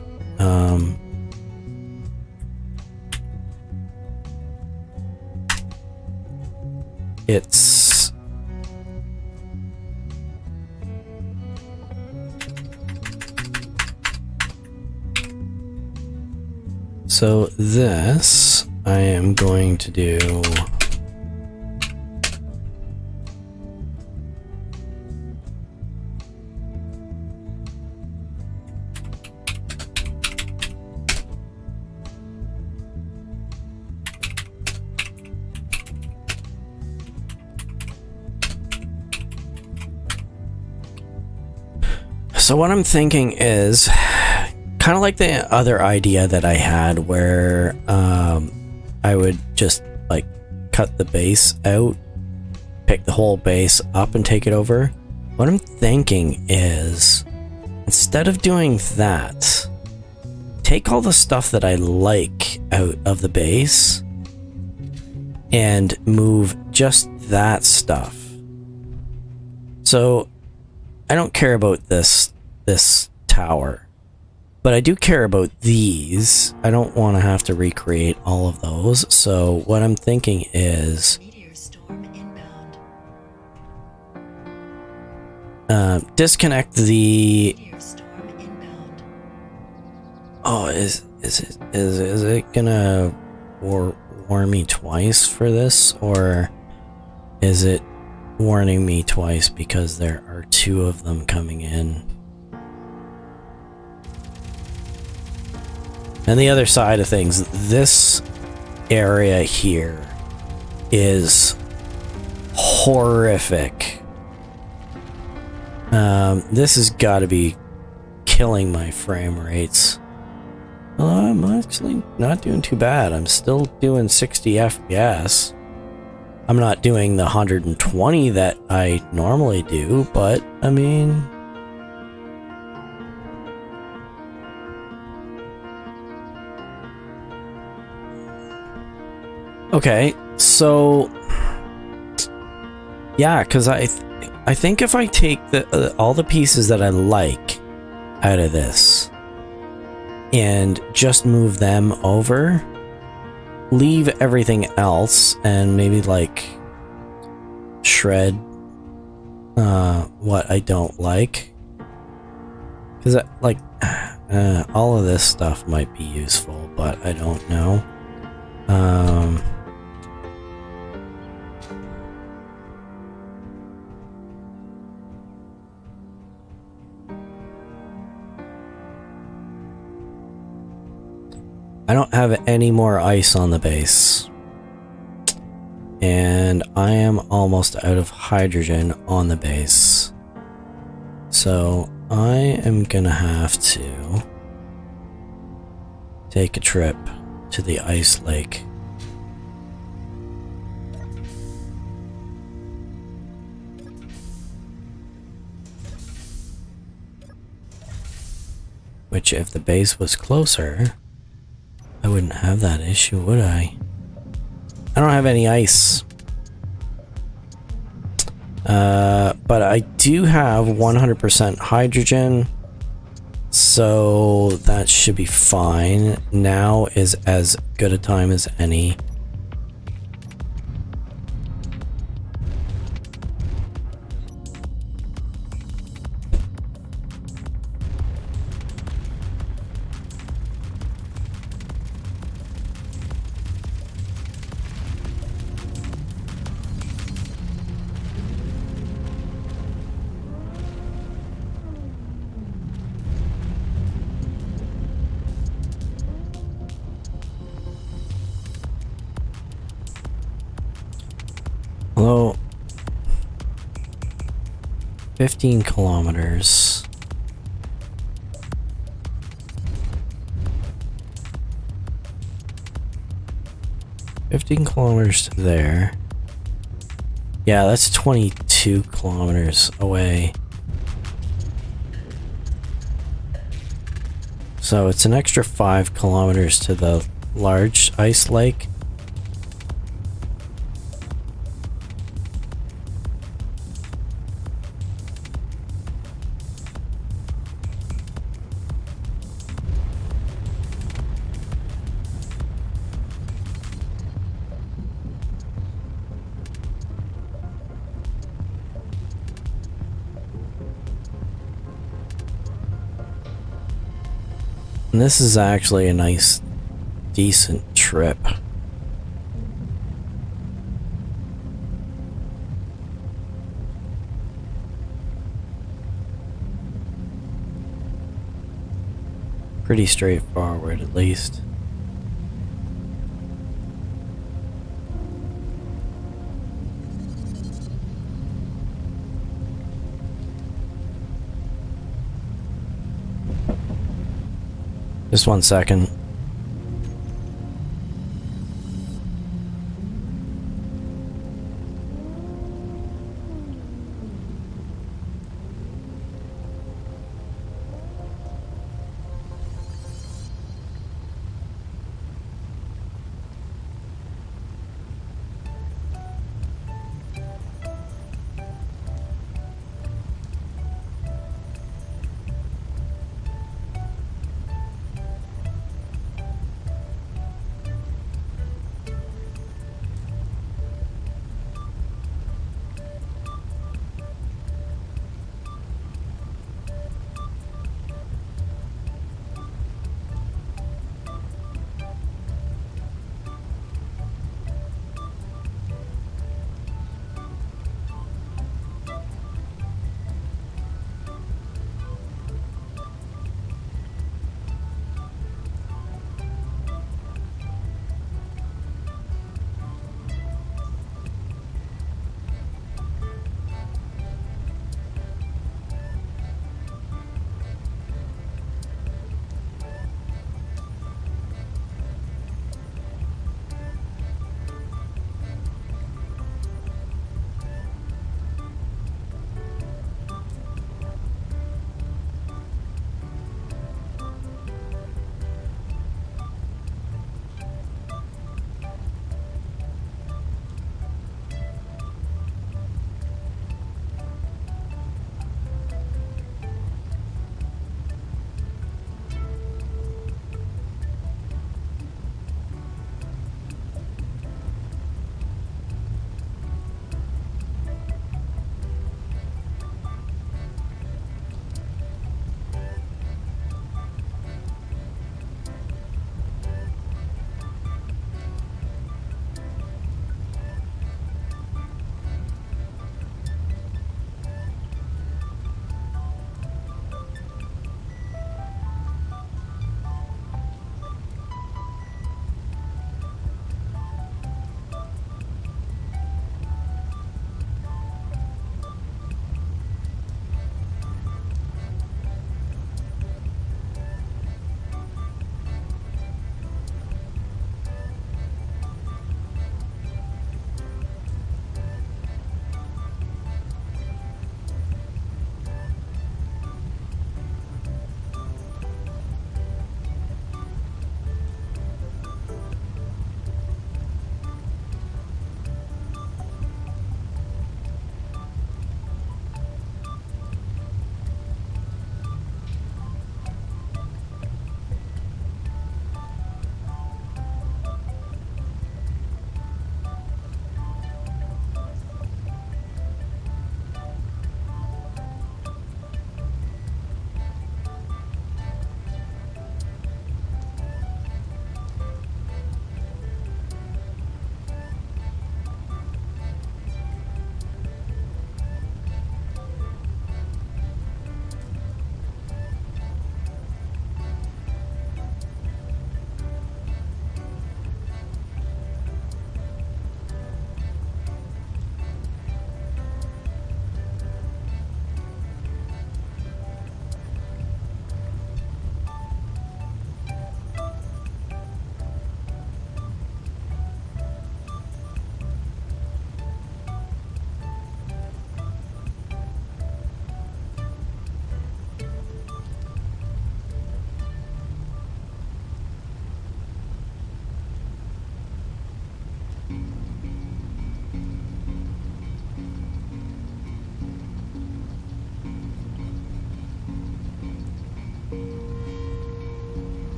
It's so this I am going to do. So what I'm thinking is kind of like the other idea that I had where I would just like cut the base out, pick the whole base up and take it over. What I'm thinking is instead of doing that, take all the stuff that I like out of the base and move just that stuff. So I don't care about this tower, but I do care about these. I don't want to have to recreate all of those. So what I'm thinking is Meteor storm inbound. disconnect the. Meteor storm inbound. Oh, is it gonna warn me twice for this, or is it warning me twice because there are two of them coming in? And the other side of things, this area here is horrific. This has got to be killing my frame rates. Well, I'm actually not doing too bad. I'm still doing 60 FPS. I'm not doing the 120 that I normally do, but I mean, okay, so yeah, because I think if I take the all the pieces that I like out of this and just move them over, leave everything else, and maybe like shred what I don't like, because like all of this stuff might be useful, but I don't know. Um, I don't have any more ice on the base. And I am almost out of hydrogen on the base. So I am gonna have to take a trip to the ice lake. Which, if the base was closer, I wouldn't have that issue, would I? I don't have any ice. But I do have 100% hydrogen, so that should be fine. Now is as good a time as any. Although 15 kilometers. To there. Yeah, that's 22 kilometers away. So it's an extra 5 kilometers to the large ice lake. And this is actually a nice, decent trip. Pretty straightforward, at least. Just 1 second.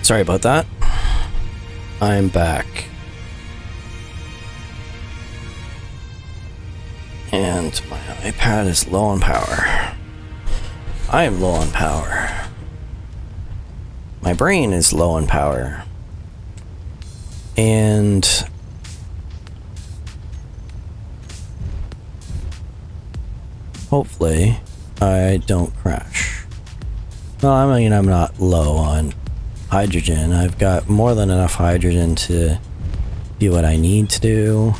Sorry about that. I'm back. And my iPad is low on power. I am low on power. My brain is low on power. And hopefully I don't crash. Well, I mean, I'm not low on hydrogen. I've got more than enough hydrogen to do what I need to do.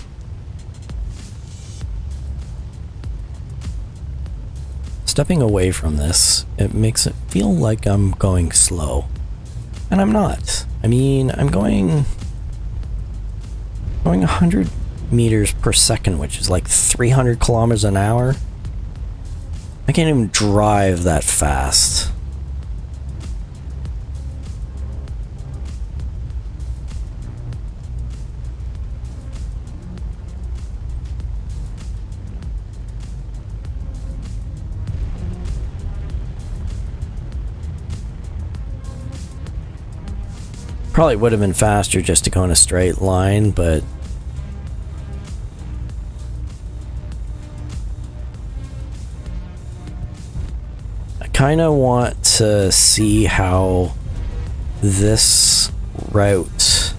Stepping away from this, it makes it feel like I'm going slow. And I'm not. I mean, I'm going 100 meters per second, which is like 300 kilometers an hour. I can't even drive that fast. Probably would have been faster just to go in a straight line, but I kind of want to see how this route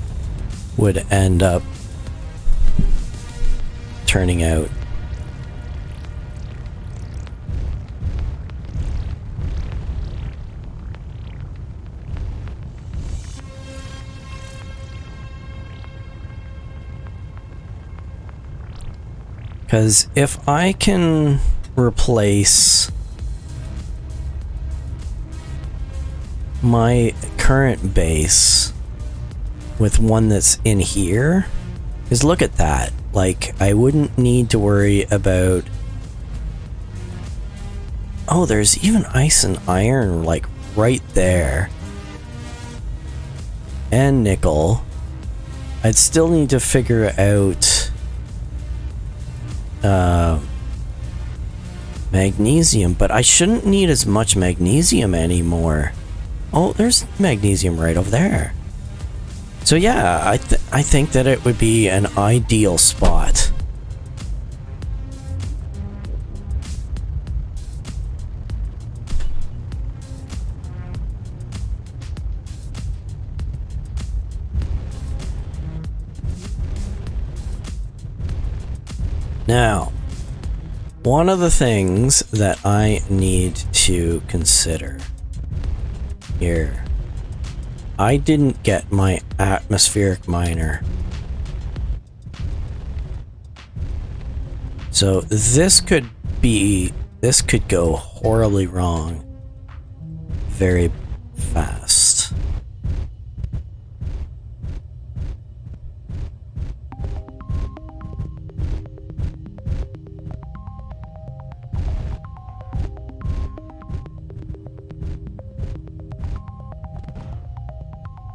would end up turning out. Because if I can replace my current base with one that's in here, because look at that. Like, I wouldn't need to worry about... Oh, there's even ice and iron, like, right there. And nickel. I'd still need to figure out... magnesium, but I shouldn't need as much magnesium anymore. Oh, there's magnesium right over there. So yeah, I think that it would be an ideal spot. Now, one of the things that I need to consider here, I didn't get my atmospheric miner. So this could go horribly wrong very fast.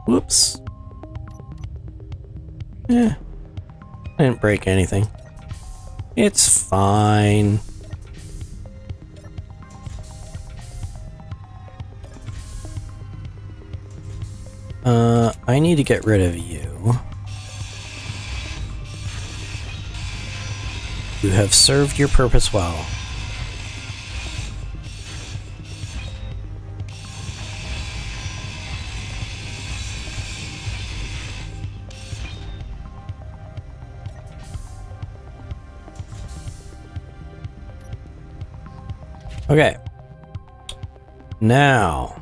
Whoops. I didn't break anything. It's fine. I need to get rid of you. You have served your purpose well. Okay. Now.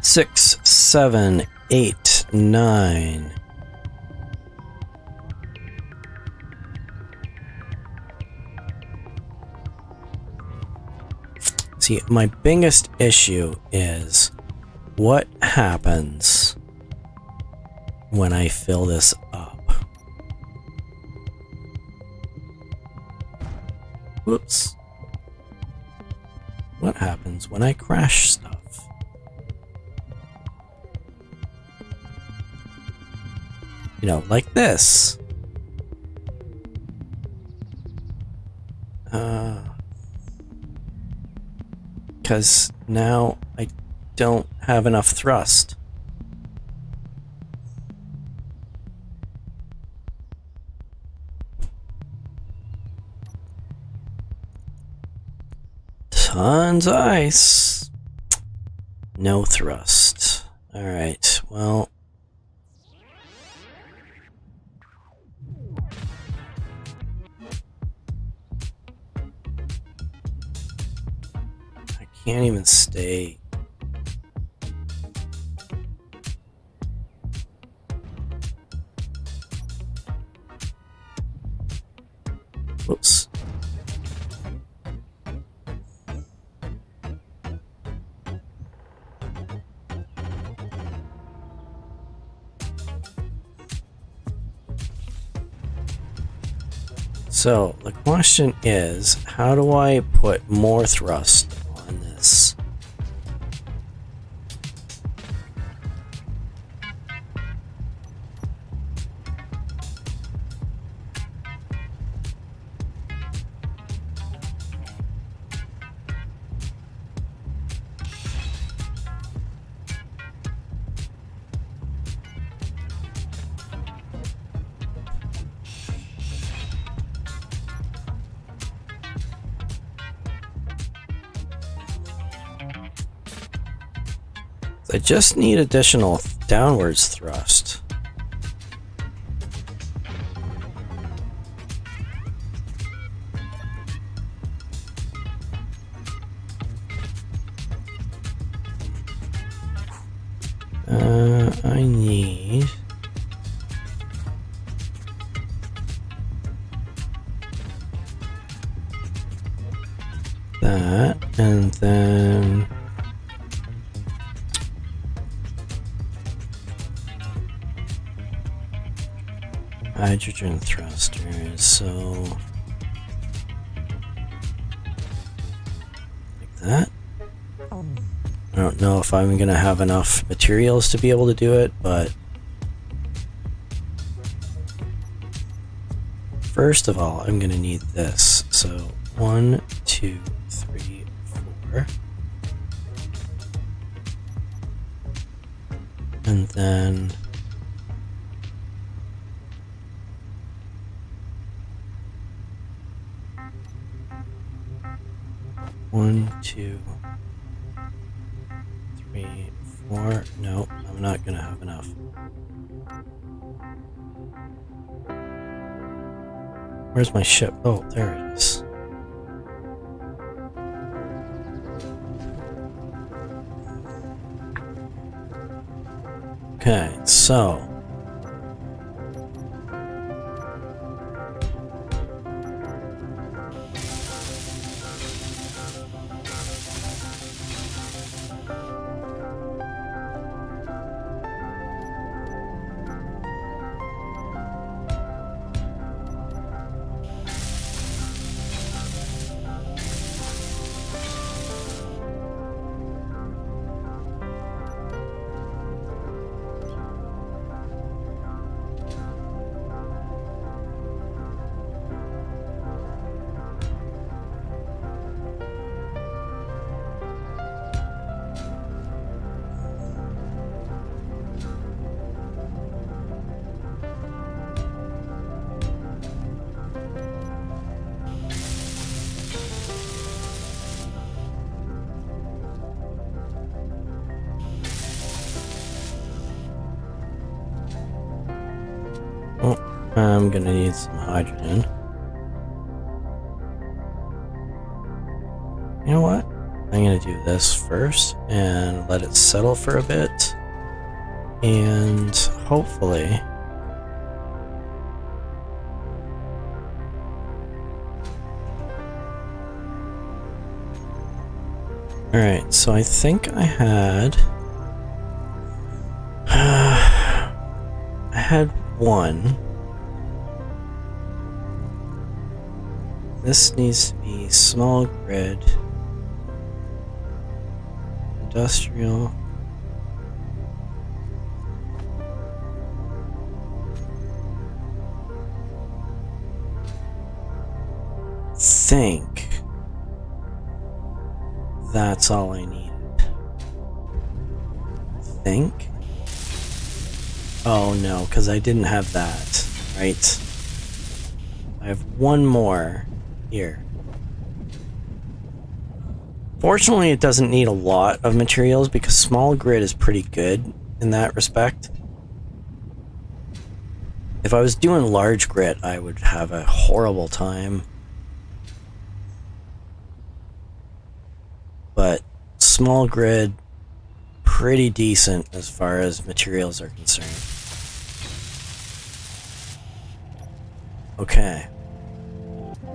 6, 7, 8, 9. See, my biggest issue is what happens when I fill this up. Whoops. What happens when I crash stuff? You know, like this. because now I don't have enough thrust. Tons of ice. No thrust. Alright, well. I can't even stay. Whoops. So, the question is, how do I put more thrust on this? I just need additional downwards thrust. I need that, and then hydrogen thrusters, so like that. I don't know if I'm gonna have enough materials to be able to do it, but first of all, I'm gonna need this. So 1, 2, 3, 4. And then one, 2, 3, 4. Nope, I'm not gonna have enough. Where's my ship? Oh, there it is. Okay, so I'm gonna need some hydrogen. You know what? I'm gonna do this first and let it settle for a bit. And hopefully alright, so I think I had one. This needs to be small grid, industrial. Think that's all I need. I think. Oh no, because I didn't have that. Right. I have one more here. Fortunately, it doesn't need a lot of materials because small grid is pretty good in that respect. If I was doing large grid, I would have a horrible time. But small grid, pretty decent as far as materials are concerned. Okay.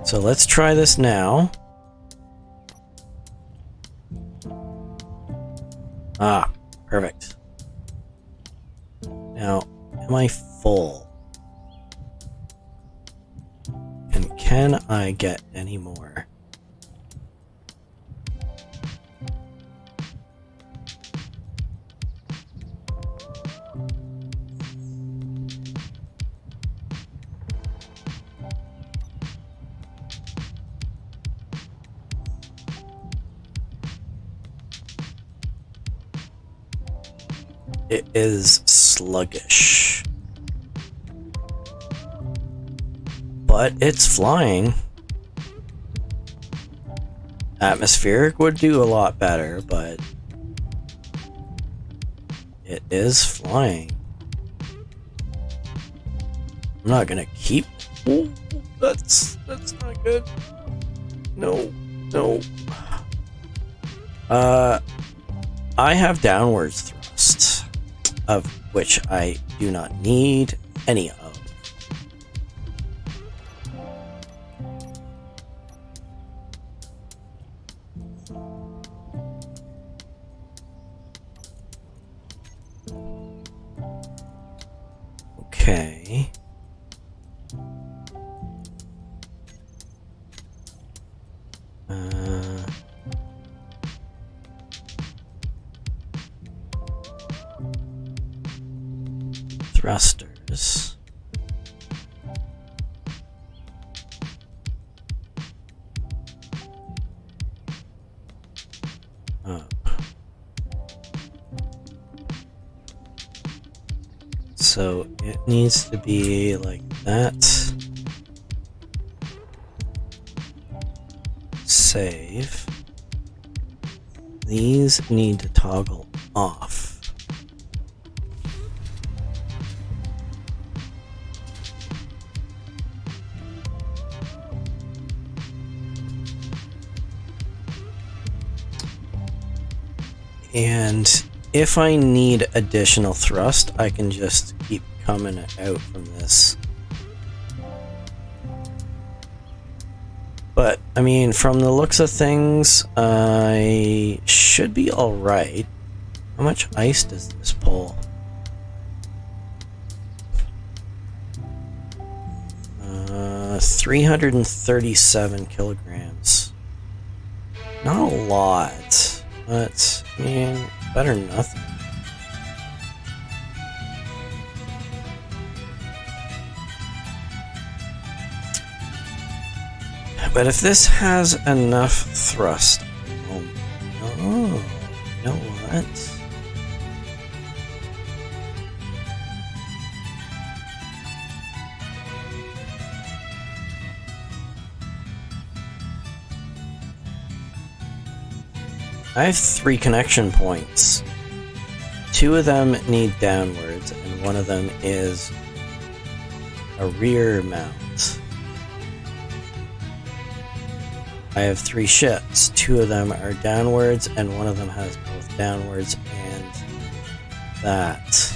So let's try this now. Ah, perfect. Now, am I full? And can I get any more? It is sluggish. But it's flying. Atmospheric would do a lot better, but it is flying. I'm not gonna keep. Oh, that's not good. No. I have downwards thrust, of which I do not need any of. Okay. Thrusters. Up. So it needs to be like that. Save. These need to toggle off. And if I need additional thrust, I can just keep coming out from this. But, I mean, from the looks of things, I should be alright. How much ice does this pull? 337 kilograms. Not a lot, but, I mean, better than nothing. But if this has enough thrust... Oh, you know what? I have 3 connection points. 2 of them need downwards, and 1 of them is a rear mount. I have 3 ships. 2 of them are downwards, and 1 of them has both downwards and that.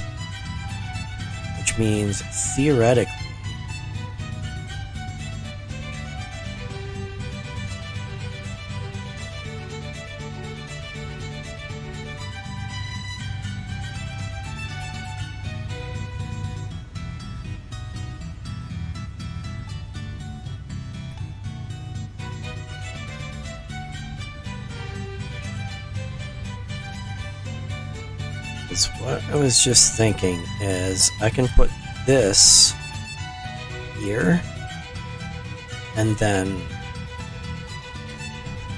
Which means, theoretically, what I was just thinking is I can put this here and then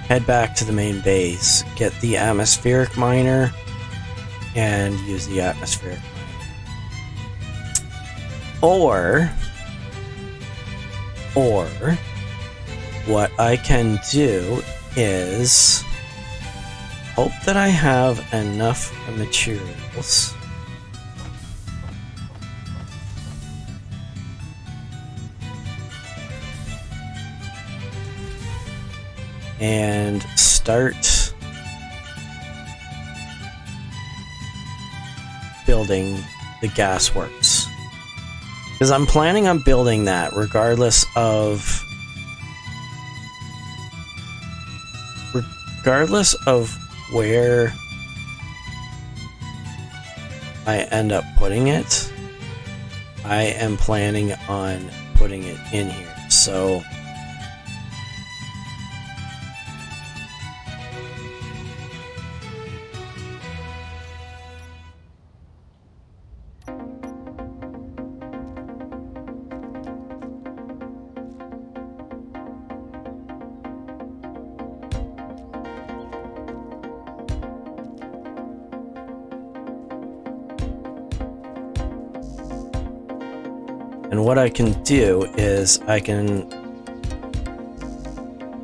head back to the main base, get the atmospheric miner, and use the atmospheric miner. Or what I can do is hope that I have enough materials and start building the gas works. Because I'm planning on building that regardless of where I end up putting it. I am planning on putting it in here. So and what I can do is I can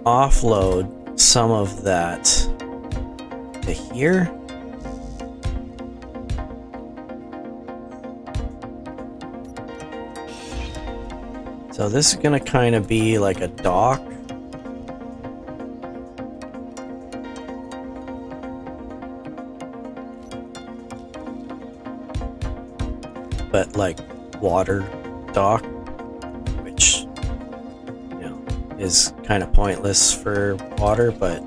offload some of that to here. So this is going to kind of be like a dock. But like water dock, which, you know, is kind of pointless for water, but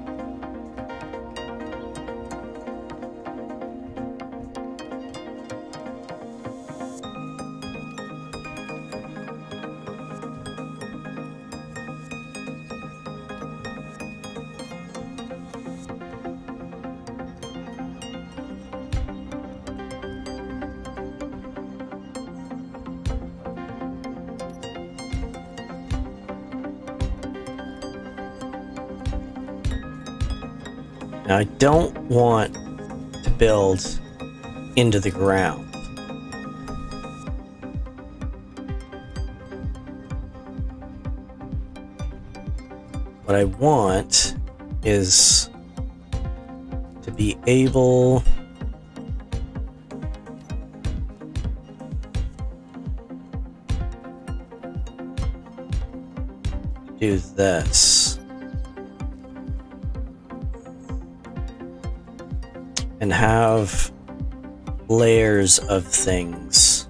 now I don't want to build into the ground. What I want is to be able to do this. And have layers of things.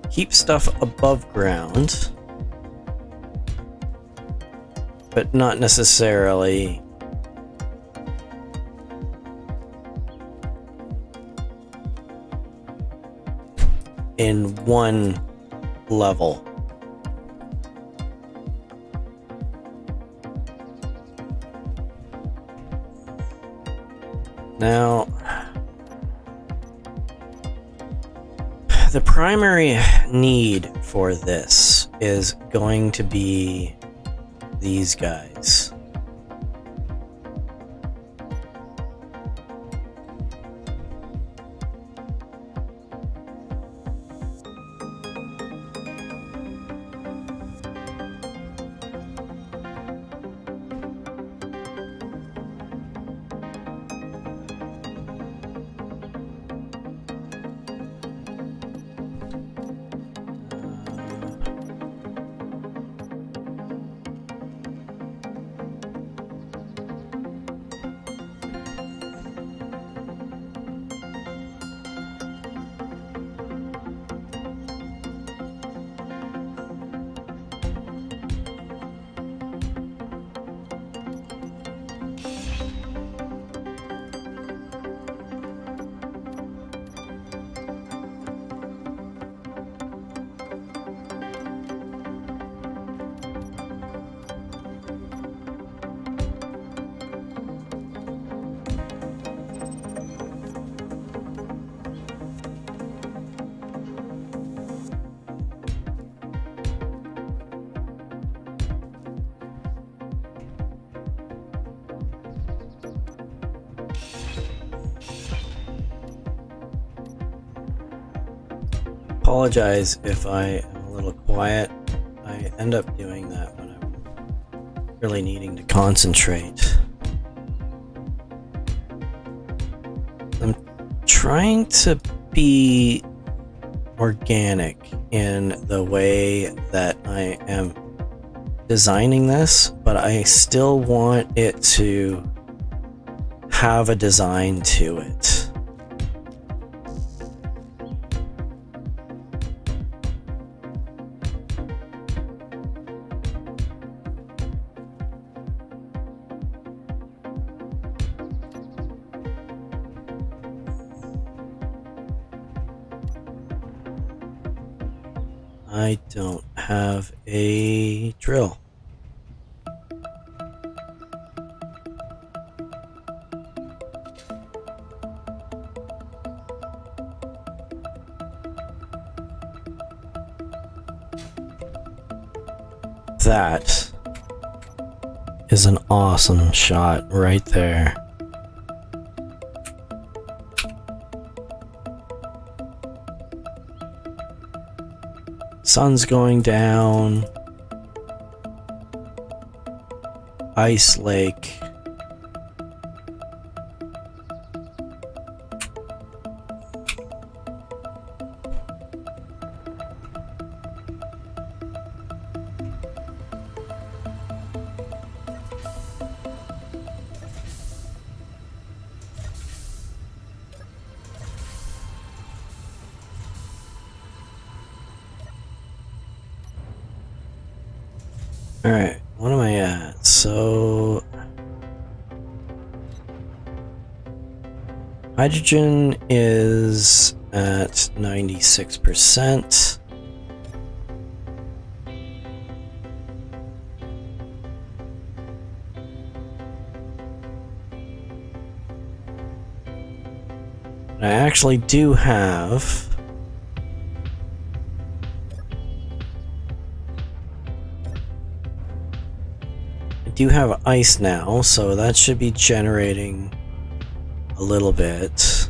Keep stuff above ground, but not necessarily in one level. Now, the primary need for this is going to be these guys. apologize if I am a little quiet. I end up doing that when I'm really needing to concentrate. I'm trying to be organic in the way that I am designing this, but I still want it to have a design to it. I don't have a drill. That is an awesome shot right there. Sun's going down. Ice lake. Alright, what am I at? So hydrogen is at 96%. I actually do have ice now, so that should be generating a little bit.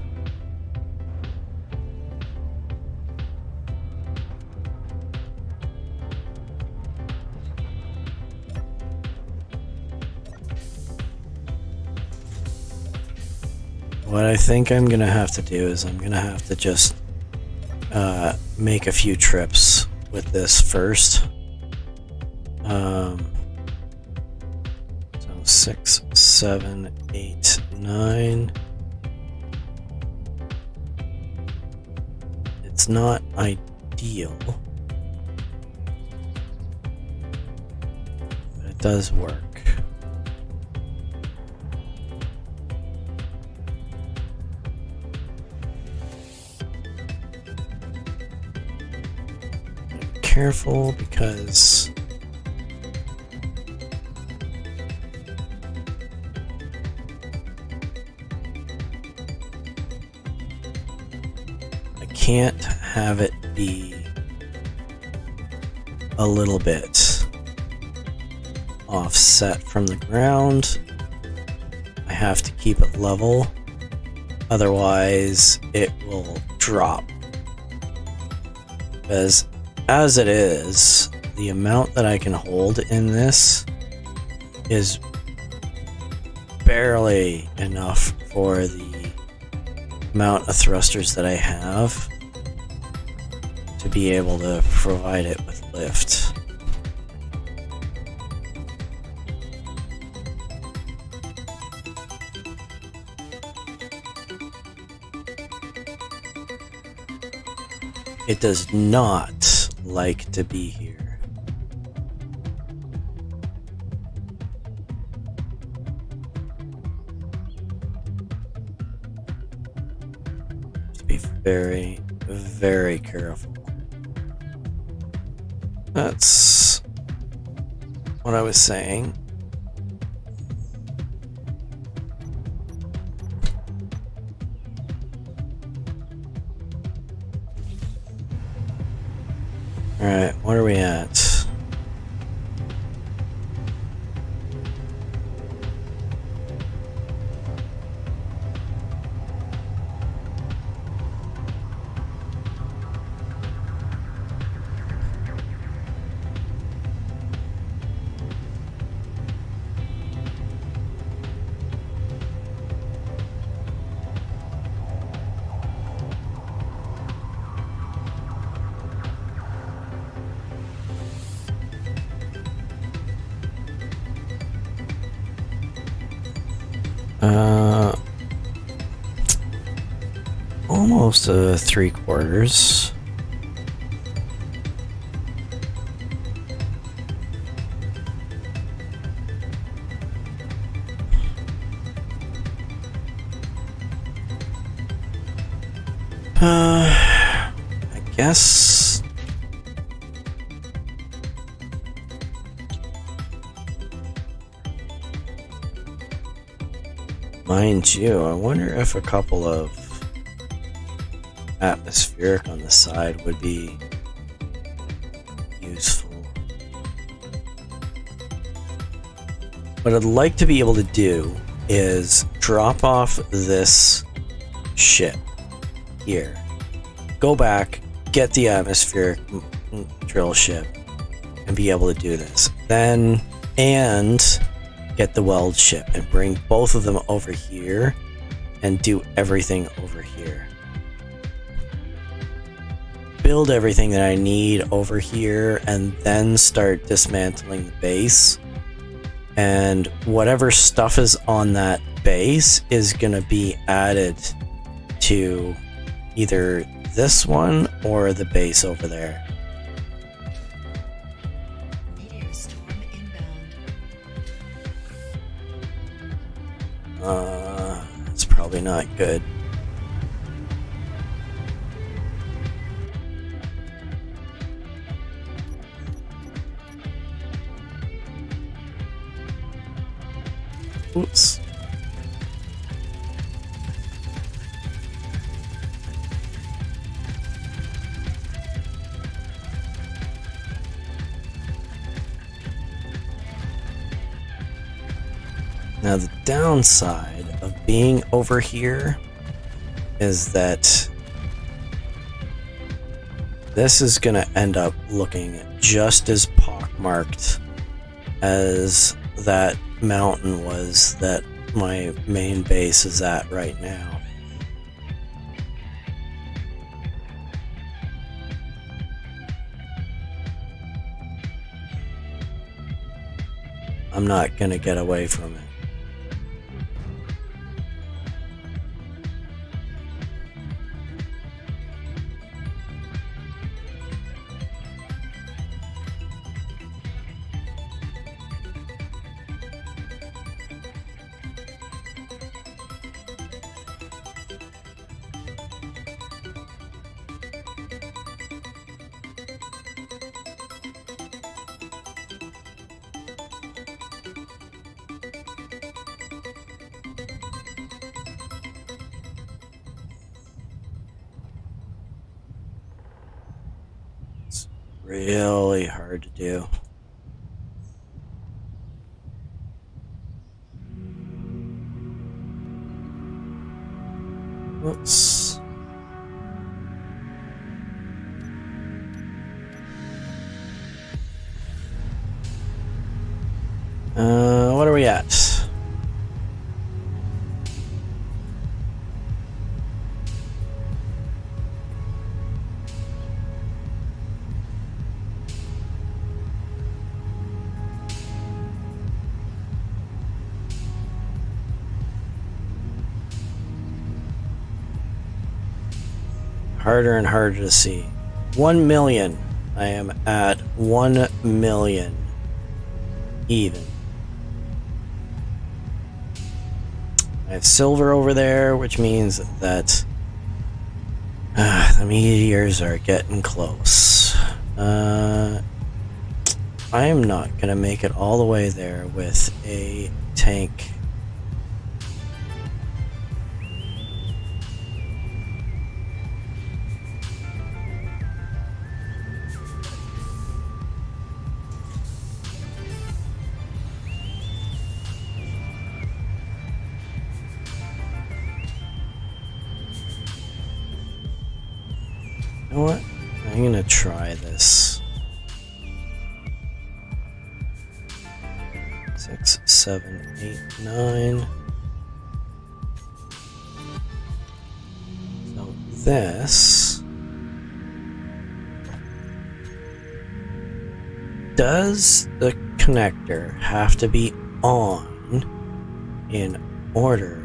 What I think I'm gonna have to do is I'm gonna have to just make a few trips with this first. So 6, 7, 8, 9. It's not ideal, but it does work. Careful because I can't have it be a little bit offset from the ground. I have to keep it level, otherwise it will drop. Because as it is, the amount that I can hold in this is barely enough for the amount of thrusters that I have to be able to provide it with lift. It does not like to be here. Just be very, very careful. That's what I was saying. Alright, what are we at? Almost 3/4. I guess. Mind you, I wonder if a couple of atmospheric on the side would be useful. What I'd like to be able to do is drop off this ship here, go back, get the atmospheric drill ship, and be able to do this. Then, and get the weld ship and bring both of them over here and do everything over here. Build everything that I need over here and then start dismantling the base. And whatever stuff is on that base is going to be added to either this one or the base over there. Meteor storm inbound. It's probably not good. Oops. Now the downside of being over here is that this is going to end up looking just as pockmarked as that mountain was that my main base is at right now. I'm not going to get away from it. Really hard to do. Whoops. What are we at? Harder and harder to see. 1 million. I am at 1 million. Even. I have silver over there, which means that the meteors are getting close. I am not going to make it all the way there with a tank. You know what? I'm gonna try this. 6, 7, 8, 9. So this does the connector have to be on in order.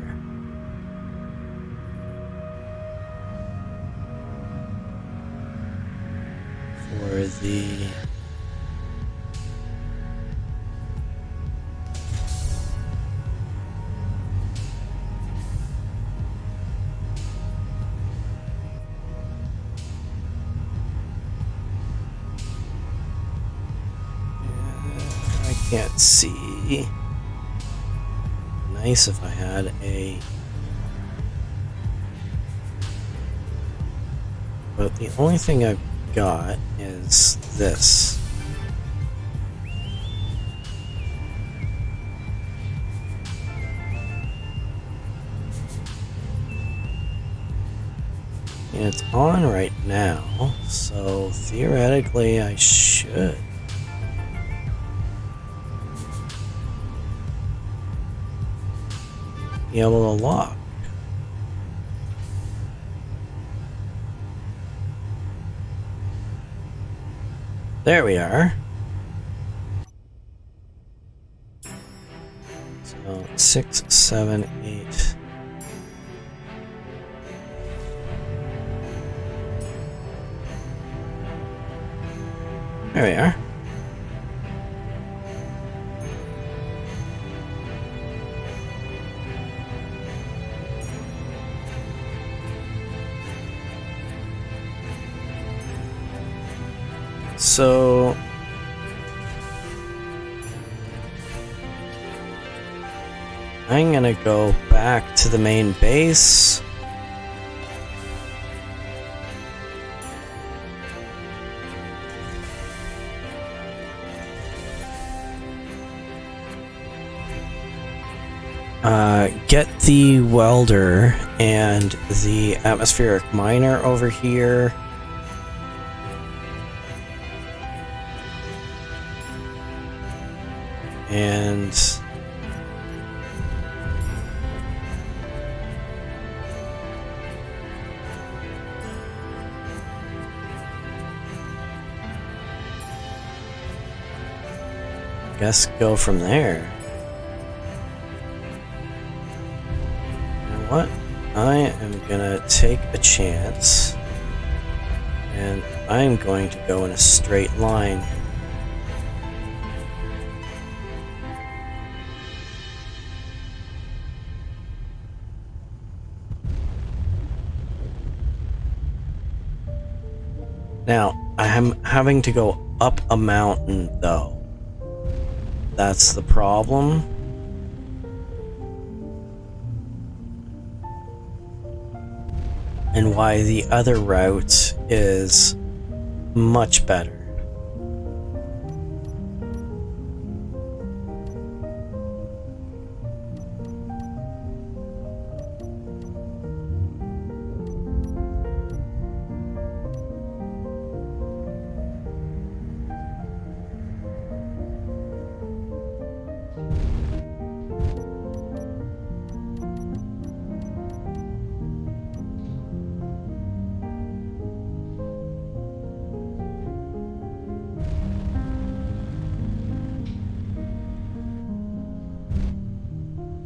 For the I can't see. Nice if I had a. But the only thing I've got is this. And it's on right now, so theoretically I should. Be able to lock. There we are. So 6, 7, 8. There we are. So I'm gonna go back to the main base. Get the welder and the atmospheric miner over here. And I guess go from there. You know what? I am gonna take a chance, and I'm going to go in a straight line. Now, I'm having to go up a mountain, though. That's the problem. And why the other route is much better.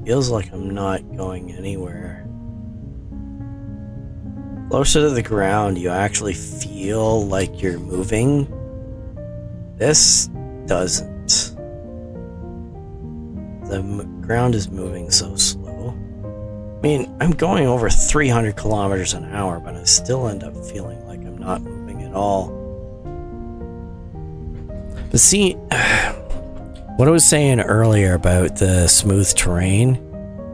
Feels like I'm not going anywhere. Closer to the ground, you actually feel like you're moving. This doesn't. The ground is moving so slow. I mean, I'm going over 300 kilometers an hour, but I still end up feeling like I'm not moving at all. But see, what I was saying earlier about the smooth terrain,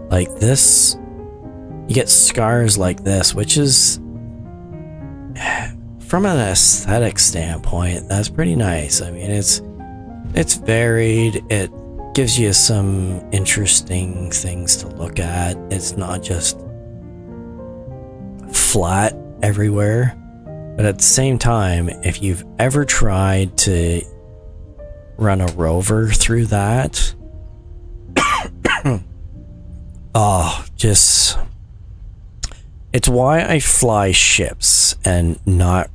like this, you get scars like this, which is, from an aesthetic standpoint, that's pretty nice. I mean, it's varied, it gives you some interesting things to look at. It's not just flat everywhere. But at the same time, if you've ever tried to run a rover through that, oh, just, it's why I fly ships and not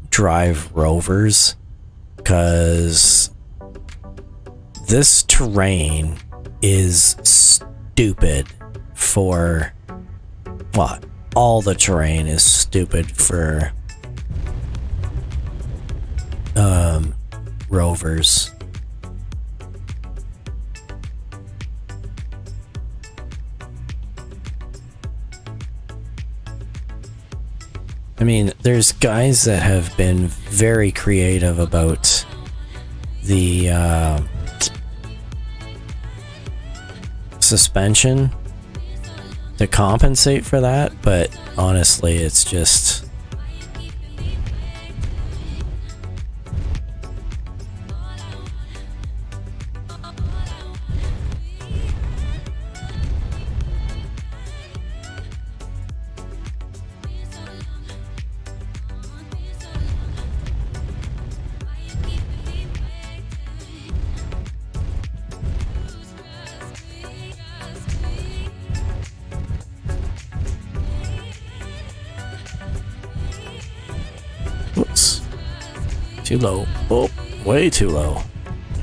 drive rovers, because this terrain is stupid for... Well, all the terrain is stupid for rovers. I mean, there's guys that have been very creative about the suspension to compensate for that, but honestly, it's just... Oops. Too low. Oh, way too low.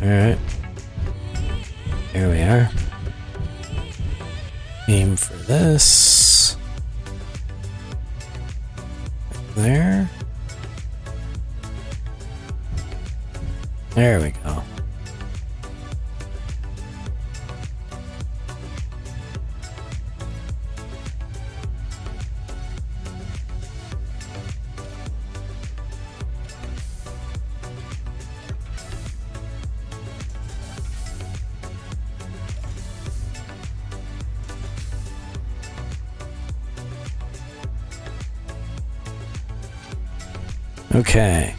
Alright. There we are. Aim for this. There. There we go. Okay.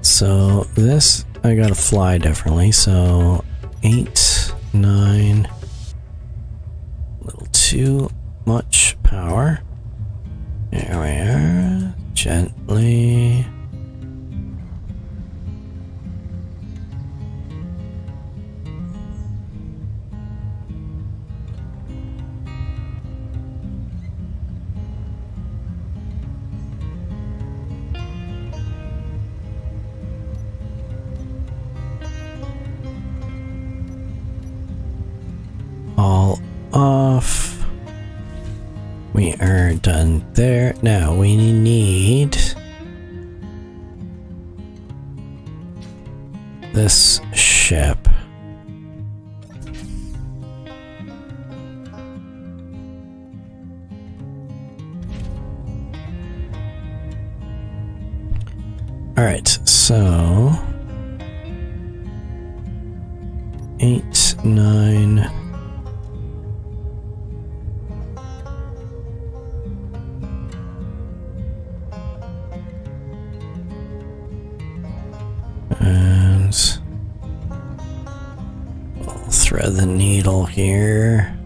So this, I gotta fly differently. So 8, 9, a little too much power. There we are. Gently. All off. We are done there. Now we need this ship. All right, so 8, 9. And we'll thread the needle here.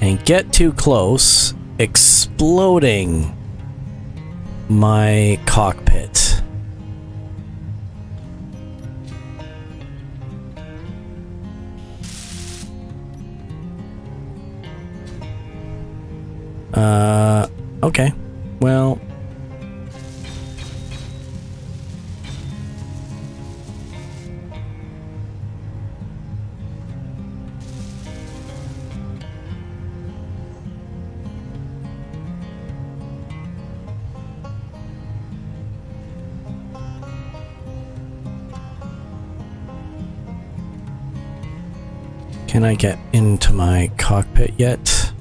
And get too close, exploding my cockpit. Okay. Well, can I get into my cockpit yet?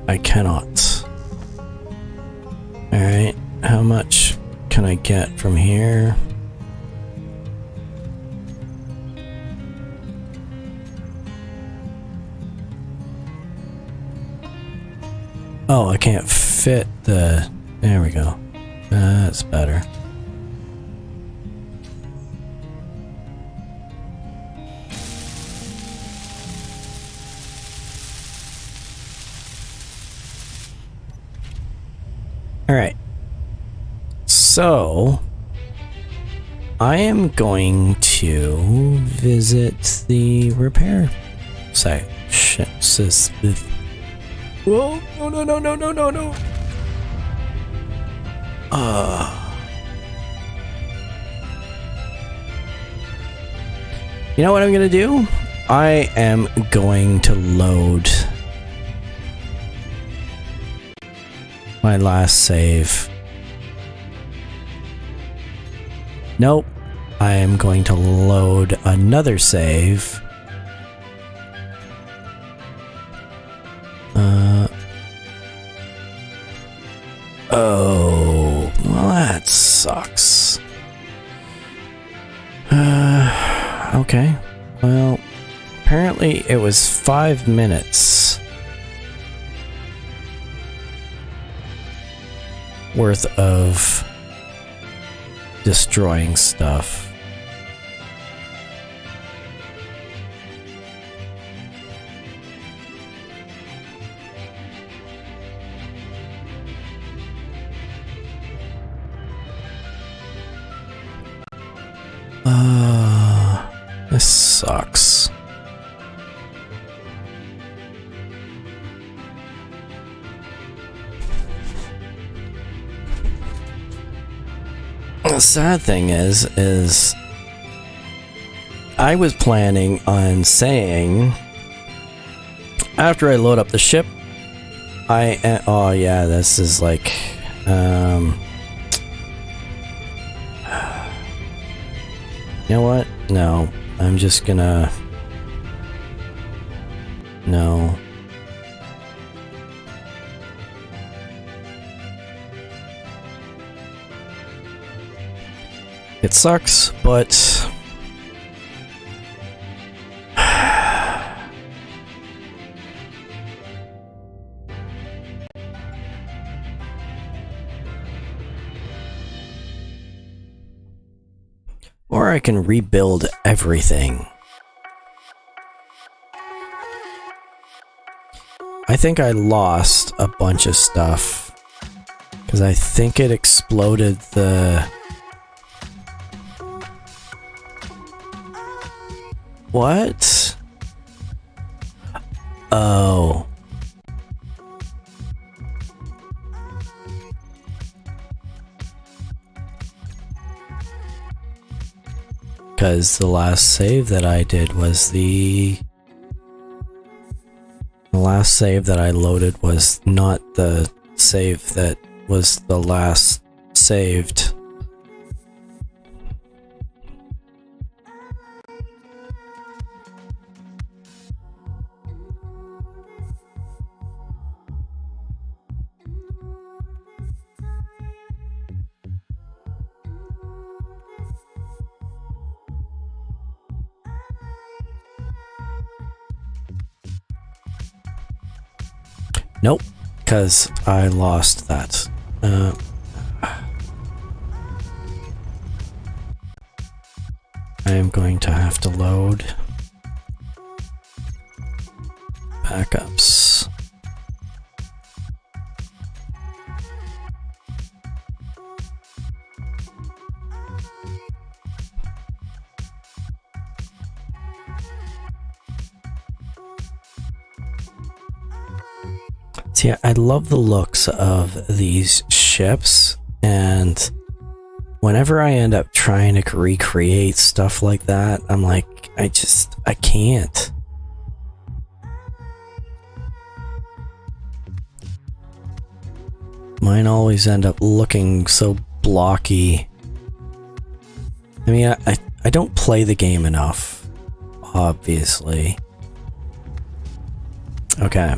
I cannot. Alright, how much can I get from here? Oh, I can't fit the... There we go. That's better. Alright. So, I am going to visit the repair site. Shit, whoa, no. You know what I'm gonna do? I am going to load my last save. Nope. I am going to load another save. Oh, well that sucks. Okay. Well, apparently it was 5 minutes worth of destroying stuff. This sucks. The sad thing is I was planning on saying after I load up the ship, oh yeah, this is like, you know what? No, I'm just gonna, no. It sucks, but or I can rebuild everything. I think I lost a bunch of stuff because I think it exploded the... What? Oh. Because the last save that I did was the last save that I loaded was not the save that was the last saved. Nope, because I lost that. I am going to have to load backups. See, I love the looks of these ships, and whenever I end up trying to recreate stuff like that, I'm like, I can't. Mine always end up looking so blocky. I mean, I don't play the game enough, obviously. Okay.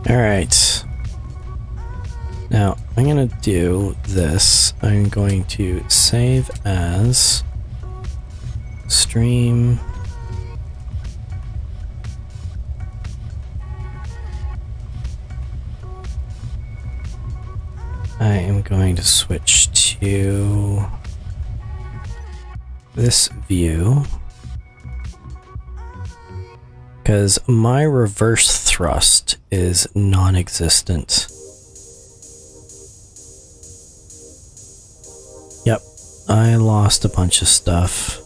Alright. Now, I'm gonna do this. I'm going to save as stream. I am going to switch to this view. Because my reverse thrust is non-existent. Yep, I lost a bunch of stuff.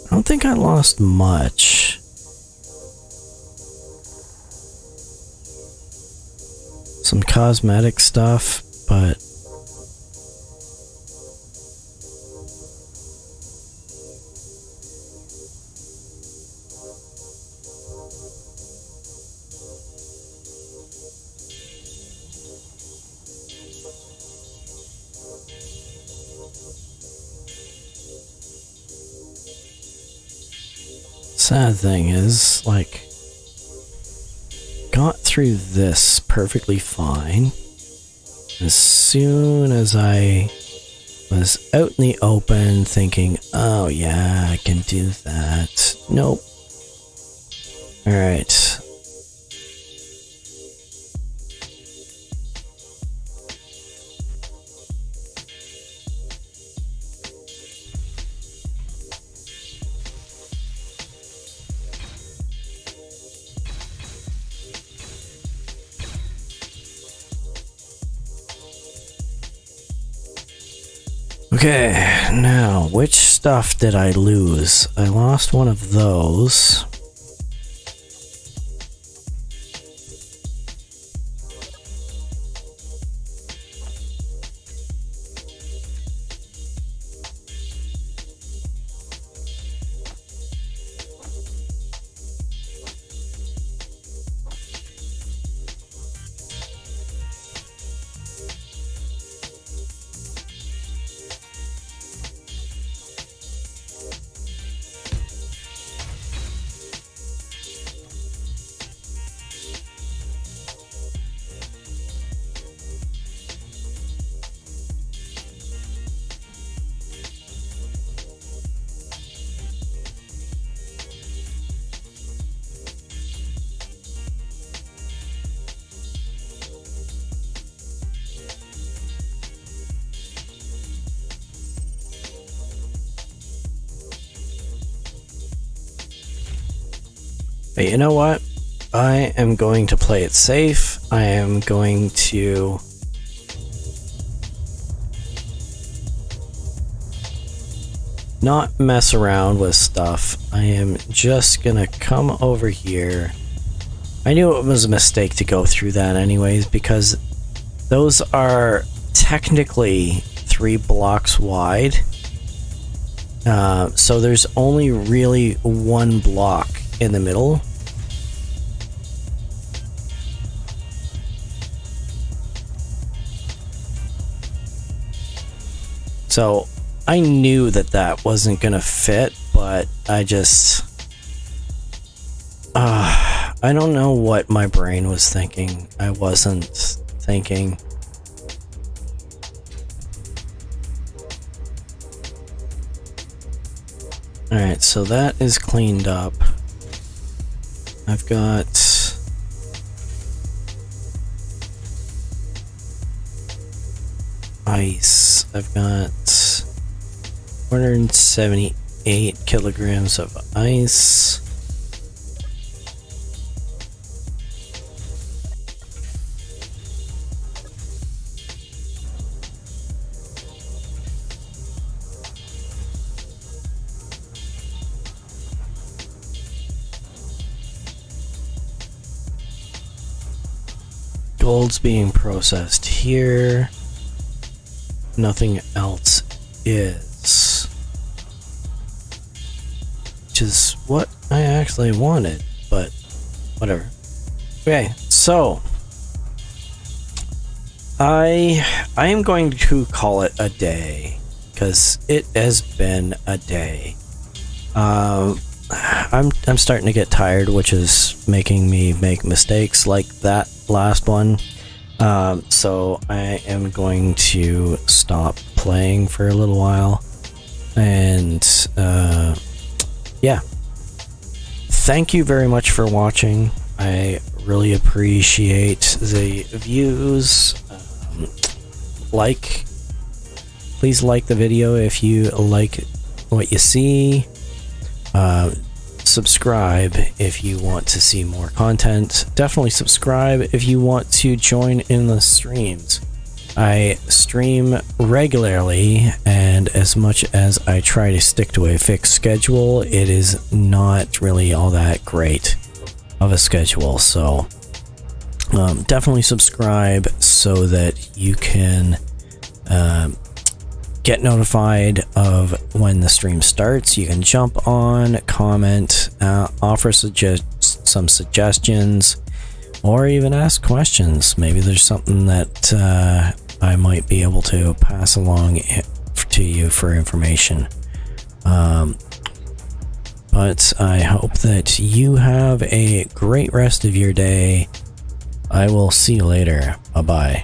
I don't think I lost much. some cosmetic stuff, but sad thing is, like, got through this perfectly fine. As soon as I was out in the open thinking, oh yeah, I can do that. Nope. Alright. Okay, now, which stuff did I lose? I lost one of those. But you know what? I am going to play it safe. I am going to not mess around with stuff. I am just gonna come over here. I knew it was a mistake to go through that anyways, because those are technically 3 blocks wide. So there's only really 1 block in the middle. So I knew that that wasn't gonna fit, but I just I don't know what my brain was thinking. I wasn't thinking. Alright, so that is cleaned up. I've got ice. I've got 178 kilograms of ice. Gold's being processed here. Nothing else is. Which is what I actually wanted, but whatever. Okay, so I am going to call it a day, because it has been a day. I'm starting to get tired, which is making me make mistakes like that last one. So I am going to stop playing for a little while, and yeah, thank you very much for watching. I really appreciate the views. Please like the video if you like what you see. Subscribe if you want to see more content. Definitely subscribe if you want to join in the streams. I stream regularly, and as much as I try to stick to a fixed schedule, it is not really all that great of a schedule. So definitely subscribe so that you can get notified of when the stream starts. You can jump on, comment, offer some suggestions, or even ask questions. Maybe there's something that I might be able to pass along to you for information. But I hope that you have a great rest of your day. I will see you later. Bye-bye.